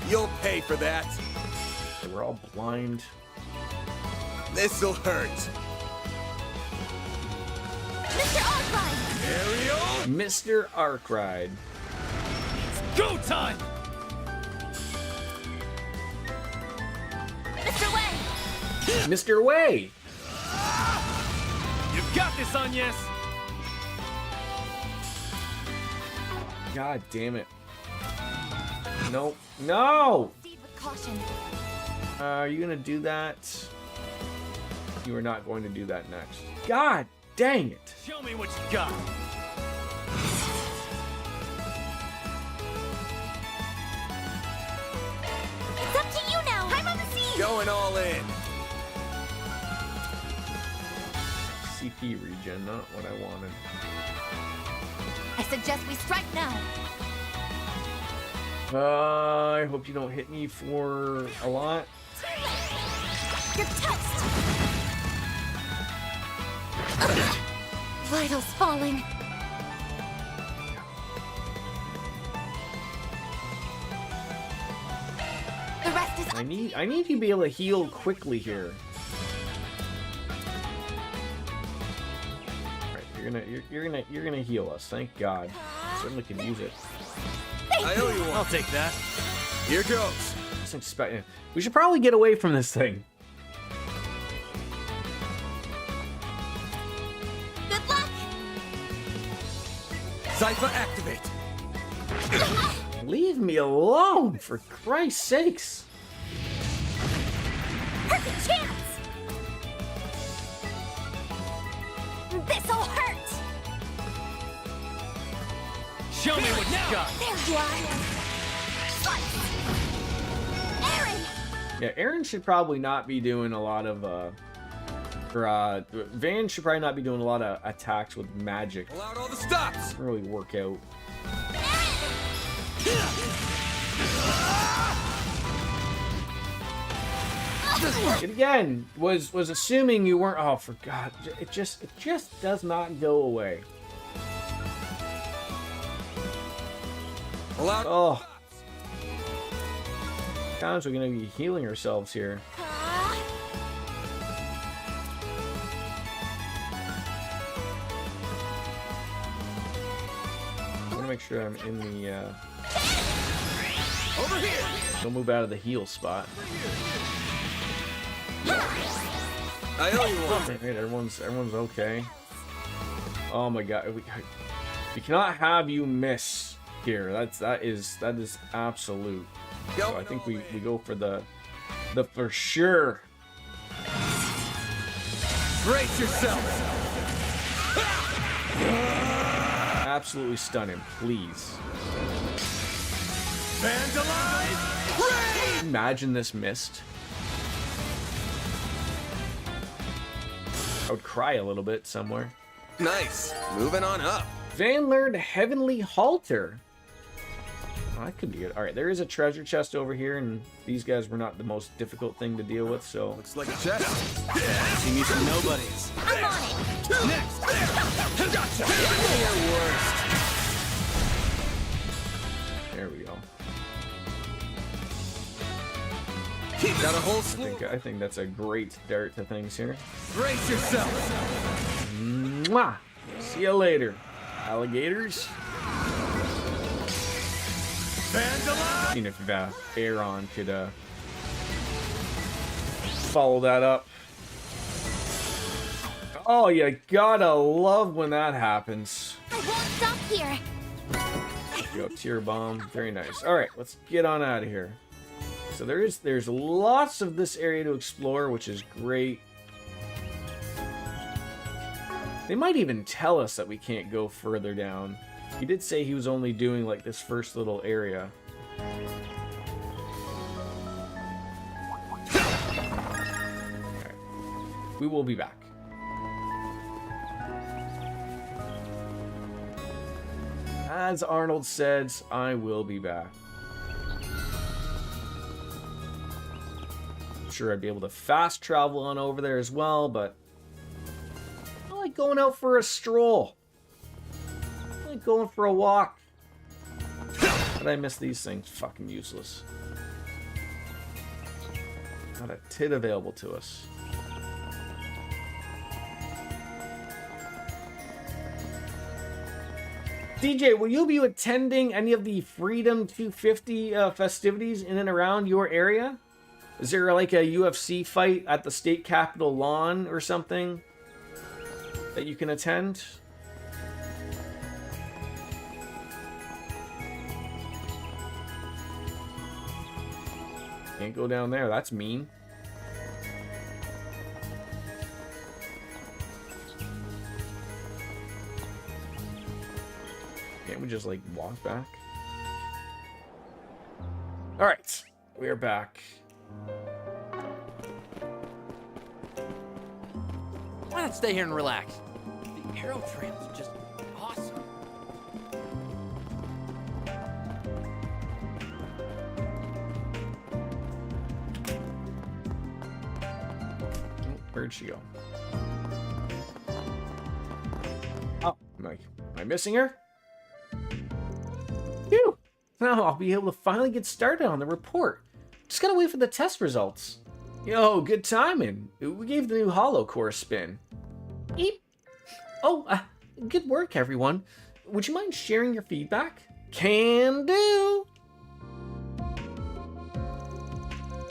You'll pay for that. We're all blind. This'll hurt. Mr. Arkwright! Ariel! Mr. Arkwright. Go time. Mr. Way! Mr. Way! You've got this, Agnes. God damn it. No. No! Proceed with caution. Are you gonna do that? You are not going to do that next. God dang it! Show me what you got. It's up to you now! I'm on the scene! Going all in. CP regen, not what I wanted. I suggest we strike now. I hope you don't hit me for a lot. You're toast! Vitals falling. The rest is I need you to be able to heal quickly here. Alright, you're gonna heal us, thank God. Certainly could use it. I owe you I'll one. take that. Here goes. Just expect we should probably get away from this thing. good luck! Zypher, activate. Leave me alone, for Christ's sakes. Perfect chance! This'll hurt! Show me what you got. There you are! Slice! Aaron! Yeah, Aaron should probably not be doing a lot of Van should probably not be doing a lot of attacks with magic. Pull out all the stops. Doesn't really work out. It again was assuming you weren't. Oh, for God! It just does not go away. Pull out. Oh, times we're gonna be healing ourselves here. I want to make sure I'm in the. Over here. Don't move out of the heel spot. I owe you one. Right, everyone's okay. Oh my god, we cannot have you miss here. That is absolute. So I think we go for the for sure. Brace yourself. Absolutely stun him, please. Vandalize! Rain! Imagine this missed. I would cry a little bit somewhere. Nice. Moving on up. Vanlord Heavenly Halter. Oh, that could be good. Alright, there is a treasure chest over here, and these guys were not the most difficult thing to deal with, so... Looks like a chest. See me some nobodies. I'm on it. Next. Gotcha. Your worst. There we go. Got a whole slew. I think that's a great start to things here. Brace yourself. Mwah! See you later, alligators. Vandalize! Seeing if Aaron could follow that up. Oh, you gotta love when that happens. I won't stop here. Go tear bomb, very nice. All right, let's get on out of here. So there's lots of this area to explore, which is great. They might even tell us that we can't go further down. He did say he was only doing like this first little area. Okay. We will be back. As Arnold says, I will be back. I'm sure I'd be able to fast travel on over there as well, but I like going out for a stroll. I like going for a walk. But I miss these things. Fucking useless. Not a tit available to us. DJ, will you be attending any of the Freedom 250 festivities in and around your area? Is there like a UFC fight at the state capitol lawn or something that you can attend? Can't go down there, that's mean. Can't we just like walk back? Alright, we are back. Why not stay here and relax? The arrow trail is just awesome. Where'd she go? Oh, am I missing her? Phew! Now I'll be able to finally get started on the report. Just gotta wait for the test results. Yo, good timing. We gave the new Hollow Core a spin. Eep. Oh, good work, everyone. Would you mind sharing your feedback? Can do.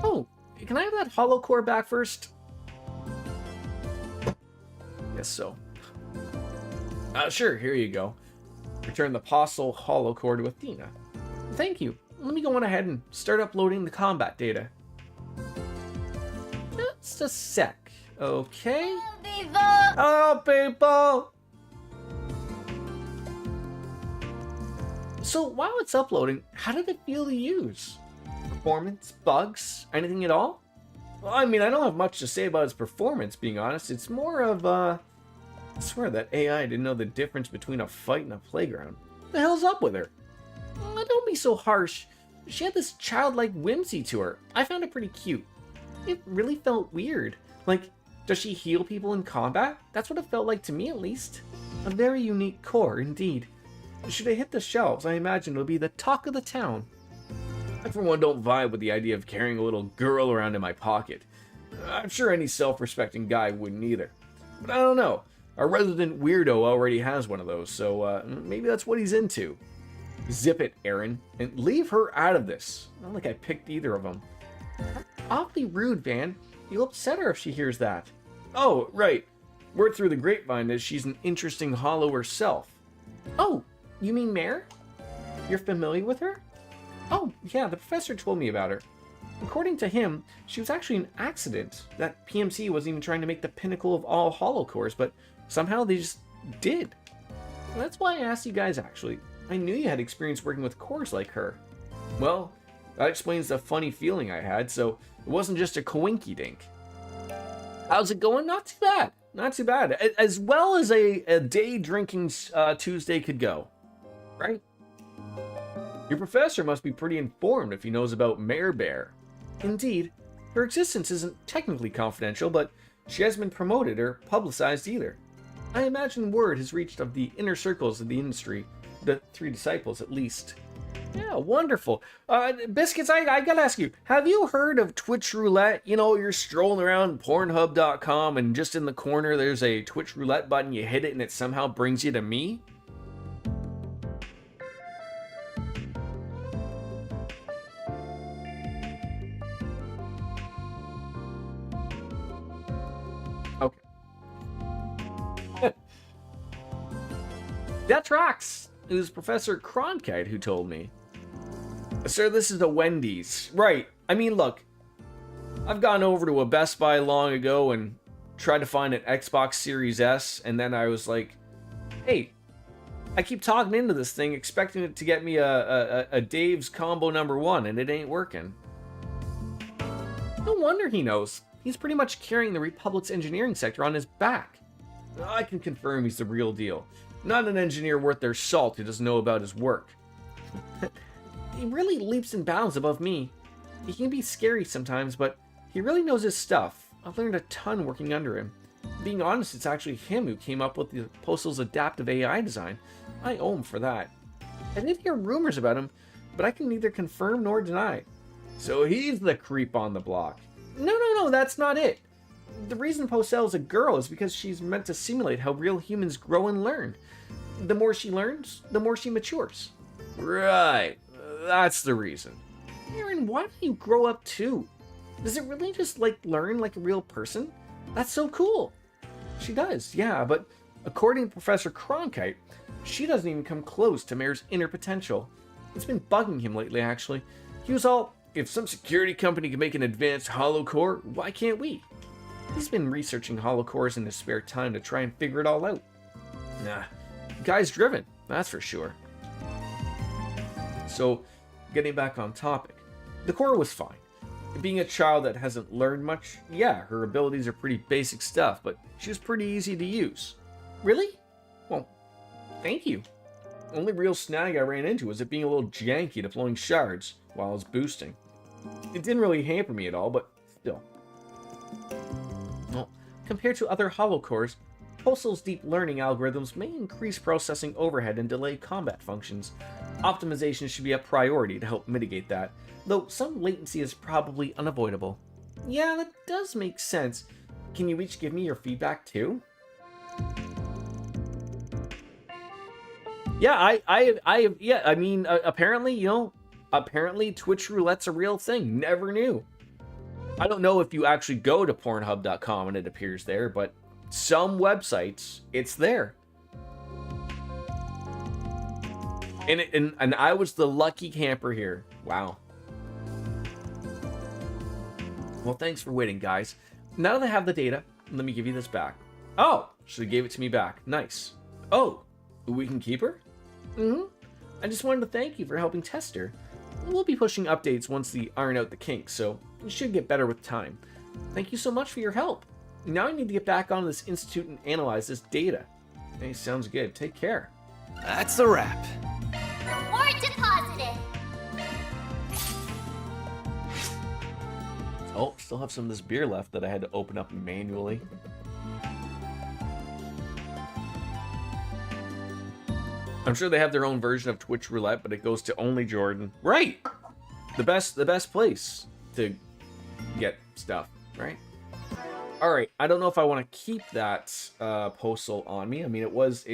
Oh, can I have that Hollow Core back first? Yes, so. Sure, here you go. Return the Apostle Hollow Core to Athena. Thank you. Let me go on ahead and start uploading the combat data. Just a sec, okay? Hello, people! So, while it's uploading, how did it feel to use? Performance, bugs, anything at all? Well, I mean, I don't have much to say about its performance, being honest. It's more of, I swear that AI didn't know the difference between a fight and a playground. What the hell's up with her? Oh, don't be so harsh. She had this childlike whimsy to her. I found it pretty cute. It really felt weird. Like, does she heal people in combat? That's what it felt like to me, at least. A very unique core, indeed. Should it hit the shelves, I imagine it'll be the talk of the town. I, for one, don't vibe with the idea of carrying a little girl around in my pocket. I'm sure any self-respecting guy wouldn't either. But I don't know. Our resident weirdo already has one of those, so maybe that's what he's into. Zip it, Aaron, and leave her out of this. Not like I picked either of them. Awfully rude, Van. You'll upset her if she hears that. Oh, right. Word through the grapevine is she's an interesting hollow herself. Oh, you mean Mare? You're familiar with her? Oh, yeah, the professor told me about her. According to him, she was actually an accident. That PMC wasn't even trying to make the pinnacle of all hollow cores, but somehow they just did. That's why I asked you guys, actually. I knew you had experience working with cores like her. Well, that explains the funny feeling I had, so it wasn't just a coinky-dink. How's it going? Not too bad. Not too bad. As well as a day drinking Tuesday could go. Right? Your professor must be pretty informed if he knows about Mare Bear. Indeed, her existence isn't technically confidential, but she hasn't been promoted or publicized either. I imagine word has reached of the inner circles of the industry, the 3 disciples at least. Yeah, wonderful. Biscuits, I gotta ask you, have you heard of Twitch Roulette? You know, you're strolling around Pornhub.com and just in the corner there's a Twitch Roulette button, you hit it and it somehow brings you to me? Okay. That tracks. It was Professor Cronkite who told me. Sir, this is a Wendy's. Right. I mean, look. I've gone over to a Best Buy long ago and tried to find an Xbox Series S, and then I was like, hey, I keep talking into this thing, expecting it to get me a Dave's combo #1, and it ain't working. No wonder he knows. He's pretty much carrying the Republic's engineering sector on his back. I can confirm he's the real deal. Not an engineer worth their salt who doesn't know about his work. He really leaps and bounds above me. He can be scary sometimes, but he really knows his stuff. I've learned a ton working under him. Being honest, it's actually him who came up with the Postal's adaptive AI design. I owe him for that. I did hear rumors about him, but I can neither confirm nor deny. So he's the creep on the block. No, that's not it. The reason Postel's a girl is because she's meant to simulate how real humans grow and learn. The more she learns, the more she matures. Right. That's the reason. Aaron, why don't you grow up too? Does it really just, learn like a real person? That's so cool. She does, yeah, but according to Professor Cronkite, she doesn't even come close to Mare's inner potential. It's been bugging him lately, actually. He was all, if some security company can make an advanced hollow core, why can't we? He's been researching hollow cores in his spare time to try and figure it all out. Nah, the guy's driven, that's for sure. So, getting back on topic, the core was fine. Being a child that hasn't learned much, yeah, her abilities are pretty basic stuff, but she was pretty easy to use. Really? Well, thank you. Only real snag I ran into was it being a little janky deploying shards while I was boosting. It didn't really hamper me at all, but still. Well, compared to other hollow cores, Postal's deep learning algorithms may increase processing overhead and delay combat functions. Optimization should be a priority to help mitigate that, though some latency is probably unavoidable. Yeah, that does make sense. Can you each give me your feedback too? Yeah, apparently Twitch Roulette's a real thing. Never knew. I don't know if you actually go to Pornhub.com and it appears there, but some websites, it's there. And I was the lucky camper here. Wow. Well, thanks for waiting, guys. Now that I have the data, let me give you this back. Oh, she gave it to me back. Nice. Oh, we can keep her? I just wanted to thank you for helping test her. We'll be pushing updates once they iron out the kinks, so it should get better with time. Thank you so much for your help. Now I need to get back onto this institute and analyze this data. Hey, sounds good. Take care. That's a wrap. Reward deposited. Oh, still have some of this beer left that I had to open up manually. I'm sure they have their own version of Twitch Roulette, but it goes to only Jordan. Right! The best place to get stuff, right? Alright, I don't know if I want to keep that postal on me. I mean, it was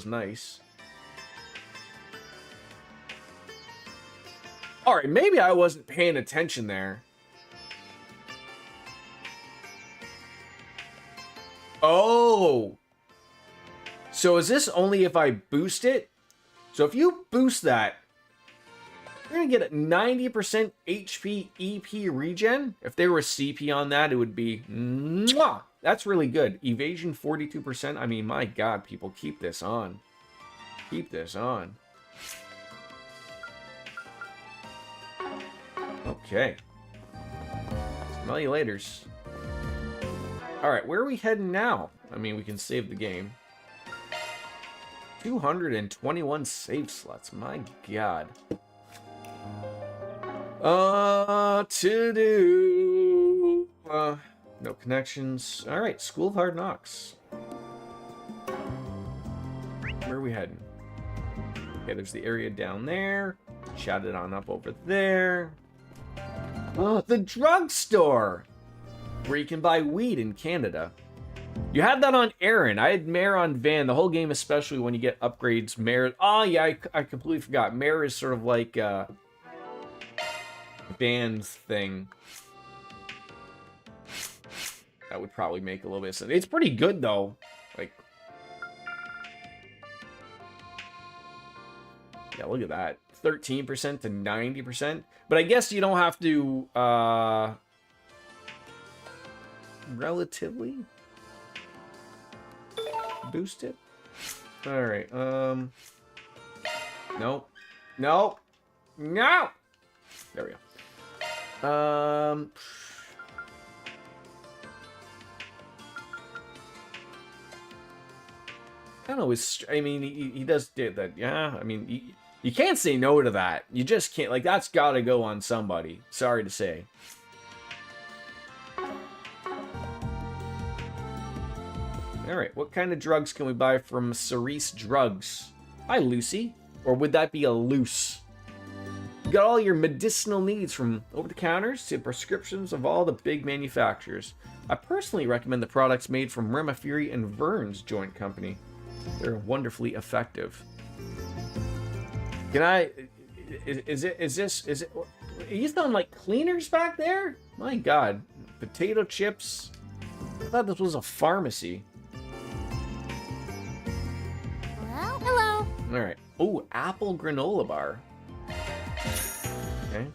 nice. Alright, maybe I wasn't paying attention there. Oh! So is this only if I boost it? So if you boost that, you're going to get a 90% HP EP regen. If there was CP on that, it would be... Mwah! That's really good. Evasion 42%. I mean, my god, people, keep this on. Keep this on. Okay. Smell you laters. Alright, where are we heading now? I mean, we can save the game. 221 save slots. My god. To do... no connections. Alright, School of Hard Knocks. Where are we heading? Okay, there's the area down there. Shout it on up over there. Oh, the drugstore! Where you can buy weed in Canada. You had that on Aaron. I had Mare on Van. The whole game, especially when you get upgrades. Mare... Oh, yeah, I completely forgot. Mare is sort of like Van's thing. That would probably make a little bit of sense. It's pretty good, though. Like... Yeah, look at that. 13% to 90%. But I guess you don't have to, relatively boost it. Alright, no. No! No! There we go. I don't know, I mean, he does do that, yeah, I mean, you can't say no to that. You just can't, like, that's gotta go on somebody. Sorry to say. Alright, what kind of drugs can we buy from Cerise Drugs? Hi, Lucy. Or would that be a loose? You got all your medicinal needs from over-the-counters to prescriptions of all the big manufacturers. I personally recommend the products made from Rema Fury and Vern's joint company. They're wonderfully effective. Can I... Is it... Are you throwing, like, cleaners back there? My god. Potato chips? I thought this was a pharmacy. Well, hello. Alright. Oh, apple granola bar. Okay.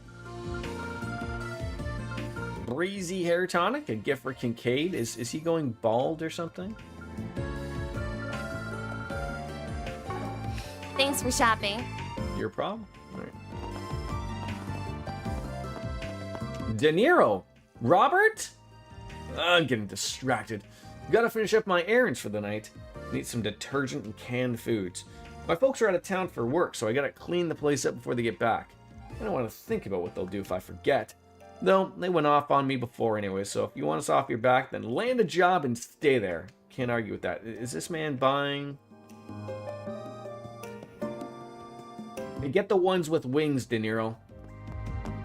Breezy hair tonic, a gift for Kincaid. Is he going bald or something? Thanks for shopping. Your problem? Alright. De Niro! Robert? I'm getting distracted. Gotta finish up my errands for the night. Need some detergent and canned foods. My folks are out of town for work, so I gotta clean the place up before they get back. I don't want to think about what they'll do if I forget. Though, they went off on me before anyway, so if you want us off your back, then land a job and stay there. Can't argue with that. Is this man buying... Hey, get the ones with wings, De Niro.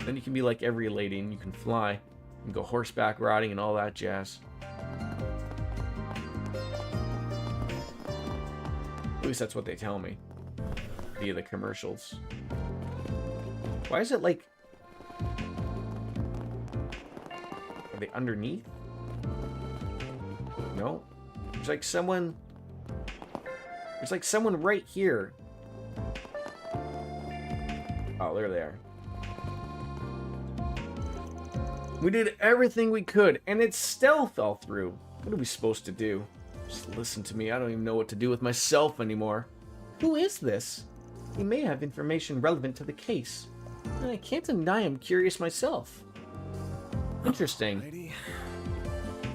Then you can be like every lady and you can fly. You can go horseback riding and all that jazz. At least that's what they tell me. Via the commercials. Why is it like... Are they underneath? No. There's like someone... There's like someone right here. Oh, there they are. We did everything we could, and it still fell through. What are we supposed to do? Just listen to me. I don't even know what to do with myself anymore. Who is this? He may have information relevant to the case. I can't deny I'm curious myself. Interesting. Alrighty.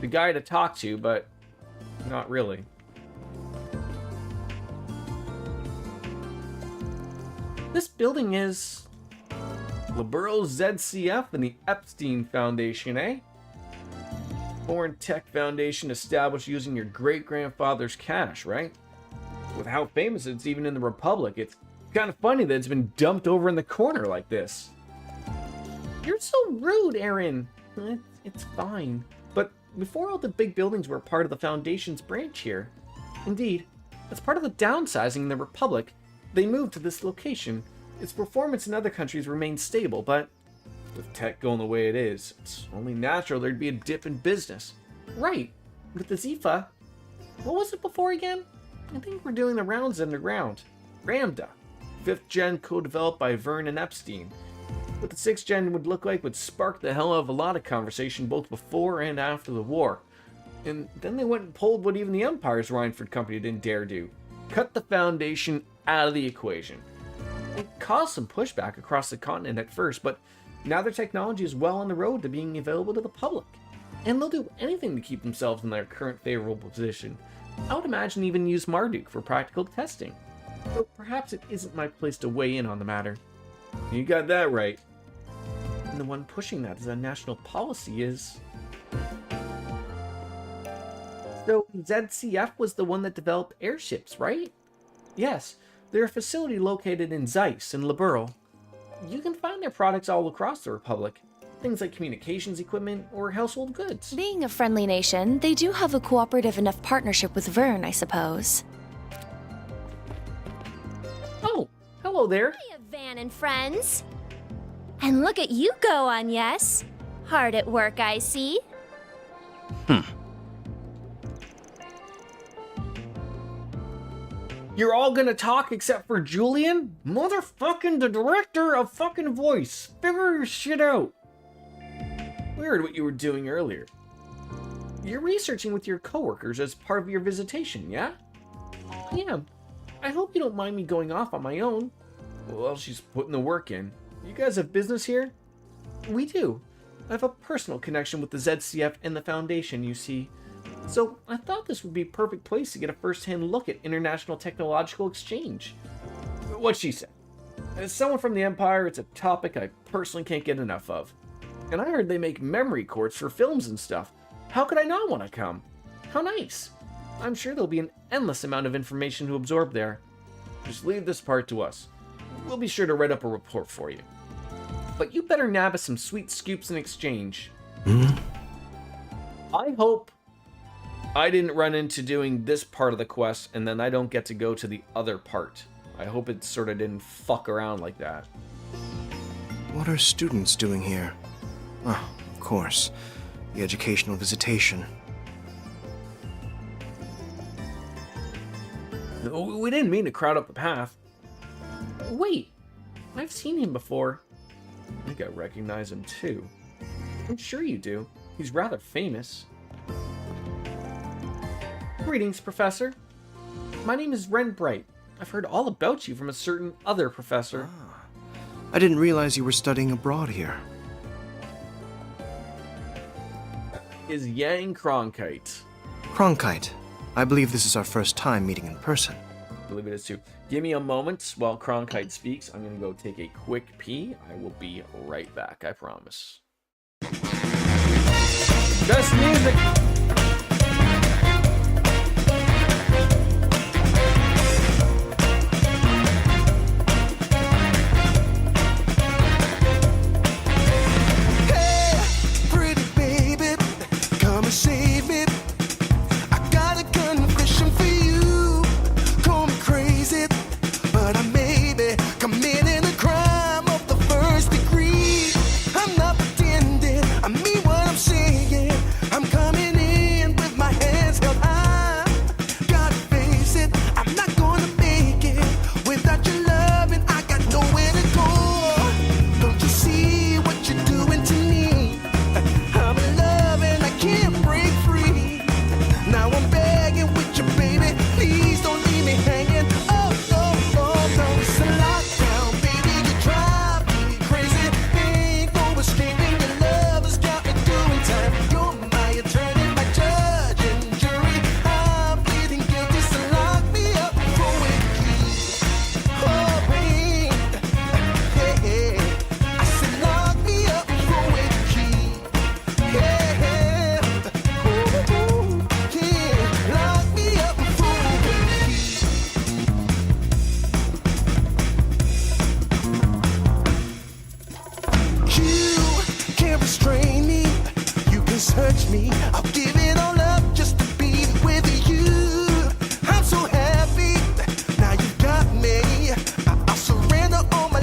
The guy to talk to, but not really. This building is Liberal ZCF and the Epstein Foundation, eh? Foreign Tech Foundation established using your great-grandfather's cash, right? With how famous it's even in the Republic, it's kind of funny that it's been dumped over in the corner like this. You're so rude, Aaron. It's fine. But before all the big buildings were part of the Foundation's branch here. Indeed, as part of the downsizing in the Republic, they moved to this location, its performance in other countries remains stable, but with tech going the way it is, it's only natural there'd be a dip in business. Right, with the Zifa. What was it before again? I think we're doing the rounds underground. Ramda, 5th gen co-developed by Vern and Epstein. What the 6th gen would look like would spark the hell out of a lot of conversation both before and after the war. And then they went and pulled what even the Empire's Rhineford company didn't dare do. Cut the Foundation out of the equation. It caused some pushback across the continent at first, but now their technology is well on the road to being available to the public. And they'll do anything to keep themselves in their current favorable position. I would imagine even use Marduk for practical testing. Though perhaps it isn't my place to weigh in on the matter. You got that right. And the one pushing that as a national policy is... So ZCF was the one that developed airships, right? Yes, they're a facility located in Zeiss and Liberl. You can find their products all across the Republic. Things like communications equipment or household goods. Being a friendly nation, they do have a cooperative enough partnership with Vern, I suppose. Oh, hello there. Hiya, Van and friends. And look at you go, Agnes. Hard at work, I see. You're all gonna talk except for Julian? Motherfucking the director of fucking voice. Figure your shit out. Weird what you were doing earlier. You're researching with your coworkers as part of your visitation, yeah? Yeah. I hope you don't mind me going off on my own. Well, she's putting the work in. You guys have business here? We do. I have a personal connection with the ZCF and the Foundation, you see. So I thought this would be a perfect place to get a first-hand look at international technological exchange. What'd she say? As someone from the Empire, it's a topic I personally can't get enough of. And I heard they make memory cords for films and stuff. How could I not want to come? How nice. I'm sure there'll be an endless amount of information to absorb there. Just leave this part to us. We'll be sure to write up a report for you. But you better nab us some sweet scoops in exchange. I hope I didn't run into doing this part of the quest and then I don't get to go to the other part. I hope it sort of didn't fuck around like that. What are students doing here? Oh, of course. The educational visitation. We didn't mean to crowd up the path. Wait, I've seen him before. I think I recognize him too. I'm sure you do. He's rather famous. Greetings, Professor. My name is Ren Bright. I've heard all about you from a certain other professor. I didn't realize you were studying abroad here. Is Yang Cronkite. Cronkite. I believe this is our first time meeting in person. I believe it is too. Give me a moment while Cronkite speaks. I'm going to go take a quick pee. I will be right back, I promise. Best music! Save me. I got a confession for you. Call me crazy, but I may be committing a crime of the first degree. I'm not pretending, I mean what I'm saying. I'm coming in with my hands held high. Gotta face it, I'm not gonna make it without your love, and I got nowhere to go. Don't you see what you're doing to me? I'm in love and I can't break free. Now I'm begging with you, baby. Please don't leave me hanging. Oh, oh, oh, no, it's a lockdown, baby. You drive me crazy. Ain't no escaping. Your love has got me doing time. You're my attorney, my judge and jury. I'm pleading guilty, so lock me up for a key. Oh, wait. Hey, hey. I said lock me up for a key. Yeah. Restrain me, you can search me. I'll give it all up just to be with you. I'm so happy now you've got me. I'll surrender all my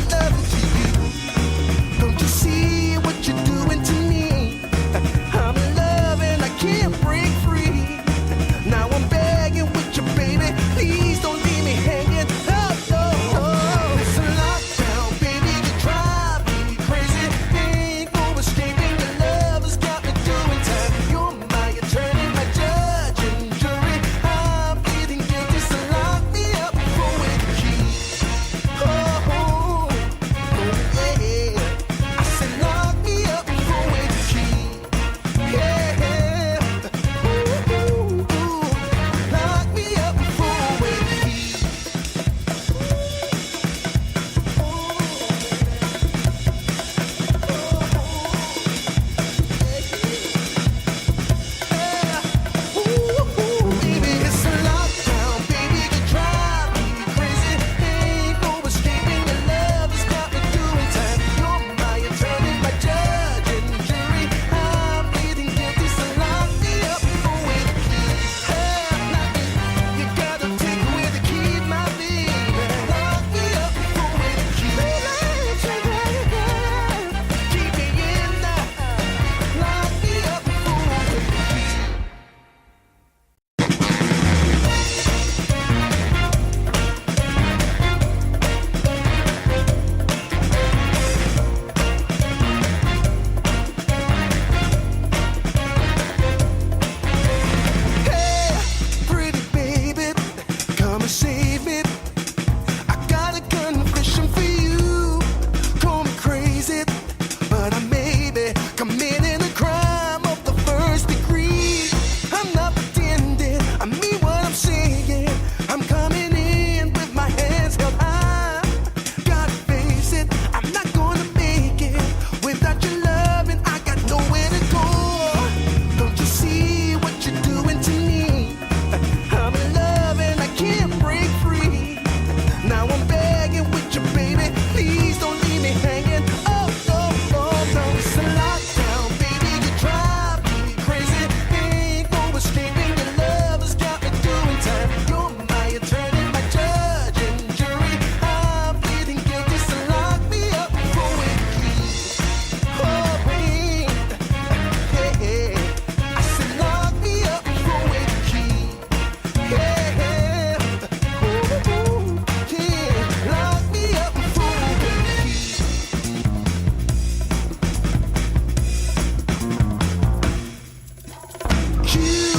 You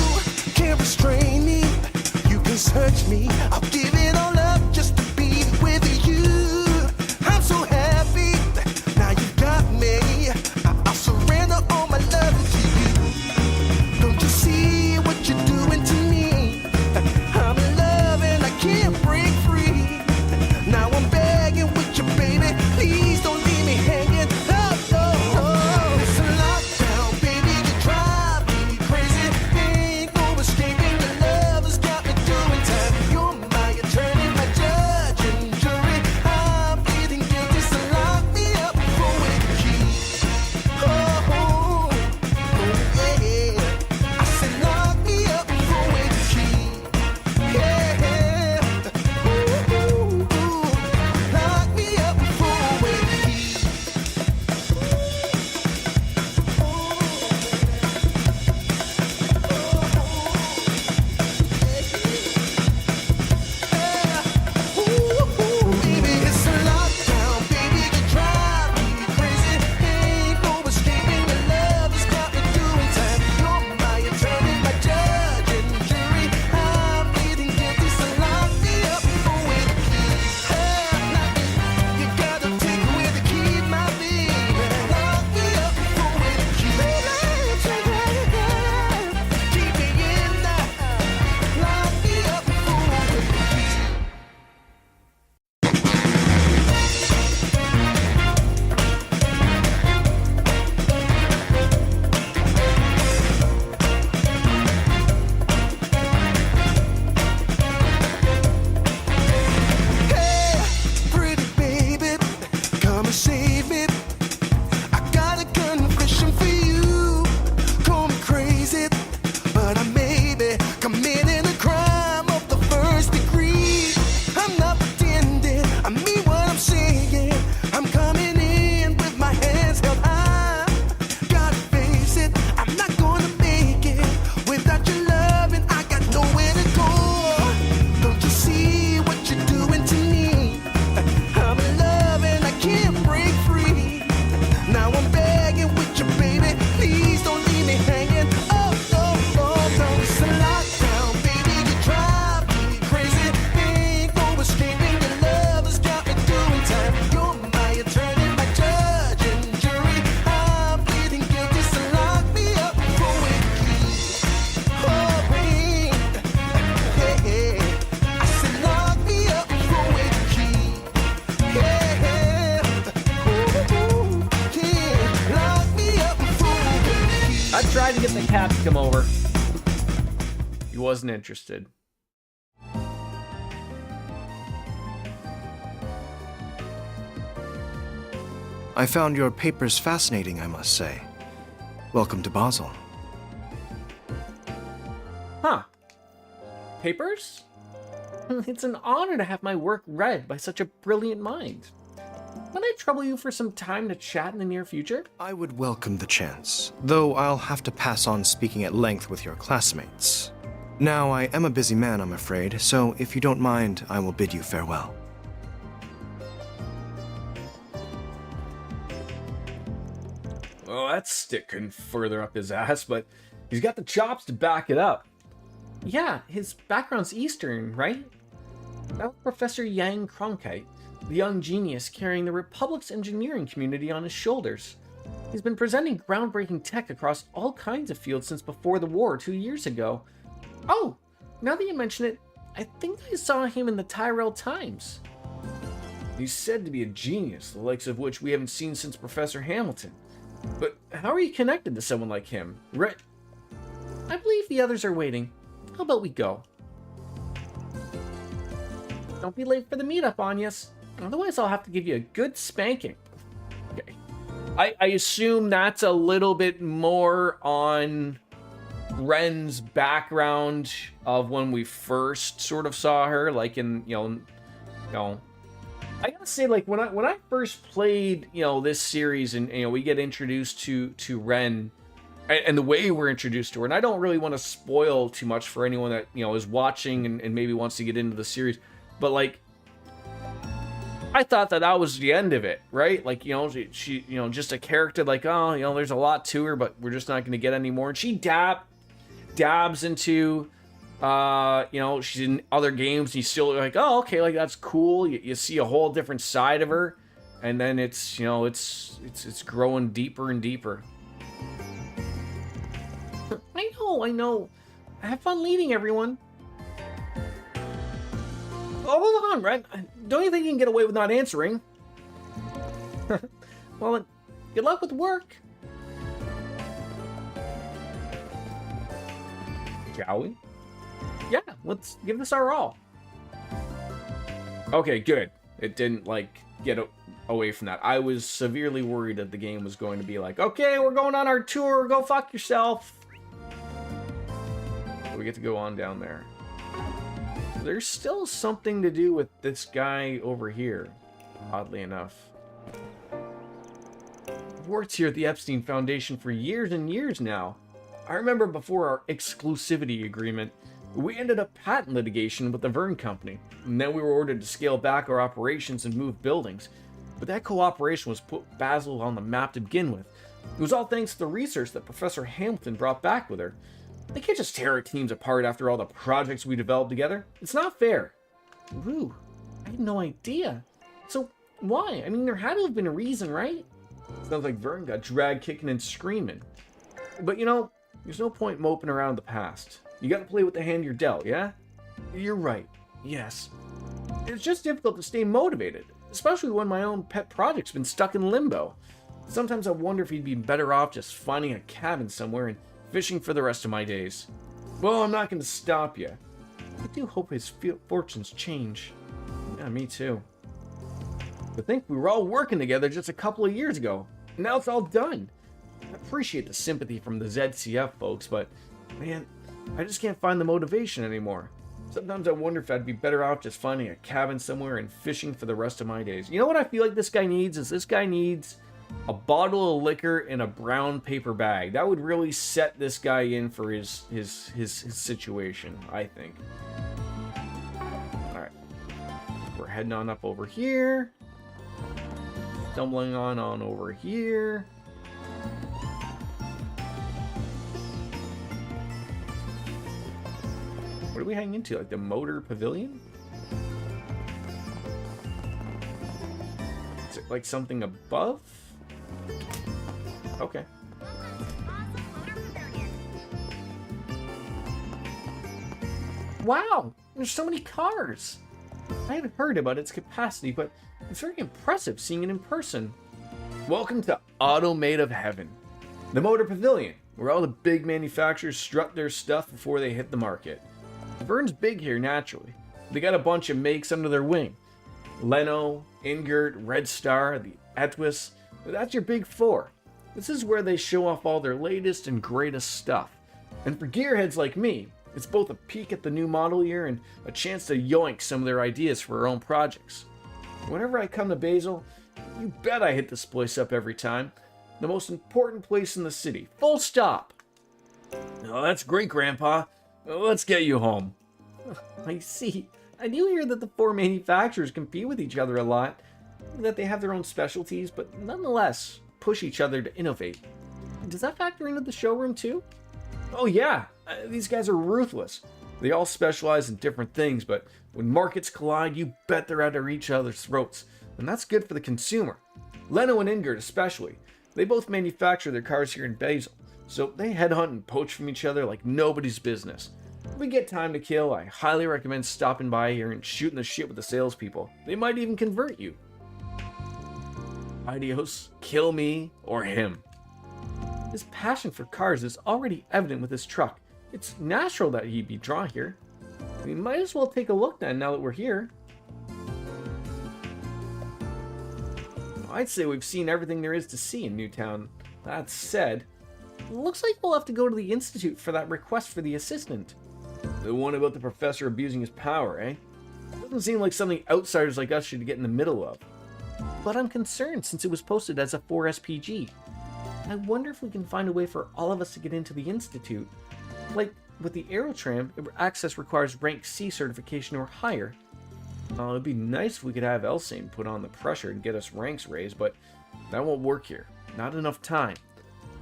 can't restrain me. You can search me. I'll give it all up just to be with you. I'm so happy. Now you got me. I'll surrender all my love to you. Don't you see what you're doing to me? I'm in love and I can't break free. Now I'm begging with you, baby. Please don't leave me hanging. Oh, no, no. It's a lockdown, baby. You drive me crazy. Ain't no escaping. Your love has got me doing time. You're my attorney, my judge and jury. I'm feeling guilty, so lock me up for a key. Oh, oh, oh, yeah. I said lock me up for a key. Yeah. Ooh, ooh, ooh. Lock me up for a key. Ooh, baby, it's a lockdown, baby. You drive me crazy. Ain't no escaping. Your love has got me doing time. You're my attorney, my judge and jury. I'm pleading guilty, so lock me up for a key. You gotta take away the key, my baby. Lock me up for a key. Keep me in there. Lock me up for a key. Hey, pretty baby, come and save me. I got a confession for you. Call me crazy, but I may be committing a crime of the first degree. I'm not pretending, I mean what I'm saying. I'm coming in with my hands held high. Gotta face it, I'm not gonna make it without your love, and I got nowhere to go. Don't you see what you're doing to me? I'm in love and I can't break free. Now I'm begging with you, baby. Please don't leave me hanging. Oh, no, no, no. It's a lockdown, baby. You drive me crazy. Ain't no escaping. Your love has got me doing time. You're my attorney, my judge and jury. I'm pleading guilty, so lock me up for a key. Oh, baby. Yeah. I said lock me up for a key. Yeah. Ooh, yeah. Lock me up for a key. I tried to get the cat to come over. He wasn't interested. I found your papers fascinating, I must say. Welcome to Basel. Huh. Papers? It's an honor to have my work read by such a brilliant mind. Might I trouble you for some time to chat in the near future? I would welcome the chance, though I'll have to pass on speaking at length with your classmates. Now, I am a busy man, I'm afraid, so if you don't mind, I will bid you farewell. Well, that's sticking further up his ass, but he's got the chops to back it up. Yeah, his background's Eastern, right? That was Professor Yang Cronkite, the young genius carrying the Republic's engineering community on his shoulders. He's been presenting groundbreaking tech across all kinds of fields since before the war 2 years ago. Oh, now that you mention it, I think I saw him in the Tyrell Times. He's said to be a genius, the likes of which we haven't seen since Professor Hamilton. But how are you connected to someone like him? Right? I believe the others are waiting. How about we go? Don't be late for the meetup, Anyas. Otherwise, I'll have to give you a good spanking. Okay. I assume that's a little bit more on Ren's background of when we first sort of saw her, like in, you know, I gotta say, like, when I first played, this series, and we get introduced to Ren, and the way we're introduced to her, and I don't really want to spoil too much for anyone that is watching and maybe wants to get into the series, but like, I thought that was the end of it, right? Like, she just a character, like, oh, there's a lot to her, but we're just not going to get any more. And she dabs into, she's in other games, and you still like, oh, okay, like that's cool. You see a whole different side of her, and then it's growing deeper and deeper. I know. Have fun leading, everyone. Oh, hold on, Red. Don't you think you can get away with not answering? Well, good luck with work. Shall we? Yeah, let's give this our all. Okay, good. It didn't, get away from that. I was severely worried that the game was going to be like, okay, we're going on our tour, go fuck yourself. We get to go on down there. There's still something to do with this guy over here, oddly enough. I've worked here at the Epstein Foundation for years and years now. I remember before our exclusivity agreement, we ended up patent litigation with the Verne Company, and then we were ordered to scale back our operations and move buildings. But that cooperation was put Basil on the map to begin with. It was all thanks to the research that Professor Hamilton brought back with her. They can't just tear our teams apart after all the projects we developed together. It's not fair. Ooh, I had no idea. So, why? I mean, there had to have been a reason, right? Sounds like Verne got dragged kicking and screaming. But there's no point moping around the past. You gotta play with the hand you're dealt, yeah? You're right, yes. It's just difficult to stay motivated, especially when my own pet project's been stuck in limbo. Sometimes I wonder if he'd be better off just finding a cabin somewhere and fishing for the rest of my days. Well, I'm not going to stop you. I do hope his fortunes change. Yeah, me too. To think we were all working together just a couple of years ago. Now it's all done. I appreciate the sympathy from the ZCF folks, but man, I just can't find the motivation anymore. Sometimes I wonder if I'd be better off just finding a cabin somewhere and fishing for the rest of my days. You know what I feel like this guy needs? This guy needs a bottle of liquor in a brown paper bag. That would really set this guy in for his situation, I think. Alright. We're heading on up over here. Stumbling on over here. What are we heading into? Like the motor pavilion? Is it like something above? Okay. Wow, there's so many cars. I had heard about its capacity, but it's very impressive seeing it in person. Welcome to Automate of Heaven, the Motor Pavilion, where all the big manufacturers strut their stuff before they hit the market. Verne's big here naturally. They got a bunch of makes under their wing. Leno, Ingert, Red Star, the Etwis, that's your big four. This is where they show off all their latest and greatest stuff. And for gearheads like me, it's both a peek at the new model year and a chance to yoink some of their ideas for our own projects. Whenever I come to Basel, you bet I hit this place up every time. The most important place in the city. Full stop. Oh, that's great, Grandpa. Let's get you home. I see. I do hear that the four manufacturers compete with each other a lot, that they have their own specialties, but nonetheless push each other to innovate. Does that factor into the showroom too? Oh yeah, these guys are ruthless. They all specialize in different things, but when markets collide, you bet they're at each other's throats, and that's good for the consumer. Leno and Ingert especially. They both manufacture their cars here in Basel, so they headhunt and poach from each other like nobody's business. If we get time to kill, I highly recommend stopping by here and shooting the shit with the salespeople. They might even convert you. Adios, kill me or him. His passion for cars is already evident with his truck. It's natural that he'd be drawn here. We might as well take a look then now that we're here. I'd say we've seen everything there is to see in Newtown. That said, it looks like we'll have to go to the Institute for that request for the assistant. The one about the professor abusing his power, eh? Doesn't seem like something outsiders like us should get in the middle of. But I'm concerned since it was posted as a 4SPG. I wonder if we can find a way for all of us to get into the Institute. Like, with the Aerotram, access requires rank C certification or higher. It'd be nice if we could have Elsane put on the pressure and get us ranks raised, but that won't work here. Not enough time.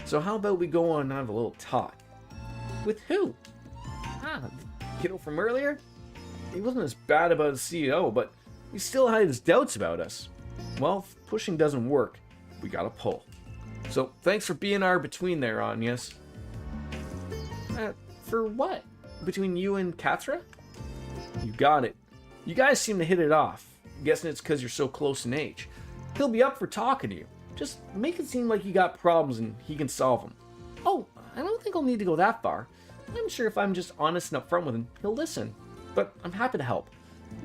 So how about we go on and have a little talk? With who? Ah, the kiddo from earlier? He wasn't as bad about his CEO, but he still had his doubts about us. Well, if pushing doesn't work, we gotta pull. So, thanks for being our between there, Agnes. For what? Between you and Kathra? You got it. You guys seem to hit it off. I'm guessing it's because you're so close in age. He'll be up for talking to you. Just make it seem like you got problems and he can solve them. Oh, I don't think I'll need to go that far. I'm sure if I'm just honest and upfront with him, he'll listen. But I'm happy to help.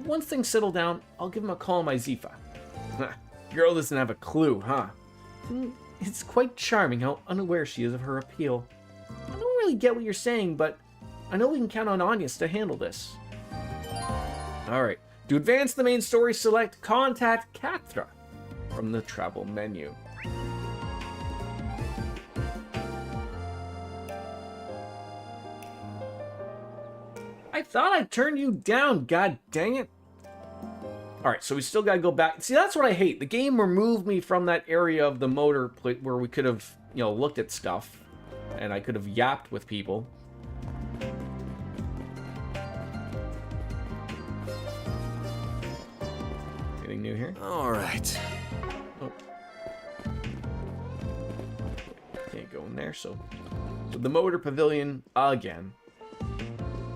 Once things settle down, I'll give him a call on my Zifa. Girl doesn't have a clue, huh? It's quite charming how unaware she is of her appeal. I don't really get what you're saying, but I know we can count on Agnes to handle this. Alright, to advance the main story, select Contact Kathra from the travel menu. I thought I turned you down, god dang it. Alright, so we still gotta go back. See, that's what I hate. The game removed me from that area of the motor plate where we could have, looked at stuff. And I could have yapped with people. Anything new here? Alright. Oh. Can't go in there, so the motor pavilion again.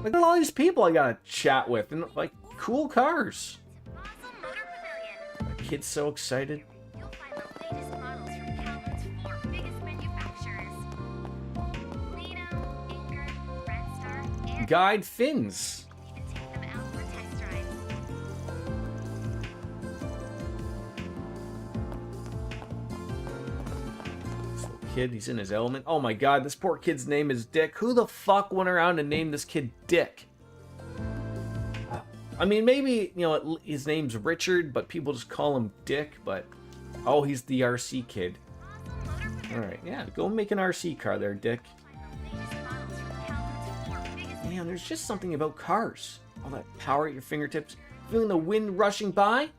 Look at all these people I gotta chat with, and like cool cars. My kid's so excited. You'll find the latest models from Calvin's 4 biggest manufacturers. Leno, Inger, Red Star, and Guide Fins. even take them out for test drives. This little kid, he's in his element. Oh my god, this poor kid's name is Dick. Who the fuck went around and named this kid Dick? I mean, maybe, his name's Richard, but people just call him Dick, but... Oh, he's the RC kid. Alright, yeah, go make an RC car there, Dick. Man, there's just something about cars. All that power at your fingertips, feeling the wind rushing by.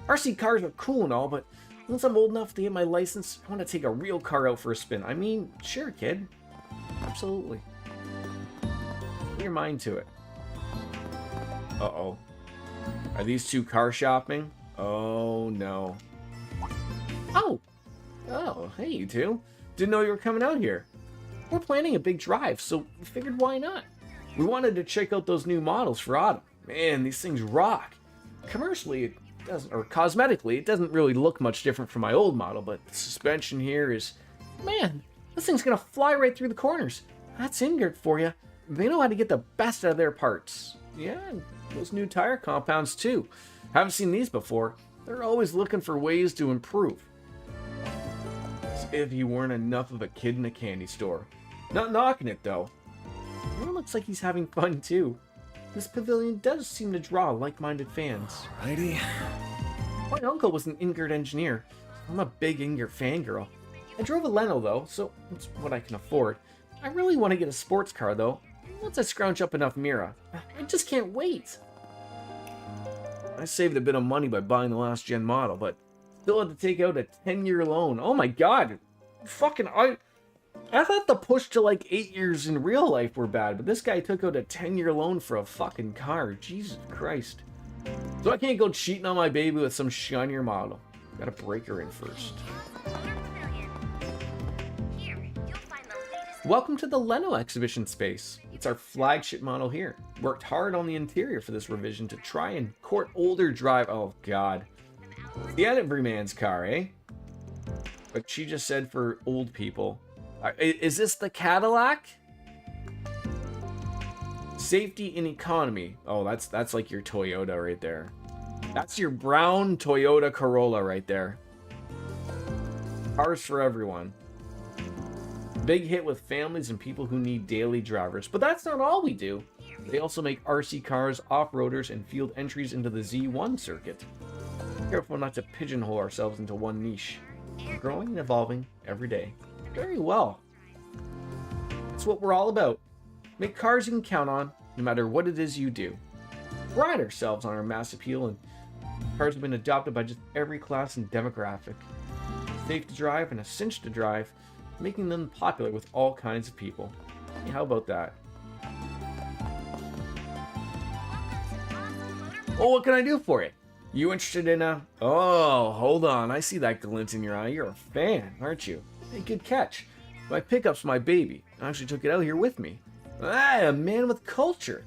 RC cars are cool and all, but once I'm old enough to get my license, I want to take a real car out for a spin. I mean, sure, kid. Absolutely. Put your mind to it. Uh-oh. Are these two car shopping? Oh, no. Oh! Oh, hey, you two. Didn't know you were coming out here. We're planning a big drive, so we figured why not? We wanted to check out those new models for autumn. Man, these things rock. Commercially, it doesn't, or cosmetically, it doesn't really look much different from my old model, but the suspension here is... Man, this thing's gonna fly right through the corners. That's Ingert for you. They know how to get the best out of their parts. Yeah, those new tire compounds too. Haven't seen these before. They're always looking for ways to improve. As if you weren't enough of a kid in a candy store. Not knocking it though. Everyone looks like he's having fun too. This pavilion does seem to draw like-minded fans. Alrighty. My uncle was an Ingert engineer. I'm a big Ingert fangirl. I drove a Leno though, so it's what I can afford. I really want to get a sports car though. Once I scrounge up enough Mira. I just can't wait. I saved a bit of money by buying the last gen model, but still had to take out a 10-year loan. Oh my god. Fucking I thought the push to like 8 years in real life were bad, but this guy took out a 10-year loan for a fucking car. Jesus Christ. So I can't go cheating on my baby with some shinier model. Gotta break her in first. Welcome to the Leno exhibition space. It's our flagship model here. Worked hard on the interior for this revision to try and court older drive. Oh god. The everyman's car, eh? But she just said for old people. Is this the Cadillac? Safety and economy. Oh, that's like your Toyota right there. That's your brown Toyota Corolla right there. Cars for everyone. Big hit with families and people who need daily drivers. But that's not all we do. They also make RC cars, off-roaders, and field entries into the Z1 circuit. Careful not to pigeonhole ourselves into one niche. We're growing and evolving every day. Very well. That's what we're all about. Make cars you can count on, no matter what it is you do. Pride ourselves on our mass appeal, and cars have been adopted by just every class and demographic. Safe to drive and a cinch to drive, making them popular with all kinds of people. Hey, how about that? Well, what can I do for you? You interested in a... Oh, hold on. I see that glint in your eye. You're a fan, aren't you? Hey, good catch. My pickup's my baby. I actually took it out here with me. Ah, a man with culture.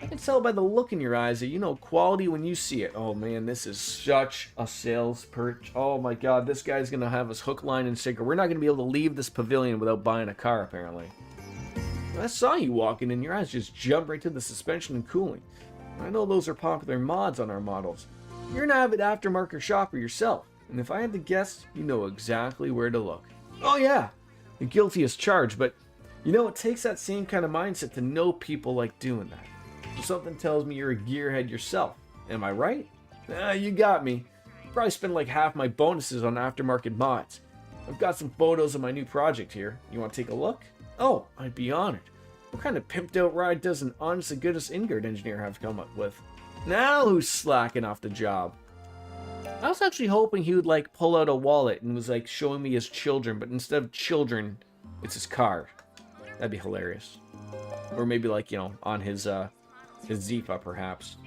I can tell by the look in your eyes that you know quality when you see it. Oh man, this is such a sales perch. Oh my god, this guy's gonna have us hook, line, and sinker. We're not gonna be able to leave this pavilion without buying a car, apparently. I saw you walking and your eyes just jumped right to the suspension and cooling. I know those are popular mods on our models. You're an avid aftermarket shopper yourself, and if I had to guess, you know exactly where to look. Oh yeah, the guilty as charged, but you know, it takes that same kind of mindset to know people like doing that. Something tells me you're a gearhead yourself. Am I right? You got me. Probably spend like half my bonuses on aftermarket mods. I've got some photos of my new project here. You want to take a look? Oh, I'd be honored. What kind of pimped out ride does an honest to goodness in-guard engineer have come up with? Now who's slacking off the job? I was actually hoping he would like pull out a wallet and was like showing me his children, but instead of children, it's his card. That'd be hilarious. Or maybe like, you know, on his Zifa, perhaps.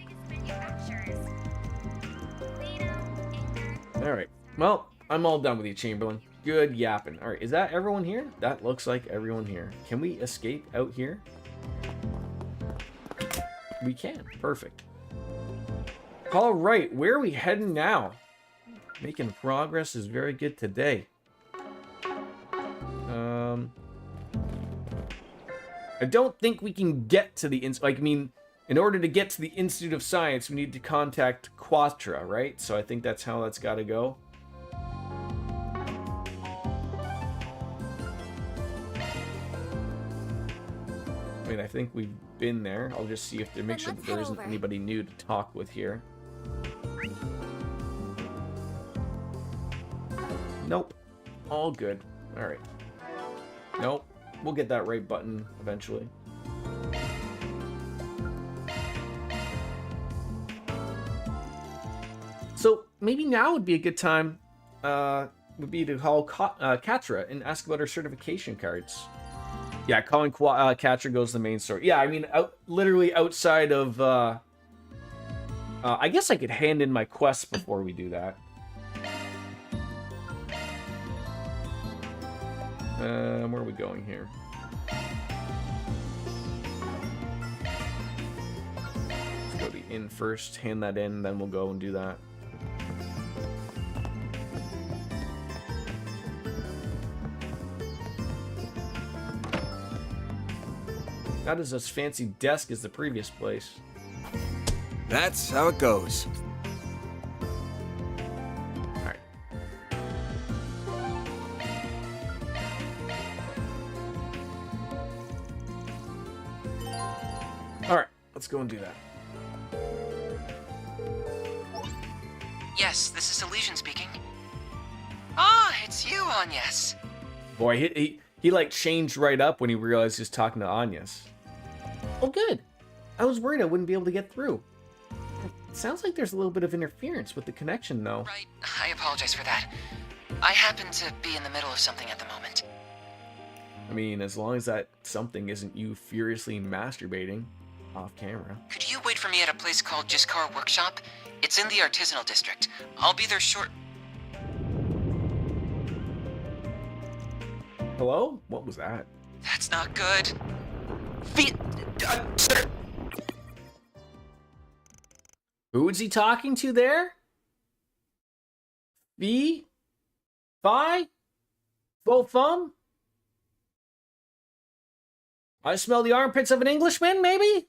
Alright. Well, I'm all done with you, Chamberlain. Good yapping. Alright, is that everyone here? That looks like everyone here. Can we escape out here? We can. Perfect. Alright, where are we heading now? Making progress is very good today. I don't think we can get to the... in order to get to the Institute of Science, we need to contact Quatra, right? So I think that's how that's got to go. I mean, I think we've been there. I'll just see if they make sure that there isn't anybody new to talk with here. Nope. All good. All right. Nope. We'll get that right button eventually. So maybe now would be a good time, would be to call Katra and ask about her certification cards. Yeah, calling Katra goes to the main story. Yeah, I mean, literally outside of, I guess I could hand in my quests before we do that. Where are we going here? Let's go to the inn first, hand that in, then we'll go and do that. Not as fancy desk as the previous place. That's how it goes. Alright. Alright, let's go and do that. Yes, this is Elysian speaking. Ah, it's you, Agnes. Boy, he like changed right up when he realized he was talking to Agnes. Oh, good. I was worried I wouldn't be able to get through. It sounds like there's a little bit of interference with the connection, though. Right, I apologize for that. I happen to be in the middle of something at the moment. I mean, as long as that something isn't you furiously masturbating off camera. Could you wait for me at a place called Jiskar Workshop? It's in the artisanal district. I'll be there short... Hello? What was that? That's not good. Who is he talking to there? Fee? Fi? Faux thumb? I smell the armpits of an Englishman, maybe?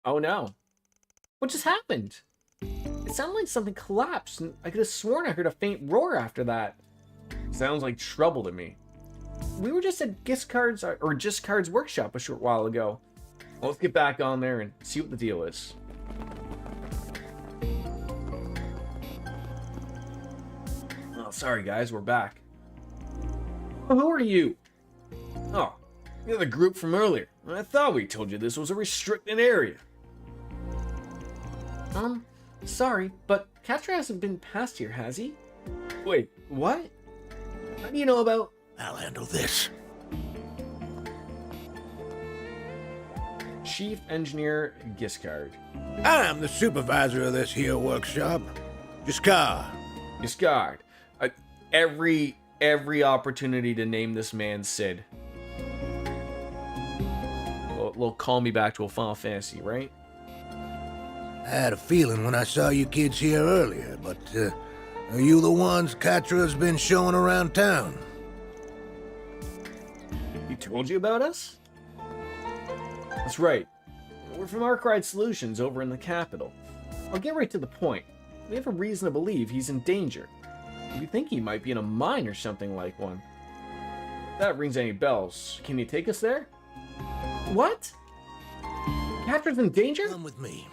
Oh no. What just happened? It sounded like something collapsed, and I could have sworn I heard a faint roar after that. Sounds like trouble to me. We were just at Jiskard's workshop a short while ago. Well, let's get back on there and see what the deal is. Oh, sorry guys, we're back. Oh, who are you? Oh, you're the group from earlier. I thought we told you this was a restricted area. Sorry, but Katra hasn't been past here, has he? Wait, what? How do you know about... I'll handle this. Chief Engineer Giscard. I'm the supervisor of this here workshop. Giscard. Every opportunity to name this man Sid. Will call me back to a Final Fantasy, right? I had a feeling when I saw you kids here earlier, but are you the ones Katra's been showing around town? He told you about us? That's right. We're from Arkwright Solutions over in the capital. I'll get right to the point. We have a reason to believe he's in danger. We think he might be in a mine or something like one. If that rings any bells, can you take us there? What? Catra's in danger? Come with me.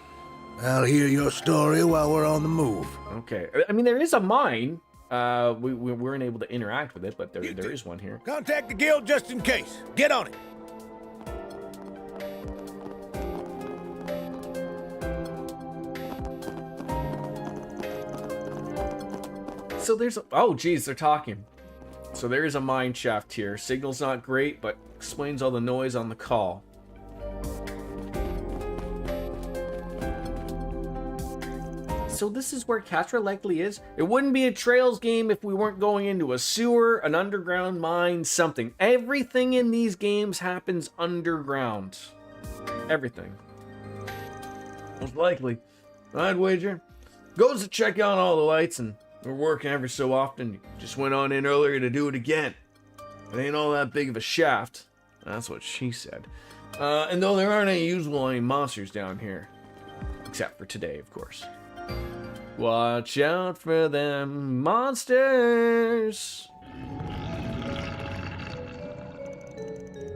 I'll hear your story while we're on the move. Okay. I mean, there is a mine. We weren't able to interact with it, but there is one here. Contact the guild just in case. Get on it. So there's a, oh geez, they're talking. So there is a mine shaft here. Signal's not great, but explains all the noise on the call. So this is where Katra likely is. It wouldn't be a Trails game if we weren't going into a sewer, an underground mine, something. Everything in these games happens underground. Everything. Most likely. I'd wager. Goes to check out all the lights and we're working every so often. Just went on in earlier to do it again. It ain't all that big of a shaft. That's what she said. And though there aren't any usual monsters down here. Except for today, of course. Watch out for them monsters.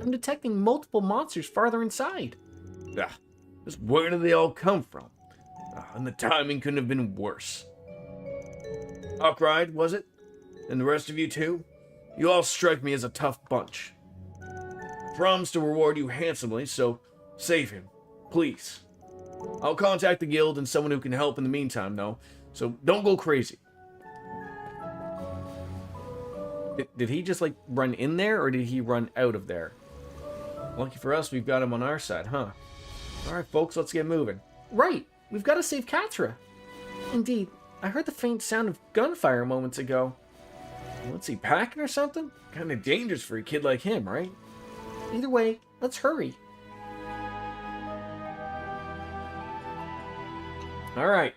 I'm detecting multiple monsters farther inside. Just where did they all come from? And the timing couldn't have been worse. Arkwright, was it? And the rest of you too? You all strike me as a tough bunch. I promise to reward you handsomely, so save him, please. I'll contact the guild and someone who can help in the meantime, though, so don't go crazy. Did he just, like, run in there, or did he run out of there? Lucky for us, we've got him on our side, huh? Alright, folks, let's get moving. Right! We've got to save Katra! Indeed, I heard the faint sound of gunfire moments ago. What's he, packing or something? Kinda dangerous for a kid like him, right? Either way, let's hurry. Alright.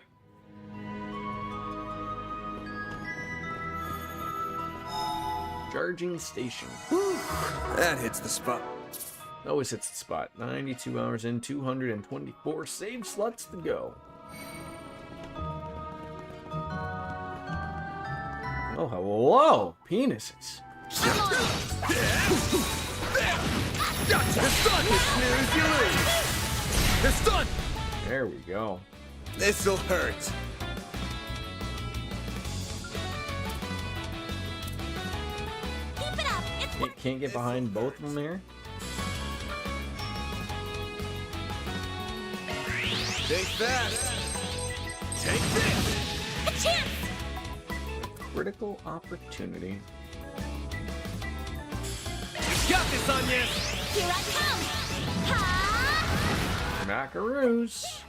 Charging station. That hits the spot. Always hits the spot. 92 hours in, 224 save slots to go. Oh, hello, penises. Gotcha! The stun! You snooze, you lose! The stun! There we go. This'll hurt. Keep it up. It's Can't get behind both of them here. Take that! Take this! a chance. Critical opportunity. You got this, Anya! Here I come. Ha! Macaroos.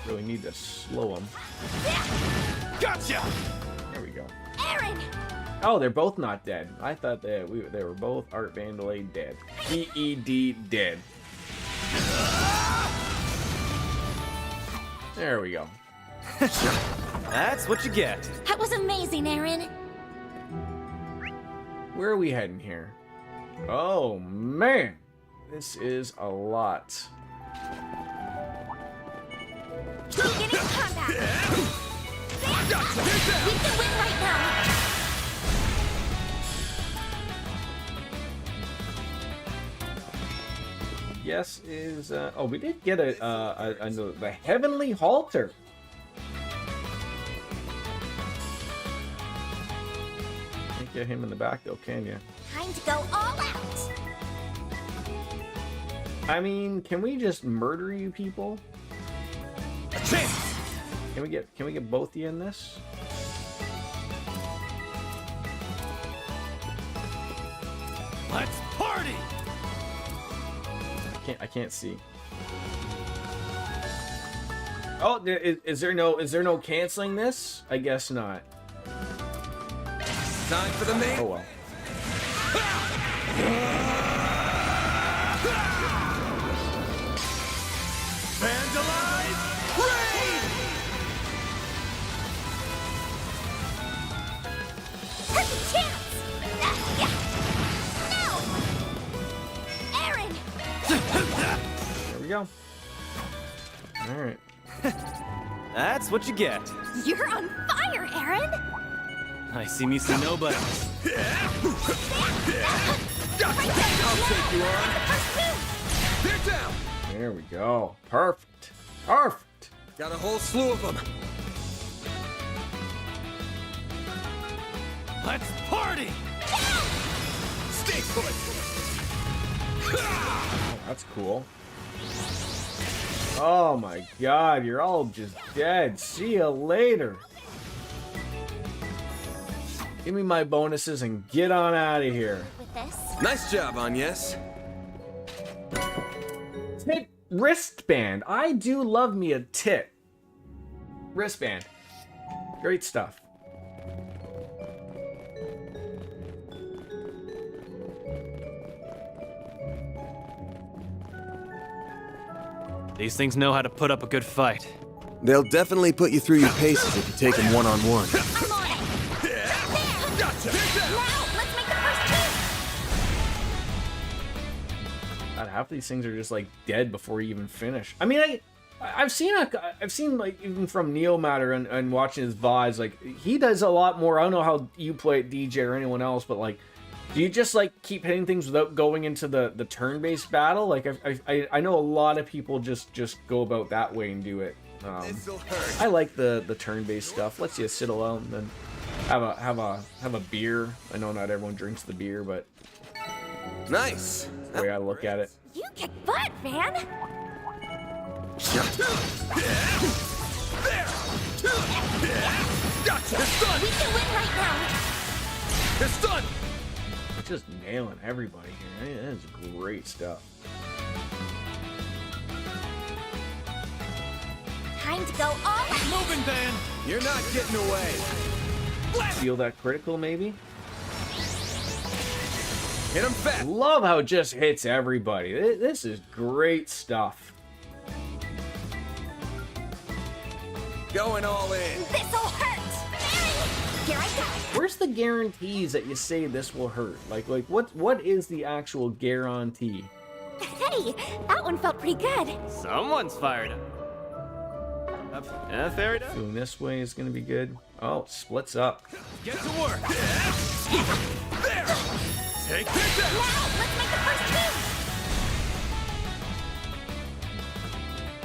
Really need to slow them. Gotcha! There we go. Aaron! Oh, they're both not dead. I thought they were both Art Vandalay dead. EED dead. There we go. That's what you get. That was amazing, Aaron. Where are we heading here? Oh, man. This is a lot. Beginning combat. We can win right now. Yes is oh, we did get the heavenly halter. Can't get him in the back though, can you? Time to go all out. I mean, can we just murder you people? A chance. Can we get both of you in this? Let's party! I can't see. Oh, is there no canceling this? I guess not. Time for the main. Oh well. Vandalize! Raid! Perfect chance! No! Aaron! There we go. All right. That's what you get. You're on fire, Aaron! I see me see nobody. I'll take you on. They're down. There we go. Perfect. Perfect. Got a whole slew of them. Let's party! Stay put. Oh, that's cool. Oh my god, you're all just dead. See you later. Give me my bonuses and get on out of here. With this? Nice job, Agnes. Tit wristband. I do love me a tit. Wristband. Great stuff. These things know how to put up a good fight. They'll definitely put you through your paces if you take them one-on-one. I'm on it! There! Gotcha! Now, let's make the first two! God, half these things are just like dead before you even finish. I mean, I've seen like even from Neomatter and watching his VODs, like he does a lot more. I don't know how you play it, DJ, or anyone else, but like, do you just like keep hitting things without going into the turn-based battle? Like I know a lot of people just go about that way and do it. I like the turn-based stuff. Lets you sit alone and have a beer. I know not everyone drinks the beer, but nice. That's the way I look at it. You kick butt, man! There! Gotcha! It's done! We can win right now! It's done! Just nailing everybody here. That is great stuff. Time to go all out! Moving, Van! You're not getting away. Feel that critical, maybe? Hit him fast! Love how it just hits everybody. This is great stuff. Going all in. This'll hurt! Here I go! Where's the guarantees that you say this will hurt? Like what is the actual guarantee? Hey, that one felt pretty good. Someone's fired up. Fair enough. Doing this way is gonna be good. Oh, it splits up. Get to work! There! Take this out! Now, let's make the first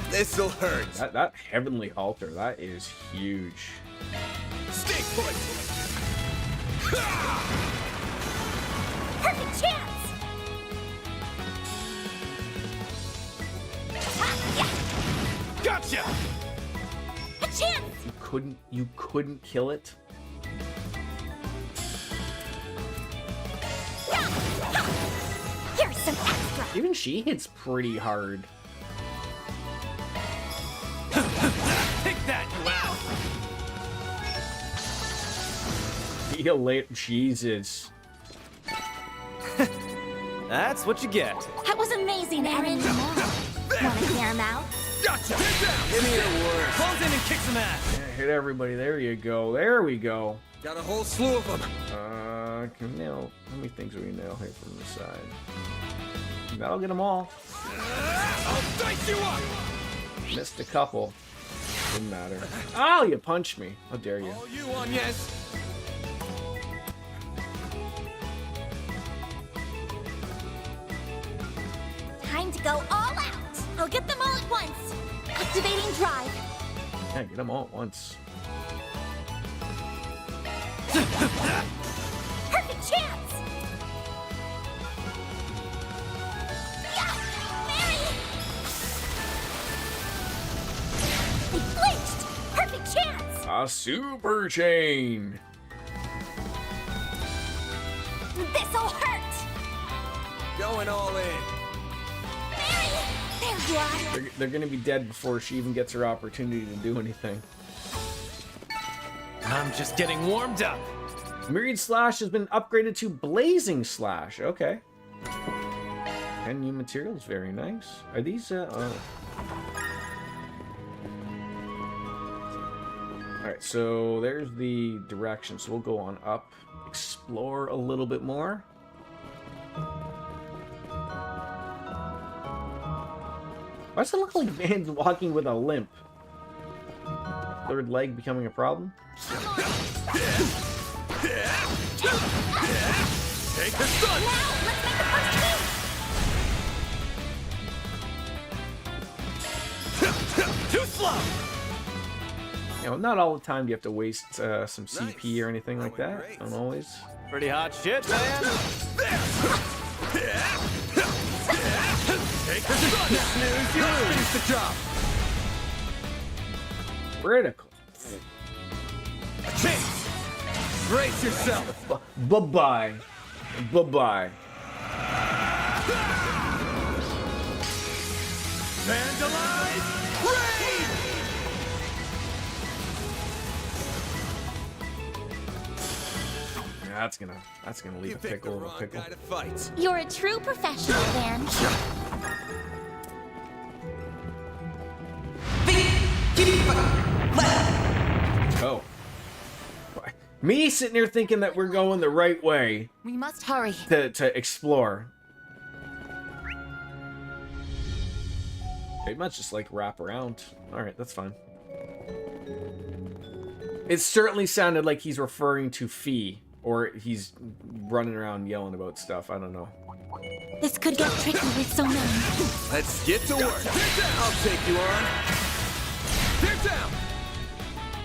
two! This'll hurt. That heavenly halter, that is huge. Stay put! Perfect chance! Gotcha! A chance! You couldn't kill it? Here's some extra! Even she hits pretty hard. Take that, you ass! See you later. Jesus. That's what you get. That was amazing, Aaron. Wanna hear him out? Gotcha! Give me your worst. Calls in and kicks some ass. Yeah, hit everybody. There you go. There we go. Got a whole slew of them. Can we nail? How many things do we nail here from the side? That'll get them all. I'll dice you up! Missed a couple. Didn't matter. Oh, you punched me. How dare you? All you on, yes. Time to go all out! I'll get them all at once! Activating drive! Yeah, get them all at once. Perfect chance! Yeah! Mary! They flinched! Perfect chance! A super chain. This'll hurt! Going all in. There you are. They're gonna be dead before she even gets her opportunity to do anything. I'm just getting warmed up. Myriad Slash has been upgraded to Blazing Slash. Okay. 10 new materials, very nice. Are these, oh. Alright, so there's the direction. So we'll go on up, explore a little bit more. Why does it look like Van's walking with a limp? Third leg becoming a problem? Take the sun! Now, let's make the first move! Too slow! You know, not all the time do you have to waste some CP or anything like that. Don't always. Pretty hot shit, man. Take the sun! Snooze, you lose! Finish the job! Critical. A chance! Brace yourself! Bye-bye. Bye-bye. Vandalize! Raid! That's gonna leave a pickle of a pickle. You're a true professional, Van. Oh. Me sitting here thinking that we're going the right way We must hurry. to explore. It must just like wrap around. Alright, that's fine. It certainly sounded like he's referring to Fee, or he's running around yelling about stuff. I don't know. This could get tricky with so many. Let's get to work. I'll take you on. They're down.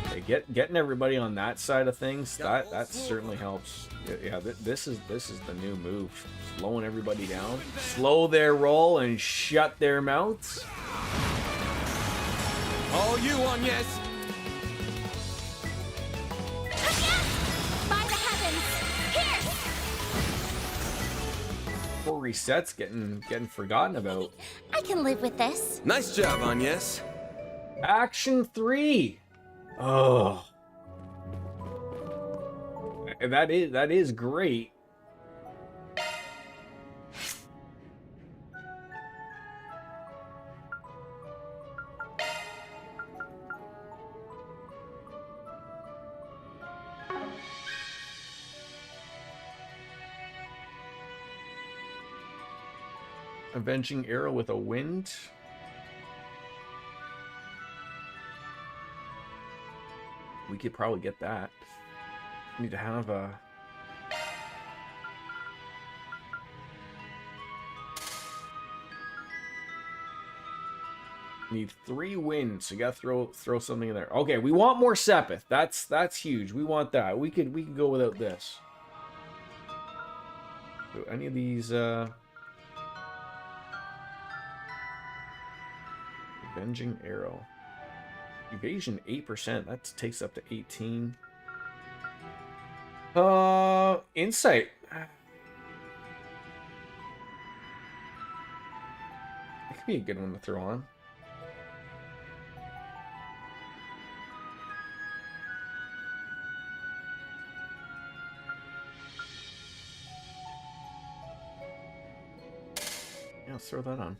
Okay, getting everybody on that side of things, that certainly helps. Yeah, this is the new move. Slowing everybody down, slow their roll, and shut their mouths. All you on, yes. By the heavens! Here! 4 resets getting forgotten about. I can live with this. Nice job, Agnes. Action 3. Oh, that is great. Avenging arrow with a wind. We could probably get that. Need to have a... Need 3 wins. So you gotta throw something in there. Okay, we want more Sepith. That's huge. We want that. We could go without this. So any of these Avenging arrow. Evasion 8%. That takes up to 18. Insight. It could be a good one to throw on. Yeah, let's throw that on.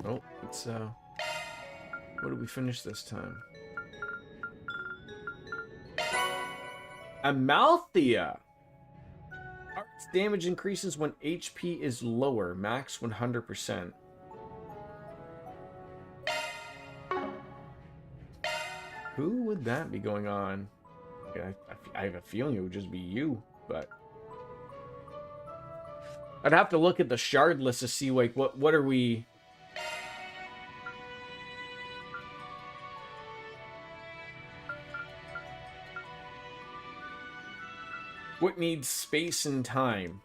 Oh, it's what did we finish this time? Amalthea! Art's damage increases when HP is lower, max 100%. Who would that be going on? Okay, I have a feeling it would just be you, but... I'd have to look at the shard list to see, like, what are we... What needs space and time?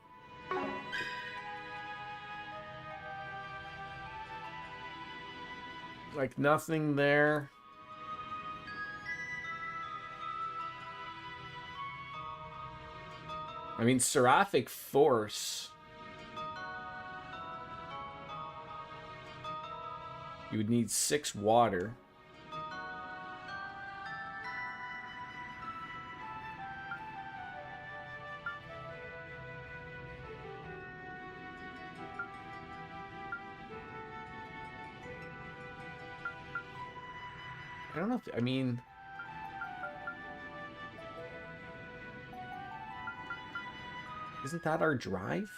Like nothing there. I mean, Seraphic Force. You would need 6 water. I don't know if, I mean... Isn't that our drive?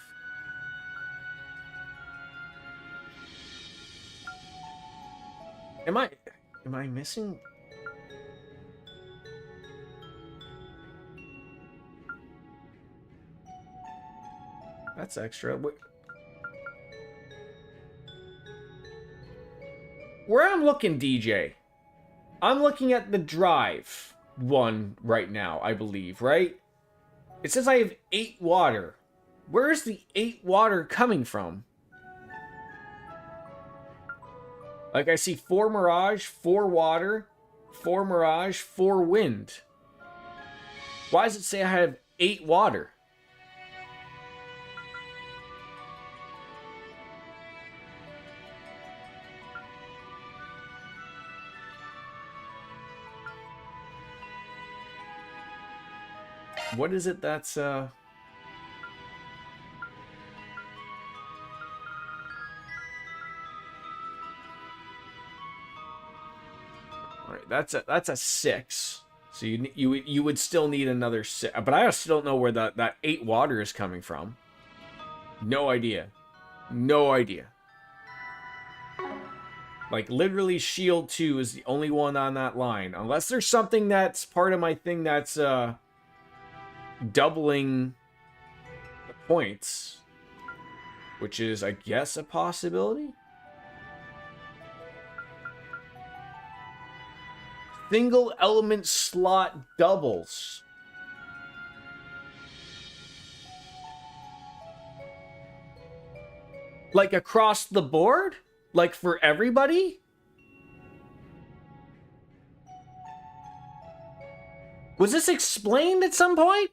Am I missing? That's extra. Where I'm looking, DJ, I'm looking at the drive one right now, I believe, right? It says I have 8 water. Where is the 8 water coming from? Like, I see 4 Mirage, 4 water, 4 Mirage, 4 wind. Why does it say I have 8 water? What is it that's, Alright, that's a 6. So you would still need another 6, but I still don't know where that 8 water is coming from. No idea. No idea. Like, literally Shield 2 is the only one on that line. Unless there's something that's part of my thing that's, doubling the points, which is, I guess, a possibility. Single element slot doubles. Like across the board? Like for everybody? Was this explained at some point?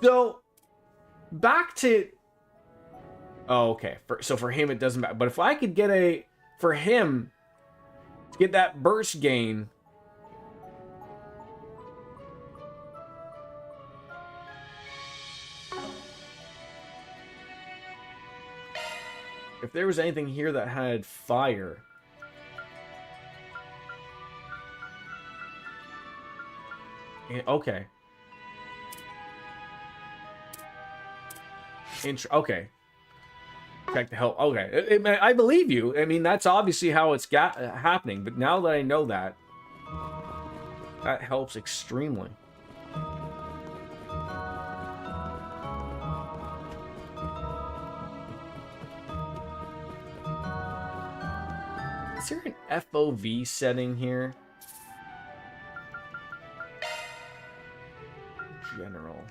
So, back to... Oh, okay. So for him, it doesn't matter. But if I could get for him, to get that burst gain... If there was anything here that had fire... Okay. Okay. Check the help. Okay. I believe you. I mean, that's obviously how it's happening. But now that I know that, that helps extremely. Is there an FOV setting here? General.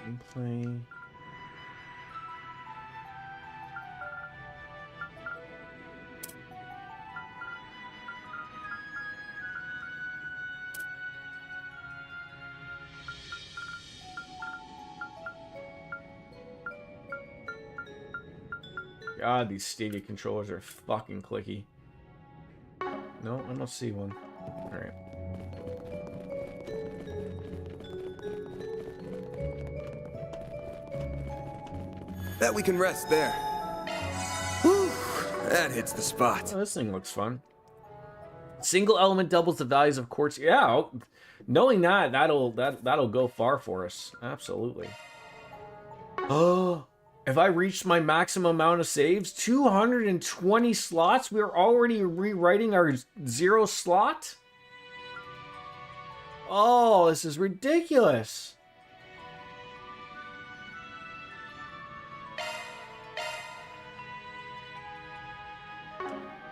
Gameplay. God, these Stadia controllers are fucking clicky. No, I don't see one. Alright. Bet we can rest there. Whew, that hits the spot. Oh, this thing looks fun. Single element doubles the values of quartz. Yeah, knowing that'll go far for us. Absolutely. Oh, if I reached my maximum amount of saves, 220 slots. We're already rewriting our 0 slot. Oh, this is ridiculous.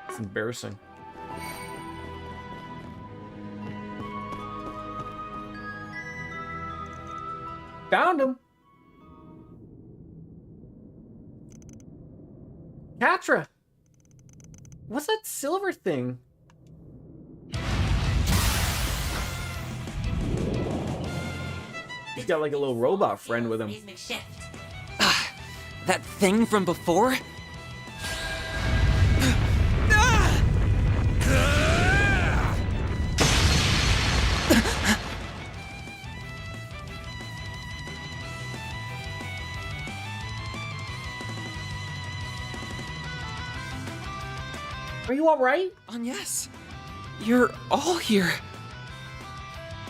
It's embarrassing. Found him. Catra! What's that silver thing? He's got like a little robot friend with him. That thing from before? Are you alright? Yes. You're all here.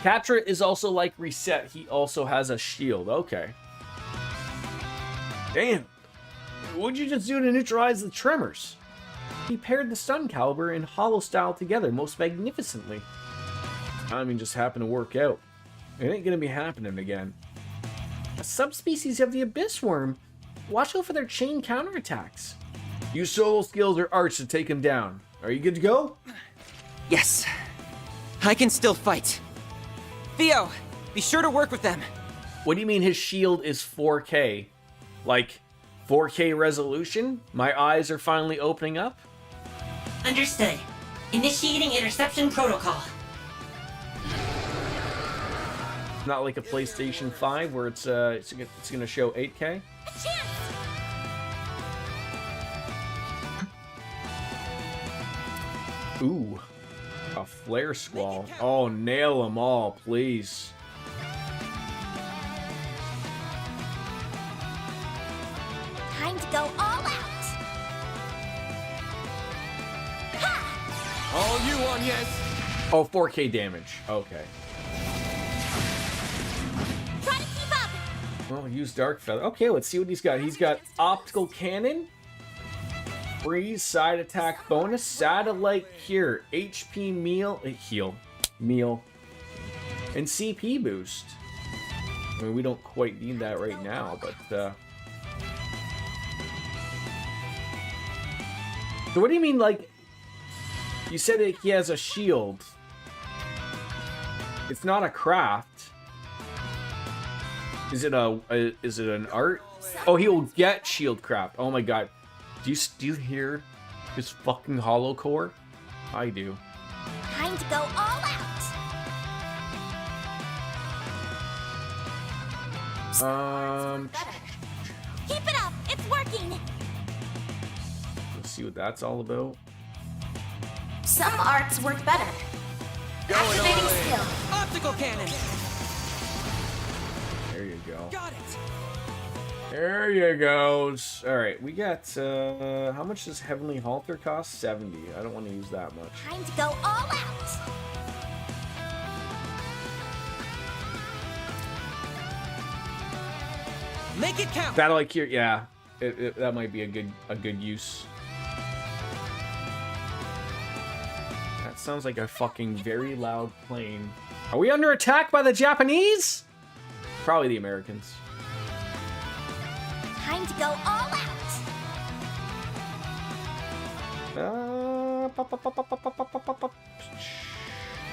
Catra is also like Reset. He also has a shield. Okay. Damn. What'd you just do to neutralize the tremors? He paired the stun caliber and hollow style together most magnificently. Timing just happened to work out. It ain't gonna be happening again. A subspecies of the Abyss Worm. Watch out for their chain counterattacks. Use solo skills or arts to take him down. Are you good to go? Yes. I can still fight. Theo, be sure to work with them. What do you mean his shield is 4K? Like 4K resolution? My eyes are finally opening up? Understood. Initiating interception protocol. Not like a PlayStation 5 where it's gonna show 8K? Ooh, a flare squall. Oh, nail them all, please. Time to go all out. All you on, yes. Oh, 4K damage. Okay. Try to keep up. Well, use Dark Feather. Okay, let's see what he's got. He's got Optical Cannon, Freeze, Side Attack Bonus, Satellite Cure, HP Meal, and CP Boost. I mean, we don't quite need that right now, but so what do you mean, like, you said that he has a shield. It's not a craft. Is it an art? Oh, he'll get shield craft. Oh my god. Do you hear his fucking hollow core? I do. Time to go all out. Keep it up. It's working. Let's see what that's all about. Some arts work better. Activating skill. Optical cannon. There you go. Got it. There you goes. All right, we got how much does Heavenly Halter cost? 70. I don't want to use that much. Time to go all out. Make it count. Satellite Cure, yeah. That might be a good use. That sounds like a fucking very loud plane. Are we under attack by the Japanese? Probably the Americans. Time to go all out.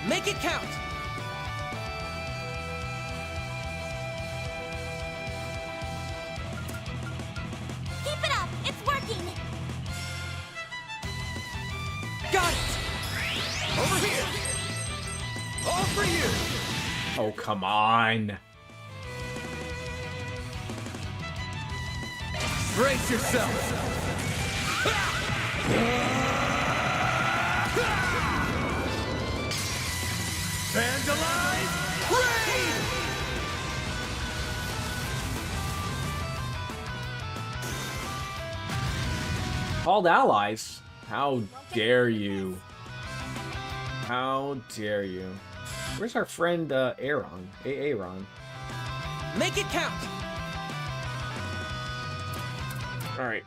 Make it count. Keep it up. It's working. Got it. Over here. All for you. Oh, come on. Brace yourself. Vandalize! Raid! Called allies? How dare you? How dare you? Where's our friend Aaron? Aaron. Make it count. All right.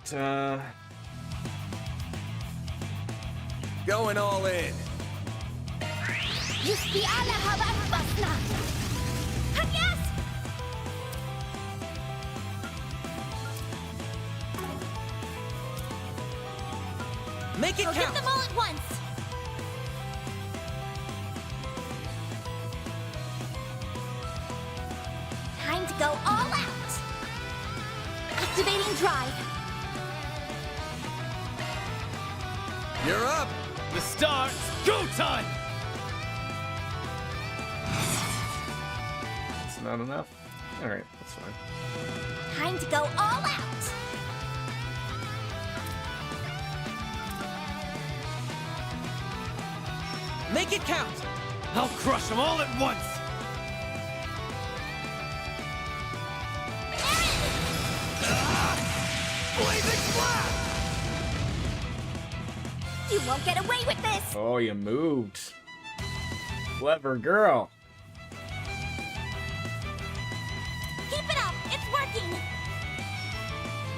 Going all in. يشفي على هواء البصلة. Yes! Make it We'll count. get them all at once. Time to go all out. Activating drive. You're up. The start. Go time. It's not enough. All right, that's fine. Time to go all out. Make it count. I'll crush them all at once. Blazing flash! You won't get away with this. Oh, you moved. Clever girl. Keep it up. It's working.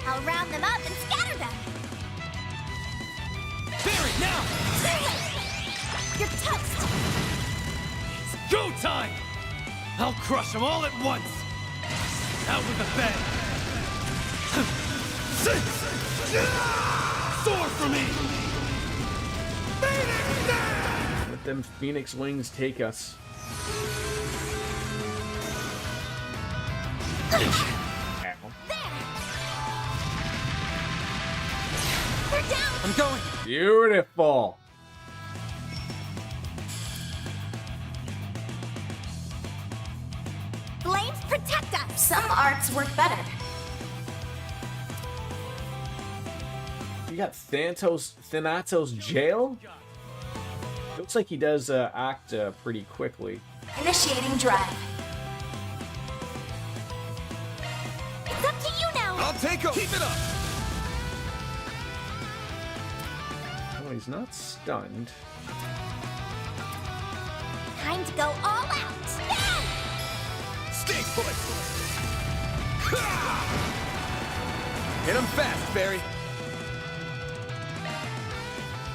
I'll round them up and scatter them. Barry, now! Too late. You're toast. It's go time! I'll crush them all at once. Out with a bang. Soar for me! Let them Phoenix wings take us. Ow. They're down. I'm going. Beautiful. Flames protect us. Some arts work better. You got Thanatos jail? Looks like he does act pretty quickly. Initiating drive. It's up to you now. I'll take him. Keep it up. Oh, he's not stunned. Time to go all out. Down. Stay put. Hit him fast, Barry.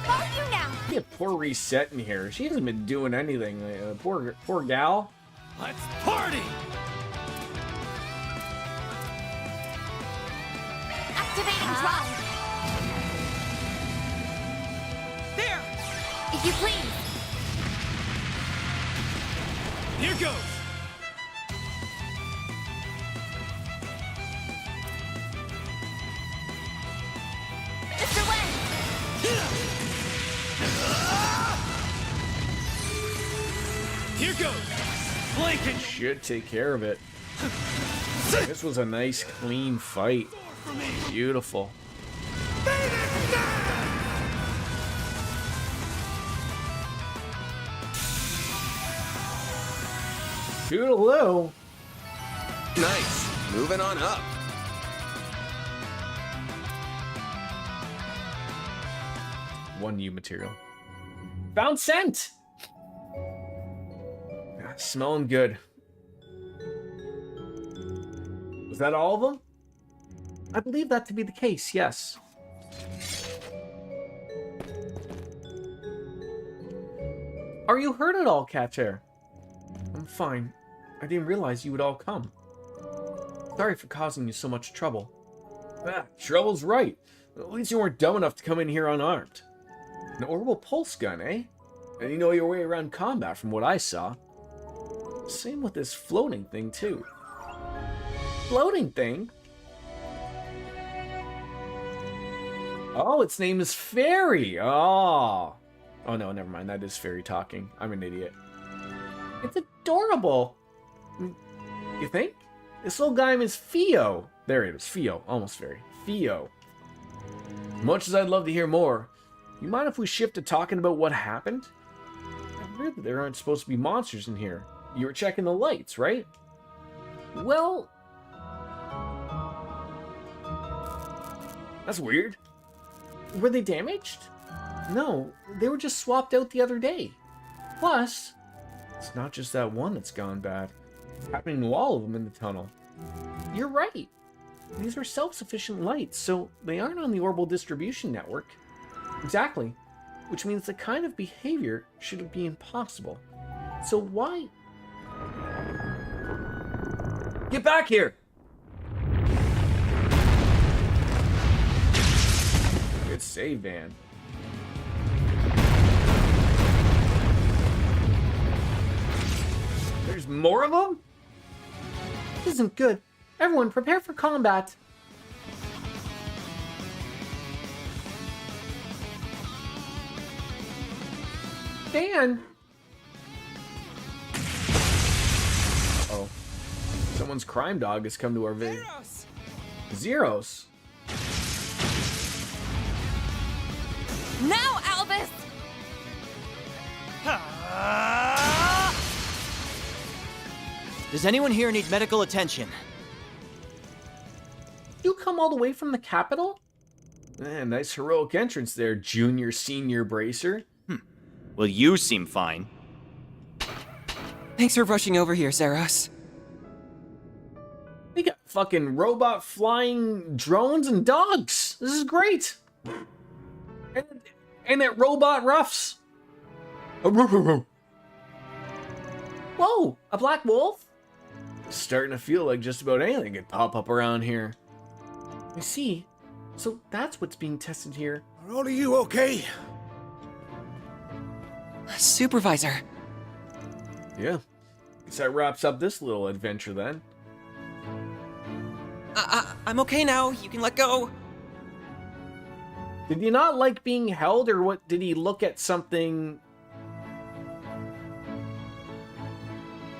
All you now. Yeah, poor reset in here. She hasn't been doing anything. Poor gal. Let's party! Activating drive. There! If you please. Here goes! Mr. Wen. Here goes! Blanket! Should take care of it. This was a nice, clean fight. Beautiful. Toodaloo. Nice. Moving on up. One new material. Found scent! Smelling good. Was that all of them? I believe that to be the case, yes. Are you hurt at all, Catcher? I'm fine. I didn't realize you would all come. Sorry for causing you so much trouble. Ah, trouble's right. At least you weren't dumb enough to come in here unarmed. An orbital pulse gun, eh? And you know your way around combat from what I saw. Same with this floating thing, too. Floating thing? Oh, its name is Fairy! Oh! Oh no, never mind. That is Fairy talking. I'm an idiot. It's adorable! You think? This little guy is Fio. There it is. Fio. Almost Fairy. Fio. Much as I'd love to hear more, you mind if we shift to talking about what happened? I heard that there aren't supposed to be monsters in here. You were checking the lights, right? Well... That's weird. Were they damaged? No, they were just swapped out the other day. Plus, it's not just that one that's gone bad. It's happening to all of them in the tunnel. You're right. These are self-sufficient lights, so they aren't on the orbital distribution network. Exactly. Which means the kind of behavior should be impossible. So why... Get back here! Good save, Van. There's more of them? This isn't good. Everyone, prepare for combat. understand. Uh-oh. Someone's crime dog has come to our village. Zeros? Now, Albus! Does anyone here need medical attention? You come all the way from the capital? Nice heroic entrance there, junior senior bracer. Well, you seem fine. Thanks for rushing over here, Zeros. We got fucking robot flying drones and dogs. This is great. And that robot roughs. Whoa, a black wolf? Starting to feel like just about anything could pop up around here. I see. So that's what's being tested here. Are all of you okay? Supervisor. Yeah. Guess that wraps up this little adventure then. I'm okay now. You can let go. Did you not like being held, or what? Did he look at something?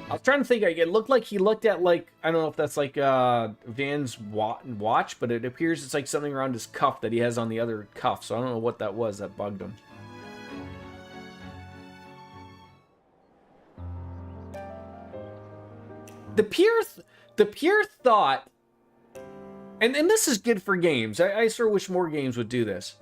I was trying to think. It looked like he looked at, like, I don't know if that's like Van's watch, but it appears it's like something around his cuff that he has on the other cuff. So I don't know what that was that bugged him. The pure thought, and this is good for games. I sort of wish more games would do this.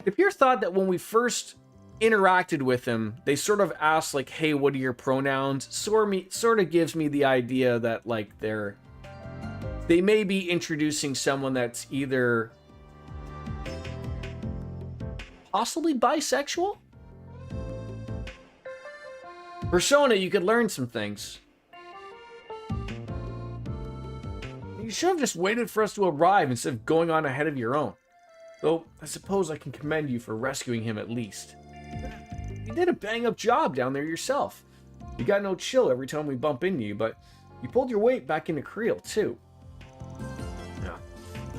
The pure thought that when we first interacted with him, they sort of asked, like, hey, what are your pronouns? Sort of gives me the idea that, like, they may be introducing someone that's either possibly bisexual. Persona, you could learn some things. You should have just waited for us to arrive instead of going on ahead of your own. Though, I suppose I can commend you for rescuing him at least. You did a bang-up job down there yourself. You got no chill every time we bump into you, but you pulled your weight back into Creel, too. Yeah,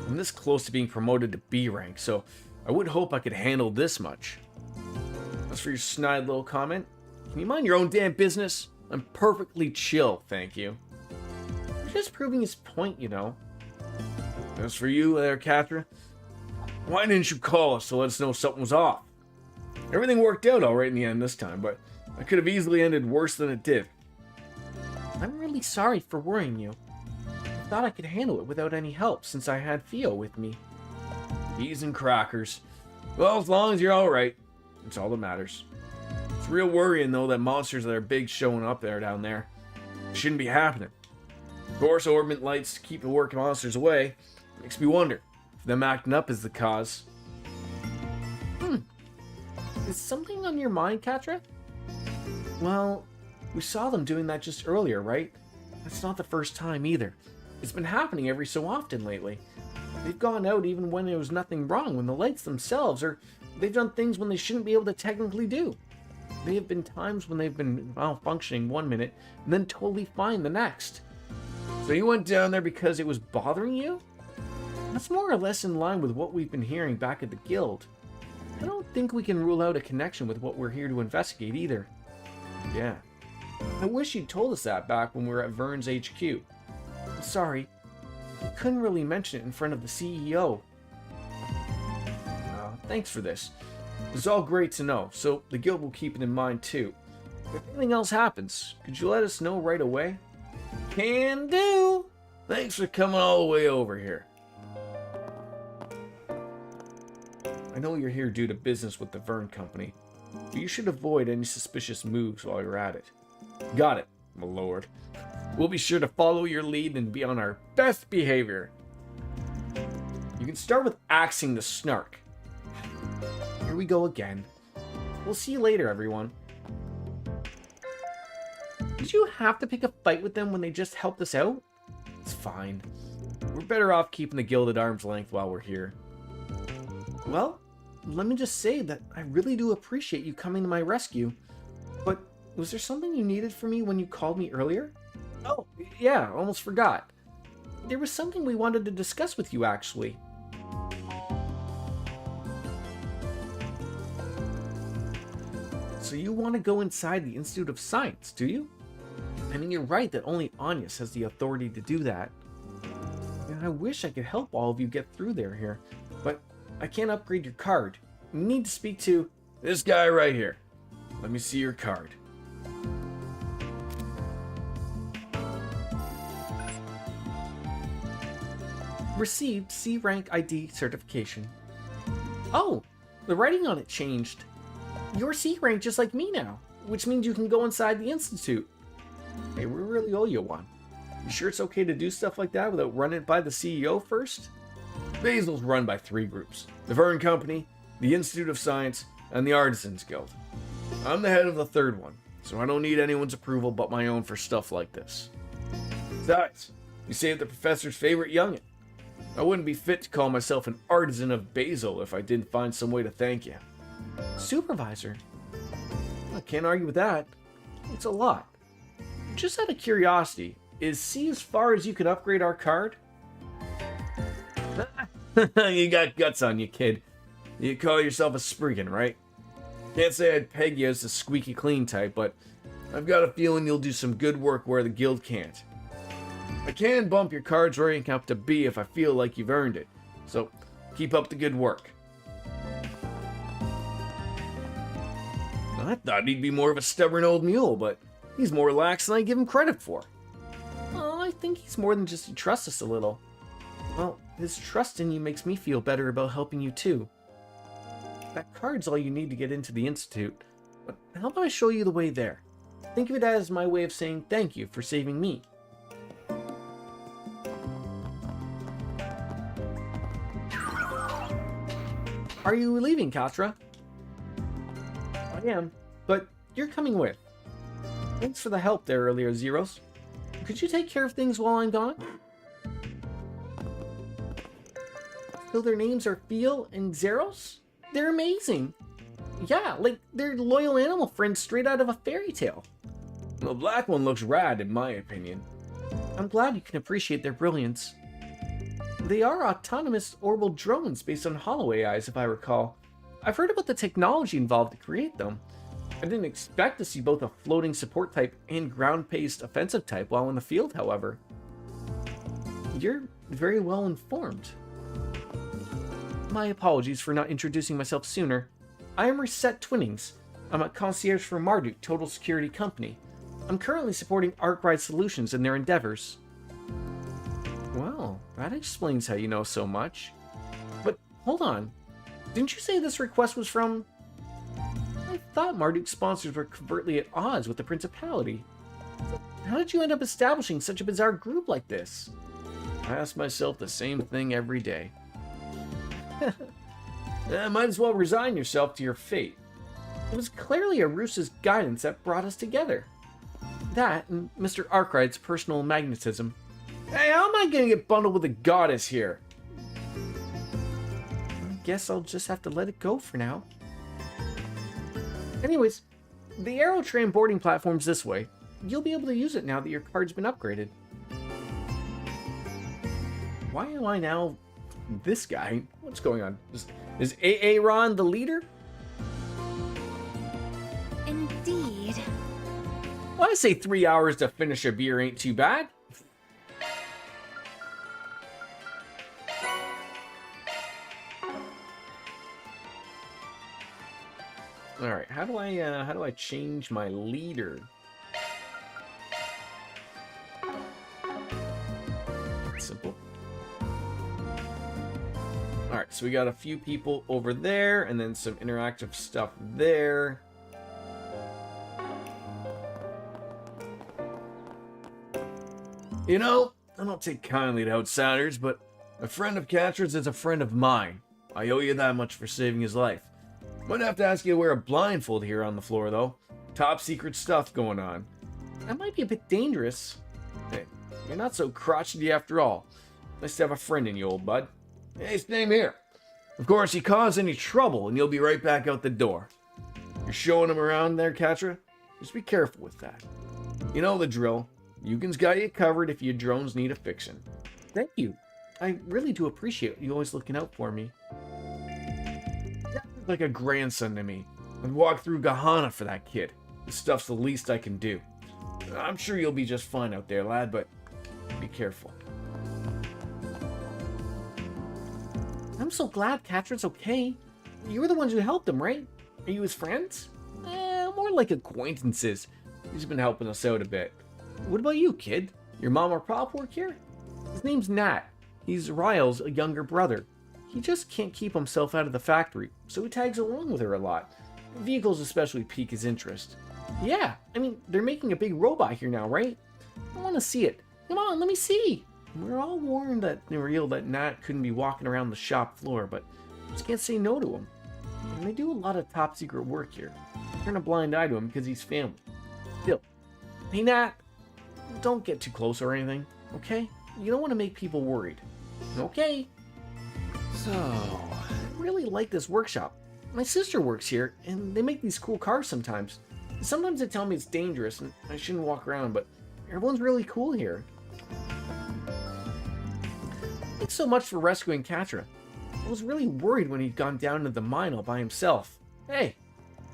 I'm this close to being promoted to B rank, so I would hope I could handle this much. As for your snide little comment, can you mind your own damn business? I'm perfectly chill, thank you. Just proving his point, you know. As for you there, Catra, why didn't you call us to let us know something was off? Everything worked out all right in the end this time, but it could have easily ended worse than it did. I'm really sorry for worrying you. I thought I could handle it without any help since I had Theo with me. Peas and crackers. Well, as long as you're all right, it's all that matters. It's real worrying, though, that monsters that are big showing up there down there. It shouldn't be happening. Of course, orbit lights to keep the work monsters away. Makes me wonder if them acting up is the cause. Is something on your mind, Catra? Well, we saw them doing that just earlier, right? That's not the first time either. It's been happening every so often lately. They've gone out even when there was nothing wrong, when the lights themselves, or they've done things when they shouldn't be able to technically do. There have been times when they've been malfunctioning 1 minute, and then totally fine the next. So you went down there because it was bothering you? That's more or less in line with what we've been hearing back at the guild. I don't think we can rule out a connection with what we're here to investigate either. Yeah. I wish you'd told us that back when we were at Vern's HQ. I'm sorry. I couldn't really mention it in front of the CEO. Thanks for this. It's all great to know, so the guild will keep it in mind too. If anything else happens, could you let us know right away? Can do! Thanks for coming all the way over here. I know you're here due to business with the Vern Company, but you should avoid any suspicious moves while you're at it. Got it, my lord. We'll be sure to follow your lead and be on our best behavior. You can start with axing the snark. Here we go again. We'll see you later, everyone. Did you have to pick a fight with them when they just helped us out? It's fine. We're better off keeping the guild at arm's length while we're here. Well, let me just say that I really do appreciate you coming to my rescue. But was there something you needed from me when you called me earlier? Oh, yeah, almost forgot. There was something we wanted to discuss with you, actually. So you want to go inside the Institute of Science, do you? I mean, you're right that only Anyas has the authority to do that. And I wish I could help all of you get through there here, but I can't upgrade your card. You need to speak to this guy right here. Let me see your card. Received C rank ID certification. Oh, the writing on it changed. You're C rank just like me now, which means you can go inside the Institute. Hey, we really owe you one. You sure it's okay to do stuff like that without running it by the CEO first? Basil's run by 3 groups. The Vern Company, the Institute of Science, and the Artisans Guild. I'm the head of the 3rd one, so I don't need anyone's approval but my own for stuff like this. Besides, you saved the professor's favorite youngin'. I wouldn't be fit to call myself an artisan of Basil if I didn't find some way to thank you. Supervisor? I can't argue with that. It's a lot. Just out of curiosity, is C as far as you can upgrade our card? You got guts on you, kid. You call yourself a Spriggan, right? Can't say I'd peg you as the squeaky clean type, but I've got a feeling you'll do some good work where the guild can't. I can bump your card's rank up to B if I feel like you've earned it, so keep up the good work. I thought he'd be more of a stubborn old mule, but he's more relaxed than I give him credit for. Oh, I think he's more than just he trusts us a little. Well, his trust in you makes me feel better about helping you too. That card's all you need to get into the Institute, but how about I show you the way there? Think of it as my way of saying thank you for saving me. Are you leaving, Katra? I am, but you're coming with. Thanks for the help there earlier, Zeros. Could you take care of things while I'm gone? So their names are Feel and Zeros? They're amazing. Yeah, like they're loyal animal friends straight out of a fairy tale. The black one looks rad in my opinion. I'm glad you can appreciate their brilliance. They are autonomous orbital drones based on hollow AIs, if I recall. I've heard about the technology involved to create them. I didn't expect to see both a floating support type and ground-based offensive type while in the field, however. You're very well informed. My apologies for not introducing myself sooner. I am Reset Twinnings. I'm a concierge for Marduk Total Security Company. I'm currently supporting Arkwright Solutions in their endeavors. Well, that explains how you know so much. But hold on. Didn't you say this request was from... I thought Marduk's sponsors were covertly at odds with the Principality. How did you end up establishing such a bizarre group like this? I ask myself the same thing every day. Might as well resign yourself to your fate. It was clearly Arusa's guidance that brought us together. That and Mr. Arkwright's personal magnetism. Hey, how am I gonna get bundled with a goddess here? I guess I'll just have to let it go for now. Anyways, the Aerotrain boarding platform's this way. You'll be able to use it now that your card's been upgraded. Why am I now this guy? What's going on? Is Aaron the leader? Indeed. Well, I say 3 hours to finish a beer ain't too bad. All right, how do I change my leader? Simple. All right, so we got a few people over there, and then some interactive stuff there. You know, I don't take kindly to outsiders, but a friend of Catra's is a friend of mine. I owe you that much for saving his life. Might have to ask you to wear a blindfold here on the floor, though. Top secret stuff going on. That might be a bit dangerous. Hey, you're not so crotchety after all. Nice to have a friend in you, old bud. Hey, same here. Of course, you cause any trouble, and you'll be right back out the door. You're showing him around there, Catra? Just be careful with that. You know the drill. Yugen's got you covered if your drones need a fixin'. Thank you. I really do appreciate you always looking out for me. Like a grandson to me. I'd walk through Gahana for that kid. This stuff's the least I can do. I'm sure you'll be just fine out there, lad, but be careful. I'm so glad Catra's okay. You were the ones who helped him, right? Are you his friends? More like acquaintances. He's been helping us out a bit. What about you, kid? Your mom or pop work here? His name's Nat. He's Ryle's younger brother. He just can't keep himself out of the factory, so he tags along with her a lot. Vehicles especially pique his interest. Yeah, I mean, they're making a big robot here now, right? I want to see it. Come on, let me see. We're all warned that Nat couldn't be walking around the shop floor, but just can't say no to him. And they do a lot of top secret work here. Turn a blind eye to him because he's family. Still, hey Nat, don't get too close or anything, okay? You don't want to make people worried. Okay? So, I really like this workshop. My sister works here, and they make these cool cars sometimes. Sometimes they tell me it's dangerous and I shouldn't walk around, but everyone's really cool here. Thanks so much for rescuing Catra. I was really worried when he'd gone down into the mine all by himself. Hey,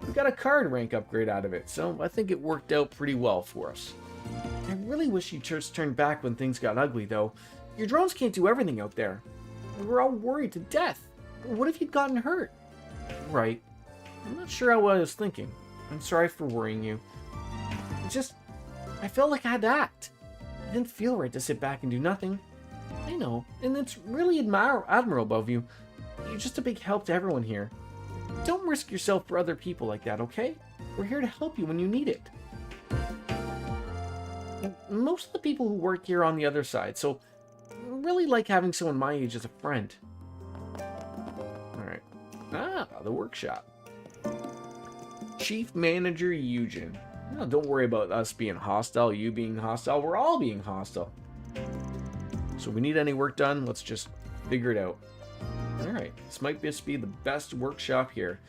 we got a card rank upgrade out of it, so I think it worked out pretty well for us. I really wish you'd just turned back when things got ugly, though. Your drones can't do everything out there. We were all worried to death. What if you'd gotten hurt? Right. I'm not sure what I was thinking. I'm sorry for worrying you. I felt like I had to act. It didn't feel right to sit back and do nothing. I know, and it's really admirable of you. You're just a big help to everyone here. Don't risk yourself for other people like that, okay? We're here to help you when you need it. And most of the people who work here are on the other side, so I really like having someone my age as a friend. Alright. The workshop. Chief Manager Eugen. No, don't worry about us being hostile, you being hostile. We're all being hostile. So if we need any work done, let's just figure it out. Alright, this might just be the best workshop here.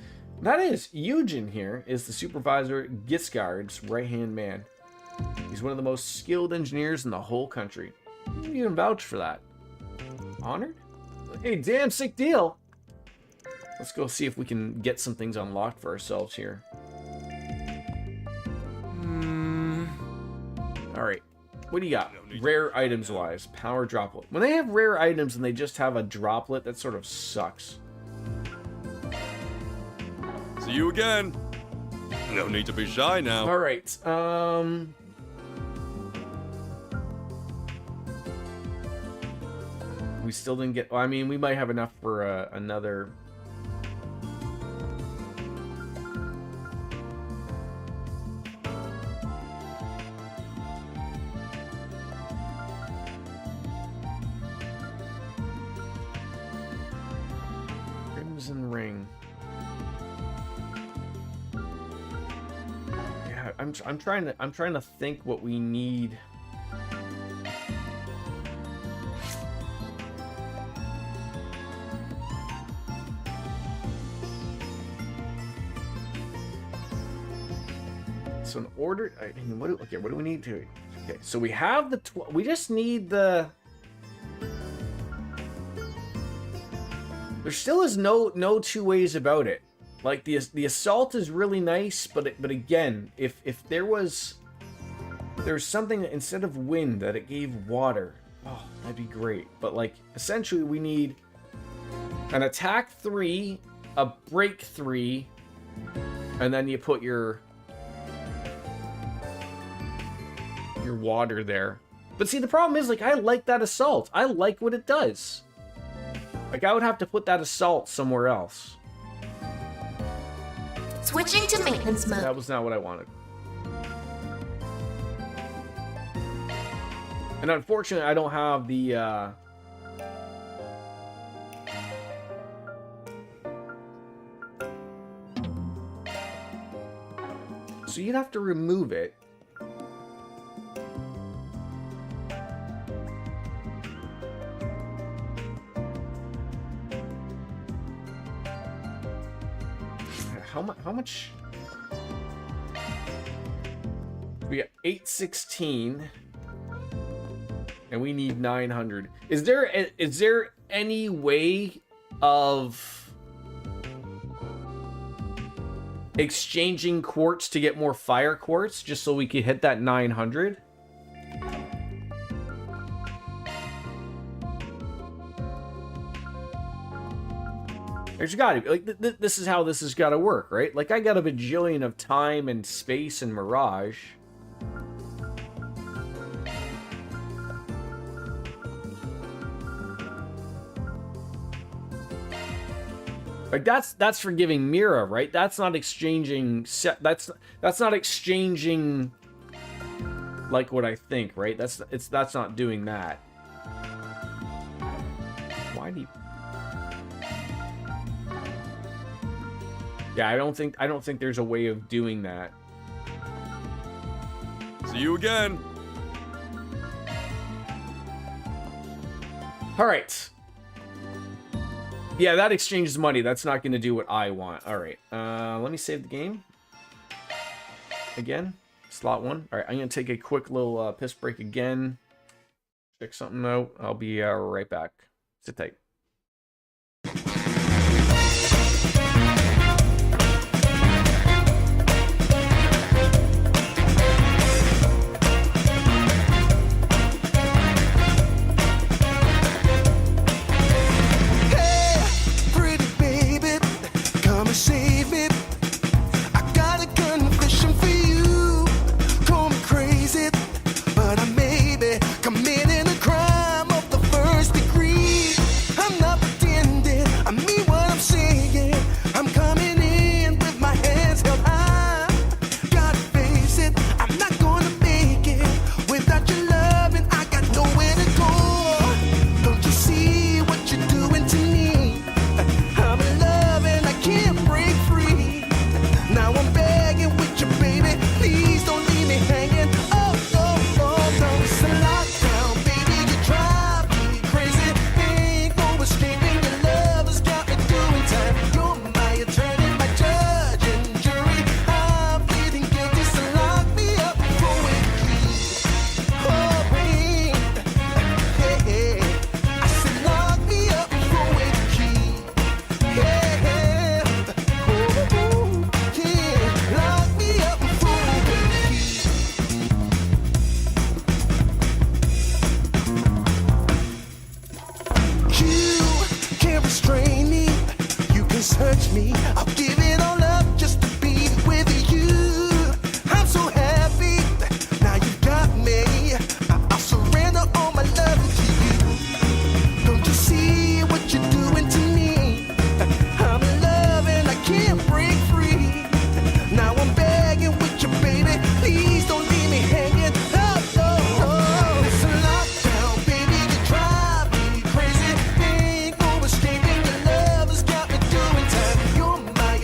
That is, Eugen here is the supervisor Giscard's right-hand man. He's one of the most skilled engineers in the whole country. You can vouch for that. Honored? Hey, damn sick deal! Let's go see if we can get some things unlocked for ourselves here. Alright, what do you got? Rare items wise, power droplet. When they have rare items and they just have a droplet, that sort of sucks. See you again. No need to be shy now. Alright, we still didn't get... Well, I mean, we might have enough for another... Crimson Ring. Yeah, I'm trying to think what we need. So in order, what do we need to? Okay, so we have the we just need the. There still is no two ways about it. Like the assault is really nice, but again, if there's something that instead of wind that it gave water, oh, that'd be great. But like essentially, we need an attack 3, a break 3, and then you put your water there. But see, the problem is, like, I like that assault. I like what it does. Like, I would have to put that assault somewhere else. Switching to maintenance mode. That was not what I wanted. And unfortunately, I don't have the, So you'd have to remove it. How much? We got 816, and we need 900. Is there any way of exchanging quartz to get more fire quartz just so we could hit that 900. There's gotta be, like, this is how this has gotta work, right? Like, I got a bajillion of time and space and mirage. Like, that's for giving Mira, right? That's not exchanging that's not exchanging like what I think, right? That's not doing that. Why do you... Yeah, I don't think there's a way of doing that. See you again. All right. Yeah, that exchanges money. That's not going to do what I want. All right. Let me save the game. Again. Slot 1. All right, I'm going to take a quick little piss break again. Check something out. I'll be right back. Sit tight. Save it. I got a confession for you. Call me crazy, but I may be committing a crime of the first degree. I'm not pretending, I mean what I'm saying. I'm coming in with my hands held high. Gotta face it, I'm not gonna make it without your love, and I got nowhere to go. Don't you see what you're doing to me? I'm in love and I can't break free. Now I'm begging with you, baby. Please don't leave me hanging. Oh, oh, oh, no, it's a lockdown, baby. You drive me crazy. Ain't no escaping. Your love has got me doing time. You're my attorney, my judge and jury. I'm pleading guilty, so lock me up for a key. Oh, wait. Hey, I said lock me up for a key. Yeah, ooh, yeah, lock me up for a key. You can't restrain me. You can search me. I'll give it all up just to be with you. I'm so happy. Now you got me. I'll surrender all my love to you. Don't you see what you're doing to me? I'm in love and I can't break free. Now I'm begging with you, baby. Please don't leave me hanging. Oh, oh, oh. It's a lockdown, baby. You drive me crazy. Ain't no escaping. Your love has got me doing time. You're my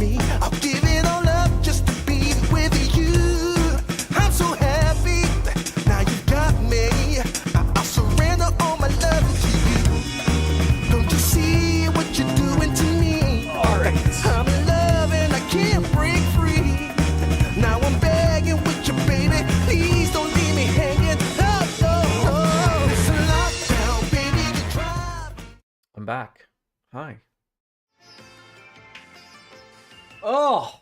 me. I'll give it all up just to be with you. I'm so happy, now you got me. I'll surrender all my love to you. Don't you see what you're doing to me? Alright. I'm in love and I can't break free. Now I'm begging with you, baby. Please don't leave me hanging. Oh, no, no. It's a lockdown, baby. You drive. I'm back. Hi. Oh!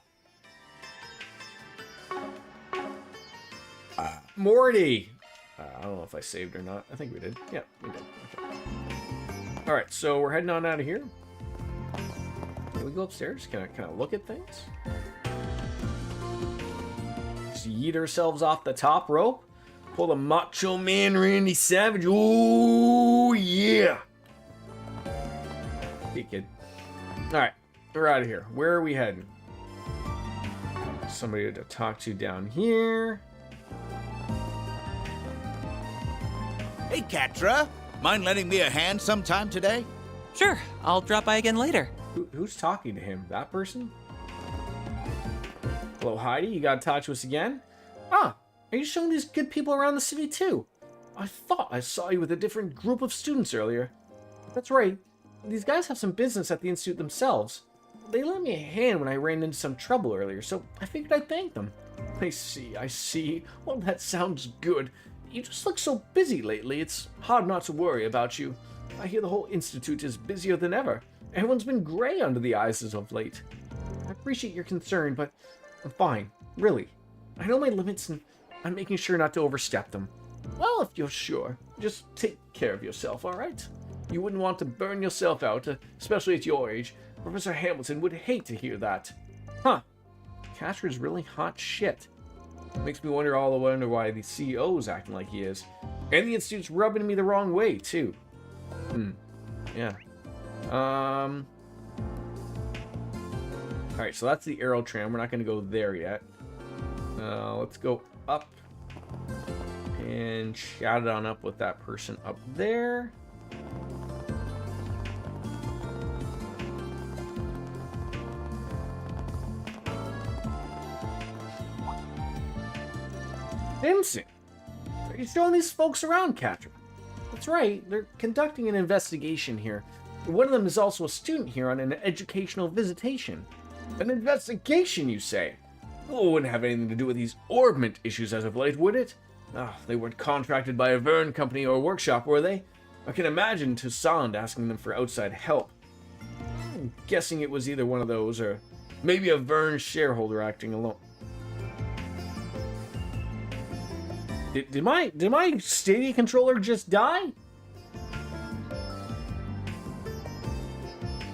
Morty! I don't know if I saved or not. I think we did. Yeah, we did. Okay. Alright, so we're heading on out of here. Can we go upstairs? Can I look at things? Just yeet ourselves off the top rope? Pull the Macho Man Randy Savage. Ooh, yeah! Hey, kid. Alright, we're out of here. Where are we heading? Somebody to talk to down here. Hey, Catra. Mind lending me a hand sometime today? Sure, I'll drop by again later. Who's talking to him? That person? Hello, Heidi. You gotta talk to us again? Ah, are you showing these good people around the city too? I thought I saw you with a different group of students earlier. That's right. These guys have some business at the institute themselves. They lent me a hand when I ran into some trouble earlier, so I figured I'd thank them. I see. Well, that sounds good. You just look so busy lately, it's hard not to worry about you. I hear the whole institute is busier than ever. Everyone's been gray under the eyes as of late. I appreciate your concern, but I'm fine, really. I know my limits and I'm making sure not to overstep them. Well, if you're sure, just take care of yourself, alright? You wouldn't want to burn yourself out, especially at your age. Professor Hamilton would hate to hear that. Huh. Castra's really hot shit. Makes me wonder why the CEO's acting like he is. And the institute's rubbing me the wrong way, too. Yeah. Alright, so that's the Aero Tram. We're not going to go there yet. Let's go up and chat it on up with that person up there. Vincent! Are you showing these folks around, Catra? That's right, they're conducting an investigation here. One of them is also a student here on an educational visitation. An investigation, you say? Well, it wouldn't have anything to do with these orbment issues as of late, would it? They weren't contracted by a Vern company or workshop, were they? I can imagine Toussaint asking them for outside help. I'm guessing it was either one of those, or maybe a Vern shareholder acting alone. Did my Stadia controller just die?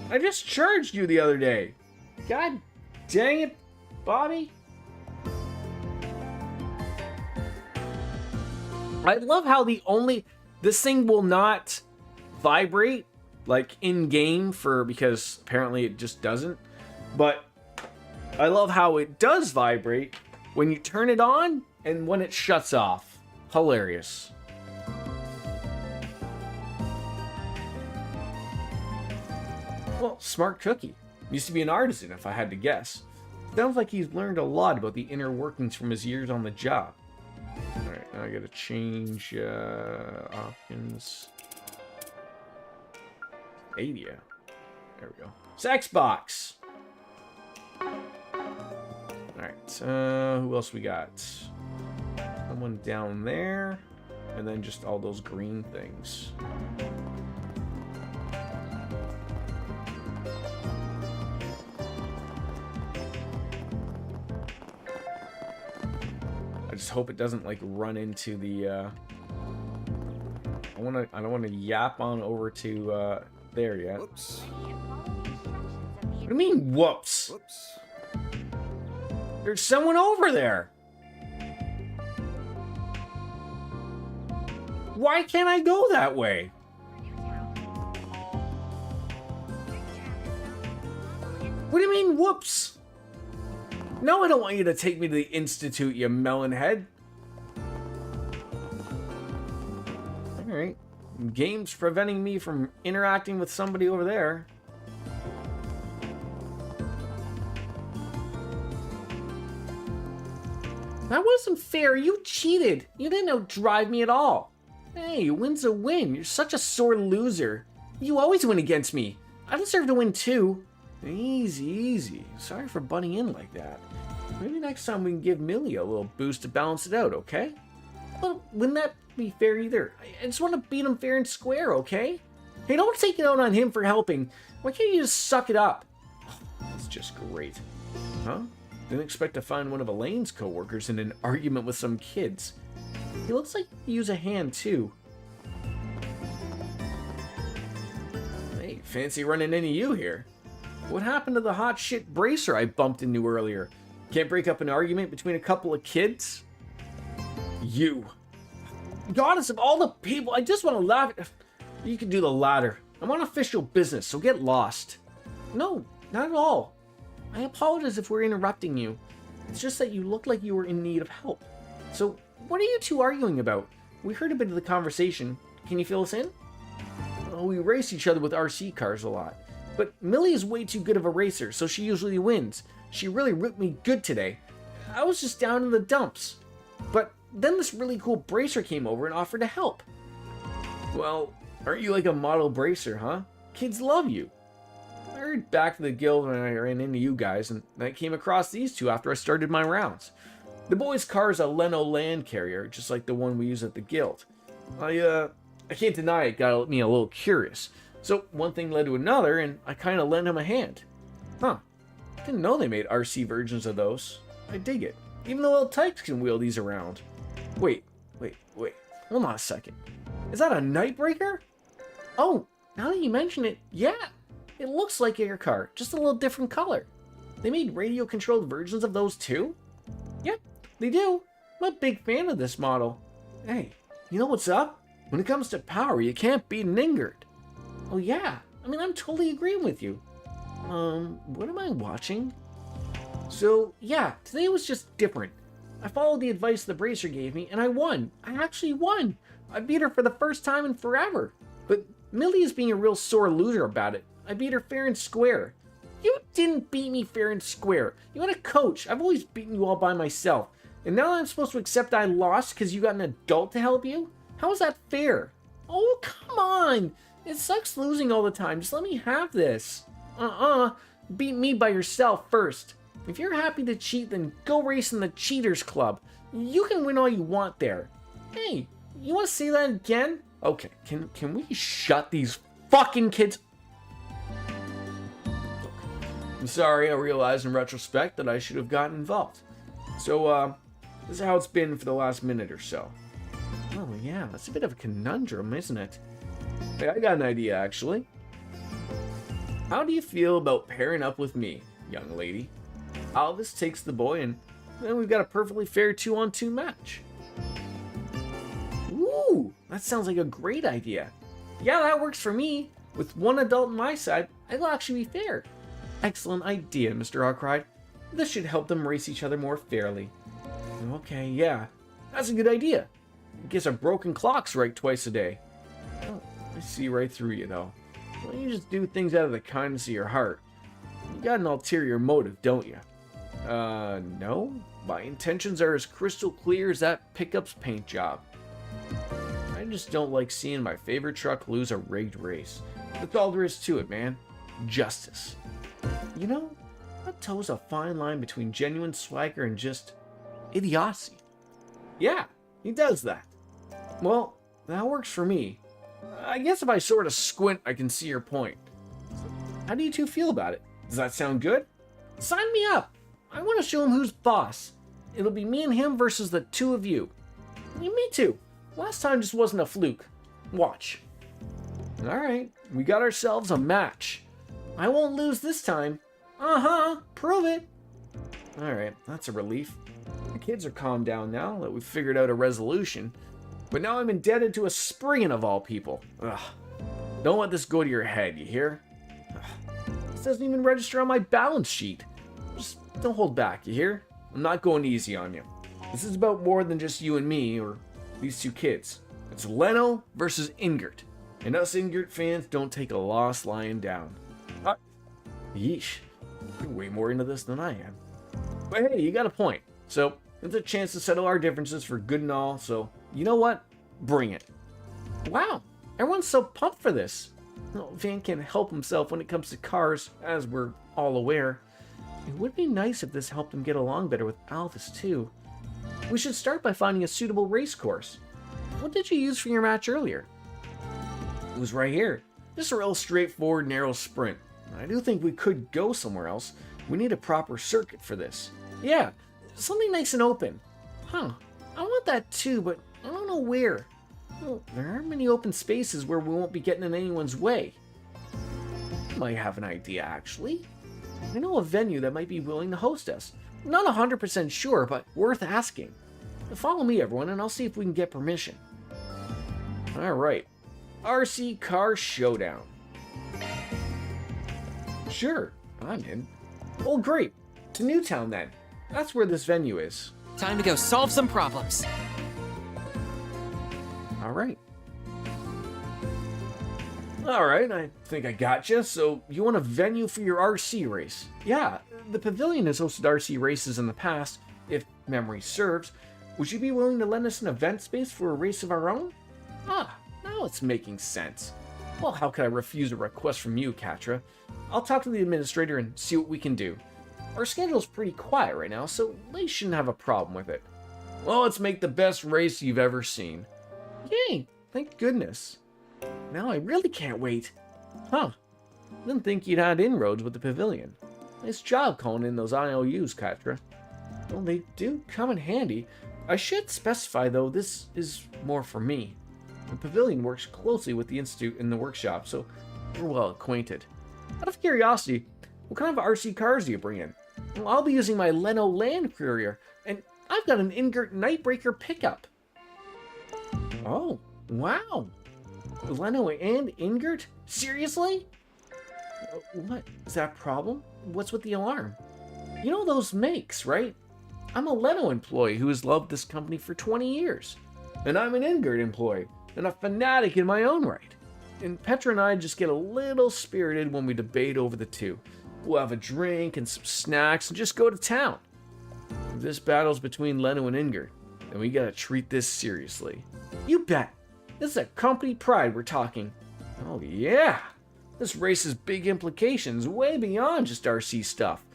I just charged you the other day. God dang it, Bobby. I love how this thing will not vibrate like in game because apparently it just doesn't. But I love how it does vibrate when you turn it on and when it shuts off. Hilarious. Well, smart cookie. Used to be an artisan, if I had to guess. Sounds like he's learned a lot about the inner workings from his years on the job. Alright, now I gotta change options. Stadia. There we go. Sex box! Alright, who else we got? Someone down there, and then just all those green things. I just hope it doesn't like run into the I don't want to yap on over to there yet. Whoops. What do you mean whoops? Whoops. There's someone over there. Why can't I go that way? What do you mean, whoops? No, I don't want you to take me to the Institute, you melonhead. Alright. Game's preventing me from interacting with somebody over there. That wasn't fair. You cheated. You didn't outdrive me at all. Hey, a win's a win. You're such a sore loser. You always win against me. I deserve to win too. Easy, easy. Sorry for butting in like that. Maybe next time we can give Millie a little boost to balance it out, okay? Well, wouldn't that be fair either? I just want to beat him fair and square, okay? Hey, don't take it out on him for helping. Why can't you just suck it up? That's just great. Huh? Didn't expect to find one of Elaine's coworkers in an argument with some kids. He looks like he use a hand too. Hey, fancy running into you here. What happened to the hot shit bracer I bumped into earlier? Can't break up an argument between a couple of kids? You. Goddess of all the people, I just want to laugh. You can do the latter. I'm on official business, so get lost. No, not at all. I apologize if we're interrupting you. It's just that you looked like you were in need of help. So, what are you two arguing about? We heard a bit of the conversation. Can you fill us in? Oh, we race each other with RC cars a lot. But Millie is way too good of a racer, so she usually wins. She really ripped me good today. I was just down in the dumps. But then this really cool bracer came over and offered to help. Well, aren't you like a model bracer, huh? Kids love you. I hurried back to the guild when I ran into you guys, and I came across these two after I started my rounds. The boy's car is a Leno land carrier, just like the one we use at the guild. I can't deny it got me a little curious. So one thing led to another, and I kind of lent him a hand. Huh. Didn't know they made RC versions of those. I dig it. Even the little types can wheel these around. Wait. Hold on a second. Is that a Nightbreaker? Oh, now that you mention it, yeah. It looks like your car, just a little different color. They made radio-controlled versions of those too? Yep, they do. I'm a big fan of this model. Hey, you know what's up? When it comes to power, you can't beat an Ingrid. Oh yeah, I mean, I'm totally agreeing with you. What am I watching? So, yeah, today was just different. I followed the advice the bracer gave me, and I won. I actually won. I beat her for the first time in forever. But Millie is being a real sore loser about it. I beat her fair and square. You didn't beat me fair and square. You had a coach. I've always beaten you all by myself. And now I'm supposed to accept I lost because you got an adult to help you? How is that fair? Oh, come on. It sucks losing all the time. Just let me have this. Beat me by yourself first. If you're happy to cheat, then go race in the Cheaters Club. You can win all you want there. Hey, you want to say that again? Okay, can we shut these fucking kids? I'm sorry, I realized in retrospect that I should have gotten involved. So, this is how it's been for the last minute or so. Oh yeah, that's a bit of a conundrum, isn't it? Hey, I got an idea, actually. How do you feel about pairing up with me, young lady? Alvis takes the boy, and then we've got a perfectly fair 2-on-2 match. Ooh, that sounds like a great idea. Yeah, that works for me. With one adult on my side, it'll actually be fair. Excellent idea, Mr. Arkwright. This should help them race each other more fairly. Okay, yeah, that's a good idea. I guess a broken clock's right twice a day. Oh, I see right through you, though. Why don't you just do things out of the kindness of your heart? You got an ulterior motive, don't you? No. My intentions are as crystal clear as that pickup's paint job. I just don't like seeing my favorite truck lose a rigged race. That's all there is to it, man. Justice. You know, that toes a fine line between genuine swagger and just idiocy. Yeah, he does that. Well, that works for me. I guess if I sort of squint, I can see your point. How do you two feel about it? Does that sound good? Sign me up! I want to show him who's boss. It'll be me and him versus the two of you. Me too. Last time just wasn't a fluke. Watch. Alright, we got ourselves a match. I won't lose this time. Prove it. Alright, that's a relief. The kids are calmed down now that we've figured out a resolution. But now I'm indebted to a Spriggan of all people. Ugh. Don't let this go to your head, you hear? Ugh. This doesn't even register on my balance sheet. Just don't hold back, you hear? I'm not going easy on you. This is about more than just you and me, or these two kids. It's Leno versus Ingrid. And us Ingrid fans don't take a loss lying down. Yeesh. You're way more into this than I am. But hey, you got a point. So, It's a chance to settle our differences for good and all, so you know what? Bring it. Wow, everyone's so pumped for this. Well, Van can't help himself when it comes to cars, as we're all aware. It would be nice if this helped him get along better with Alvis, too. We should start by finding a suitable race course. What did you use for your match earlier? It was right here. Just a real straightforward, narrow sprint. I do think we could go somewhere else. We need a proper circuit for this. Yeah, something nice and open. Huh, I want that too, but I don't know where. Well, there aren't many open spaces where we won't be getting in anyone's way. I might have an idea, actually. I know a venue that might be willing to host us. I'm not 100% sure, but worth asking. Follow me, everyone, and I'll see if we can get permission. Alright. RC Car Showdown. Sure, I'm in. Oh, great. To Newtown, then. That's where this venue is. Time to go solve some problems. Alright. Alright, I think I gotcha. So, you want a venue for your RC race? Yeah, the Pavilion has hosted RC races in the past, if memory serves. Would you be willing to lend us an event space for a race of our own? Ah, now it's making sense. Well, how could I refuse a request from you, Katra? I'll talk to the administrator and see what we can do. Our schedule's pretty quiet right now, so they shouldn't have a problem with it. Well, let's make the best race you've ever seen. Yay, thank goodness. Now I really can't wait. Huh, didn't think you'd had inroads with the Pavilion. Nice job calling in those IOUs, Katra. Well, they do come in handy. I should specify, though, this is more for me. The Pavilion works closely with the Institute in the workshop, so we're well acquainted. Out of curiosity, what kind of RC cars do you bring in? Well, I'll be using my Leno Land Courier, and I've got an Ingert Nightbreaker pickup. Oh, wow. Leno and Ingert? Seriously? What? Is that a problem? What's with the alarm? You know those makes, right? I'm a Leno employee who has loved this company for 20 years. And I'm an Ingert employee, and a fanatic in my own right. And Petra and I just get a little spirited when we debate over the two. We'll have a drink and some snacks and just go to town. If this battle's between Leno and Ingert, then we gotta treat this seriously. You bet. This is a company pride we're talking. Oh yeah. This race has big implications way beyond just RC stuff.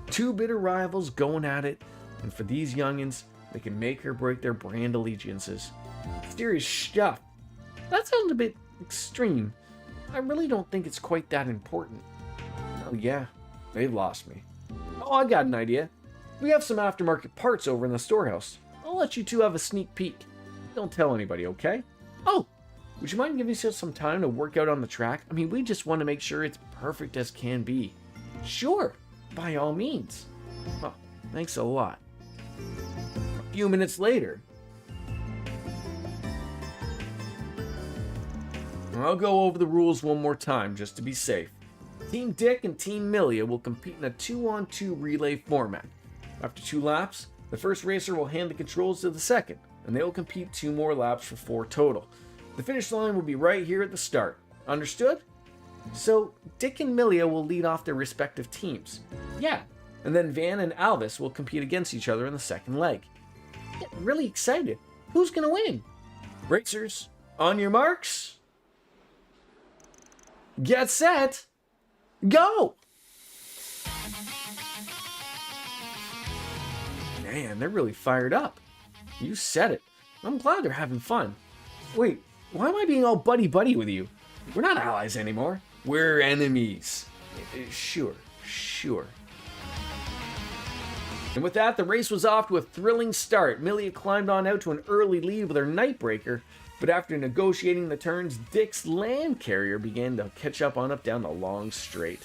Two bitter rivals going at it, and for these youngins, they can make or break their brand allegiances. Serious stuff. That sounds a bit extreme. I really don't think it's quite that important. Oh yeah, they've lost me. Oh, I got an idea. We have some aftermarket parts over in the storehouse. I'll let you two have a sneak peek. Don't tell anybody, okay? Oh, would you mind giving us some time to work out on the track? I mean, we just want to make sure it's perfect as can be. Sure, by all means. Oh, thanks a lot. A few minutes later, I'll go over the rules one more time just to be safe. Team Dick and Team Milia will compete in a 2-on-2 relay format. After 2 laps, the first racer will hand the controls to the second, and they will compete 2 more laps for 4 total. The finish line will be right here at the start. Understood? So, Dick and Milia will lead off their respective teams. Yeah, and then Van and Alvis will compete against each other in the second leg. Getting really excited. Who's gonna win? Racers, on your marks. Get set. Go! Man, they're really fired up. You said it. I'm glad they're having fun. Wait, why am I being all buddy-buddy with you? We're not allies anymore. We're enemies. Sure. And with that, the race was off to a thrilling start. Milia climbed on out to an early lead with her Nightbreaker, but after negotiating the turns, Dick's Land Carrier began to catch up down the long straight.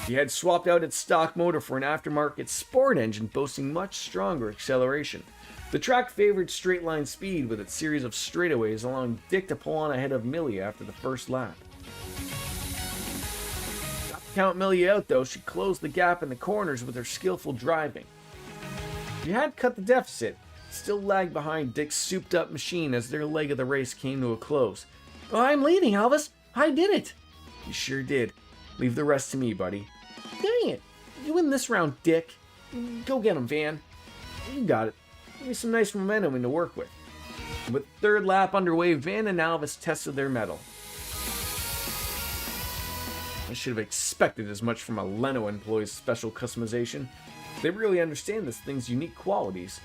He had swapped out its stock motor for an aftermarket sport engine boasting much stronger acceleration. The track favored straight line speed with its series of straightaways, allowing Dick to pull on ahead of Milia after the first lap. Not to count Milia out though, she closed the gap in the corners with her skillful driving. She had cut the deficit, still lagged behind Dick's souped up machine as their leg of the race came to a close. Oh, I'm leading, Alvis! I did it! You sure did. Leave the rest to me, buddy. Dang it! You win this round, Dick. Go get him, Van. You got it. Give me some nice momentum to work with. With third lap underway, Van and Alvis tested their mettle. I should have expected as much from a Leno employee's special customization. They really understand this thing's unique qualities.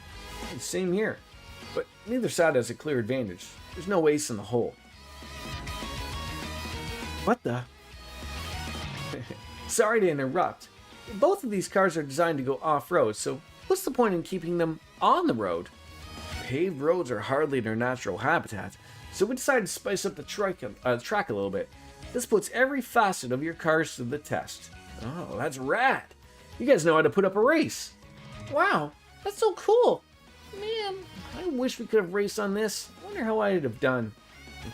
Same here. But neither side has a clear advantage. There's no ace in the hole. What the? Sorry to interrupt. Both of these cars are designed to go off-road, so what's the point in keeping them on the road? Paved roads are hardly their natural habitat, so we decided to spice up the track a little bit. This puts every facet of your cars to the test. Oh, that's rad. You guys know how to put up a race. Wow, that's so cool. Man, I wish we could have raced on this. I wonder how I'd have done.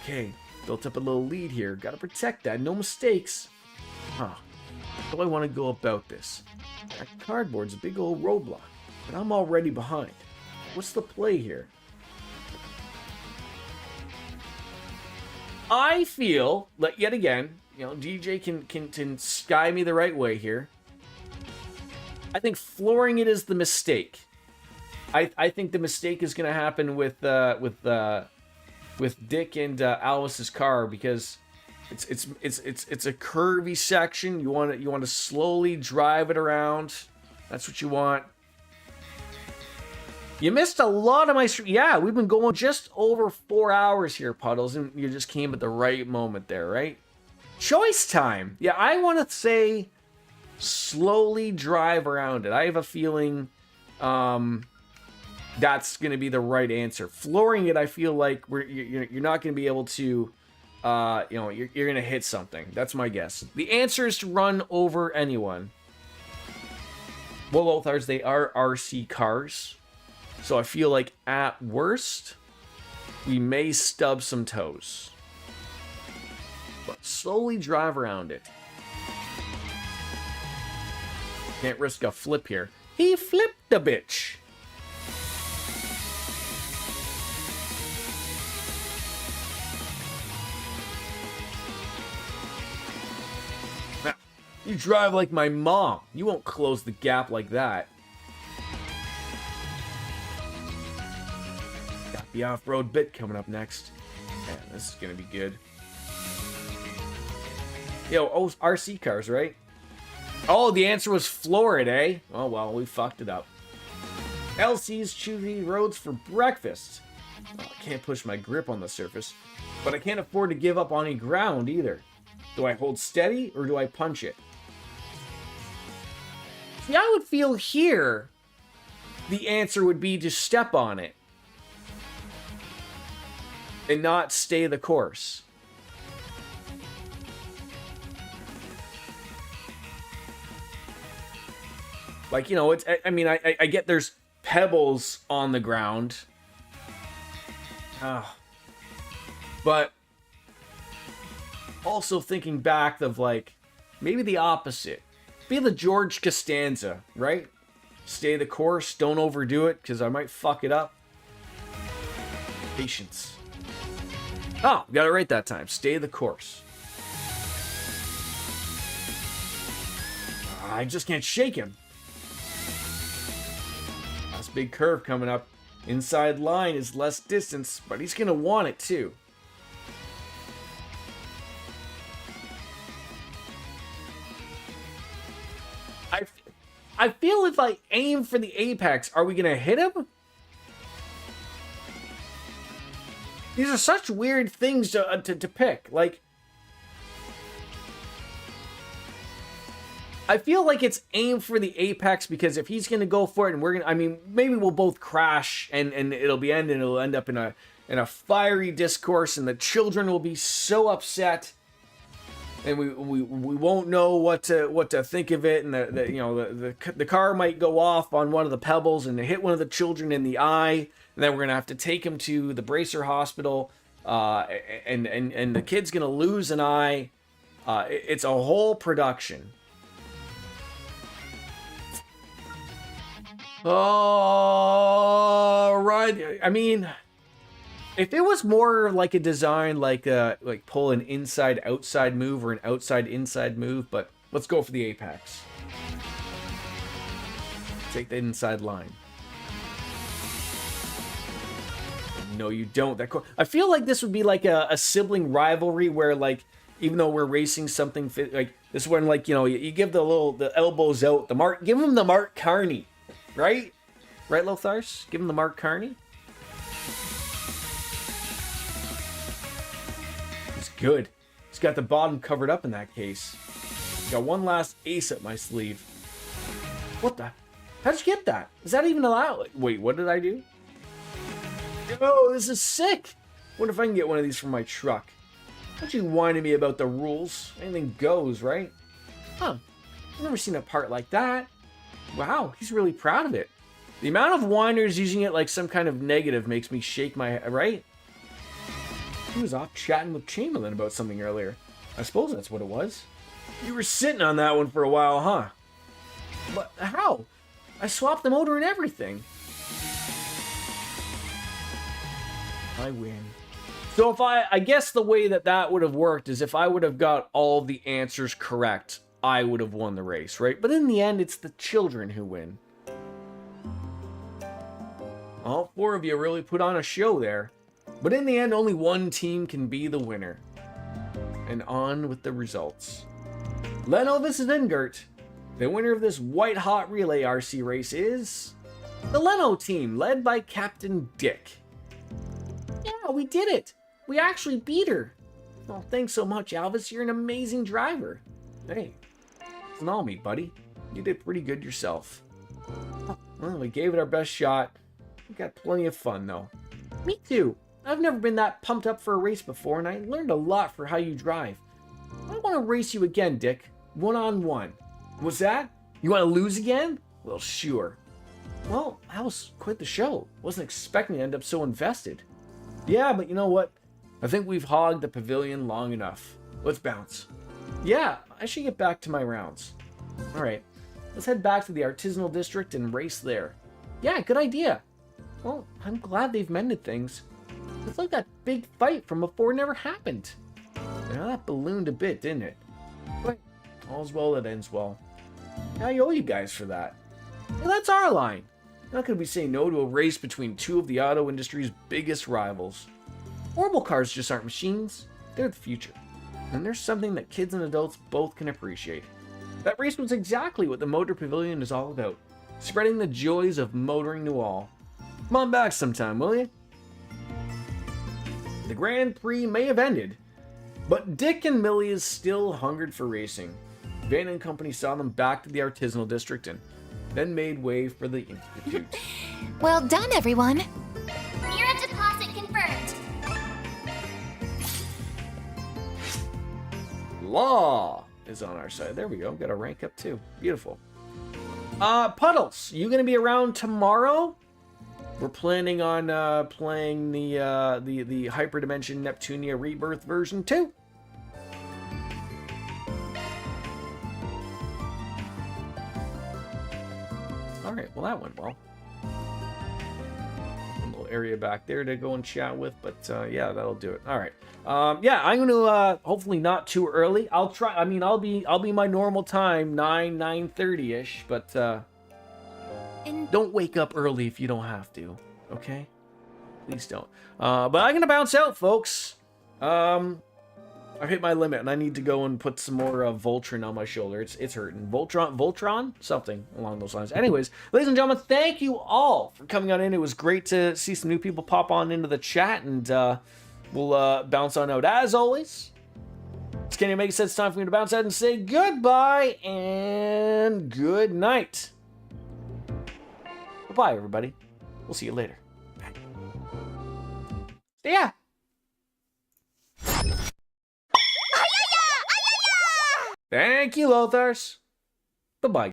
Okay, built up a little lead here. Gotta protect that, no mistakes. Huh, how do I want to go about this? That cardboard's a big old roadblock, but I'm already behind. What's the play here? I feel that, yet again, DJ can sky me the right way here. I think flooring it is the mistake. I think the mistake is going to happen with Dick and Alice's car, because it's a curvy section. You want to slowly drive it around. That's what you want. You missed a lot of my stream. Yeah, we've been going just over 4 hours here, Puddles, and you just came at the right moment there, right? Choice time. Yeah, I want to say slowly drive around it. I have a feeling that's going to be the right answer. Flooring it, I feel like you're not going to be able to, you're going to hit something. That's my guess. The answer is to run over anyone. Well, both ours, they are RC cars. So I feel like at worst, we may stub some toes. But slowly drive around it. Can't risk a flip here. He flipped the bitch. Now, you drive like my mom. You won't close the gap like that. Got the off-road bit coming up next. Man, this is gonna be good. Yo, oh, RC cars, right? Oh, the answer was floor it, eh? Oh, well, we fucked it up. LC's choosy roads for breakfast. Oh, I can't push my grip on the surface, but I can't afford to give up on any ground either. Do I hold steady or do I punch it? See, I would feel here the answer would be to step on it and not stay the course. Like, it's, I mean, I get there's pebbles on the ground. But also thinking back of, like, maybe the opposite. Be the George Costanza, right? Stay the course, don't overdo it, because I might fuck it up. Patience. Oh, got it right that time. Stay the course. I just can't shake him. Last big curve coming up. Inside line is less distance, but he's going to want it too. I feel if I aim for the apex, are we going to hit him? These are such weird things to pick. Like, I feel like it's aim for the apex, because if he's going to go for it and we're going to, I mean, maybe we'll both crash and it'll end up in a fiery discourse, and the children will be so upset, and we won't know what to think of it, and the car might go off on one of the pebbles and hit one of the children in the eye. And then we're going to have to take him to the Bracer Hospital, and the kid's going to lose an eye. It's a whole production. All right. I mean, if it was more like a design, like pull an inside-outside move or an outside-inside move, but let's go for the apex. Take the inside line. No, you don't. I feel like this would be like a sibling rivalry where, like, even though we're racing something like this one, like, you know, you give the elbows out, give him the Mark Carney, right? Right, Lothars? Give him the Mark Carney. He's good. He's got the bottom covered up in that case. Got one last ace up my sleeve. What the? How'd you get that? Is that even allowed? Wait, what did I do? Oh, this is sick. Wonder if I can get one of these for my truck. Don't you whine to me about the rules. Anything goes, right? Huh. I've never seen a part like that. Wow, he's really proud of it. The amount of whiners using it like some kind of negative makes me shake my head, right? He was off chatting with Chamberlain about something earlier. I suppose that's what it was. You were sitting on that one for a while, huh? But how? I swapped the motor and everything. I win. So if I guess the way that would have worked is if I would have got all the answers correct, I would have won the race, right? But in the end, it's the children who win. All four of you really put on a show there. But in the end, only one team can be the winner. And on with the results. Leno vs. Ingert. The winner of this white-hot relay RC race is the Leno team, led by Captain Dick. Yeah, we did it. We actually beat her. Well, thanks so much, Alvis. You're an amazing driver. Hey, it's not me, buddy. You did pretty good yourself. Well, we gave it our best shot. We got plenty of fun, though. Me too. I've never been that pumped up for a race before, and I learned a lot for how you drive. I want to race you again, Dick. One-on-one. What's that? You want to lose again? Well, sure. Well, that was quite the show. Wasn't expecting to end up so invested. Yeah, but you know what? I think we've hogged the pavilion long enough. Let's bounce. Yeah, I should get back to my rounds. Alright, let's head back to the artisanal district and race there. Yeah, good idea. Well, I'm glad they've mended things. It's like that big fight from before never happened. Now that ballooned a bit, didn't it? But all's well that ends well. I owe you guys for that. Hey, that's our line. How could we say no to a race between two of the auto industry's biggest rivals? Orbital cars just aren't machines. They're the future. And there's something that kids and adults both can appreciate. That race was exactly what the Motor Pavilion is all about. Spreading the joys of motoring to all. Come on back sometime, will you? The Grand Prix may have ended, but Dick and Millie is still hungered for racing. Van and company saw them back to the artisanal district and then made way for the Institute. Well done, everyone. Mira deposit confirmed. Law is on our side. There we go. Got a rank up too. Beautiful. Puddles, you gonna be around tomorrow? We're planning on playing the Hyperdimension Neptunia Rebirth version 2. Alright, well that went well. A little area back there to go and chat with, but yeah, that'll do it. Alright. Yeah, I'm gonna hopefully not too early. I'll try. I mean, I'll be my normal time, 9:30ish, but don't wake up early if you don't have to, okay? Please don't. But I'm gonna bounce out, folks. I've hit my limit, and I need to go and put some more Voltron on my shoulder. It's hurting. Voltron? Something along those lines. Anyways, ladies and gentlemen, thank you all for coming on in. It was great to see some new people pop on into the chat, and we'll bounce on out. As always, it's Kenny Omega said it's time for me to bounce out and say goodbye and good night. Bye, everybody. We'll see you later. See ya. Thank you, Lothars. Bye-bye.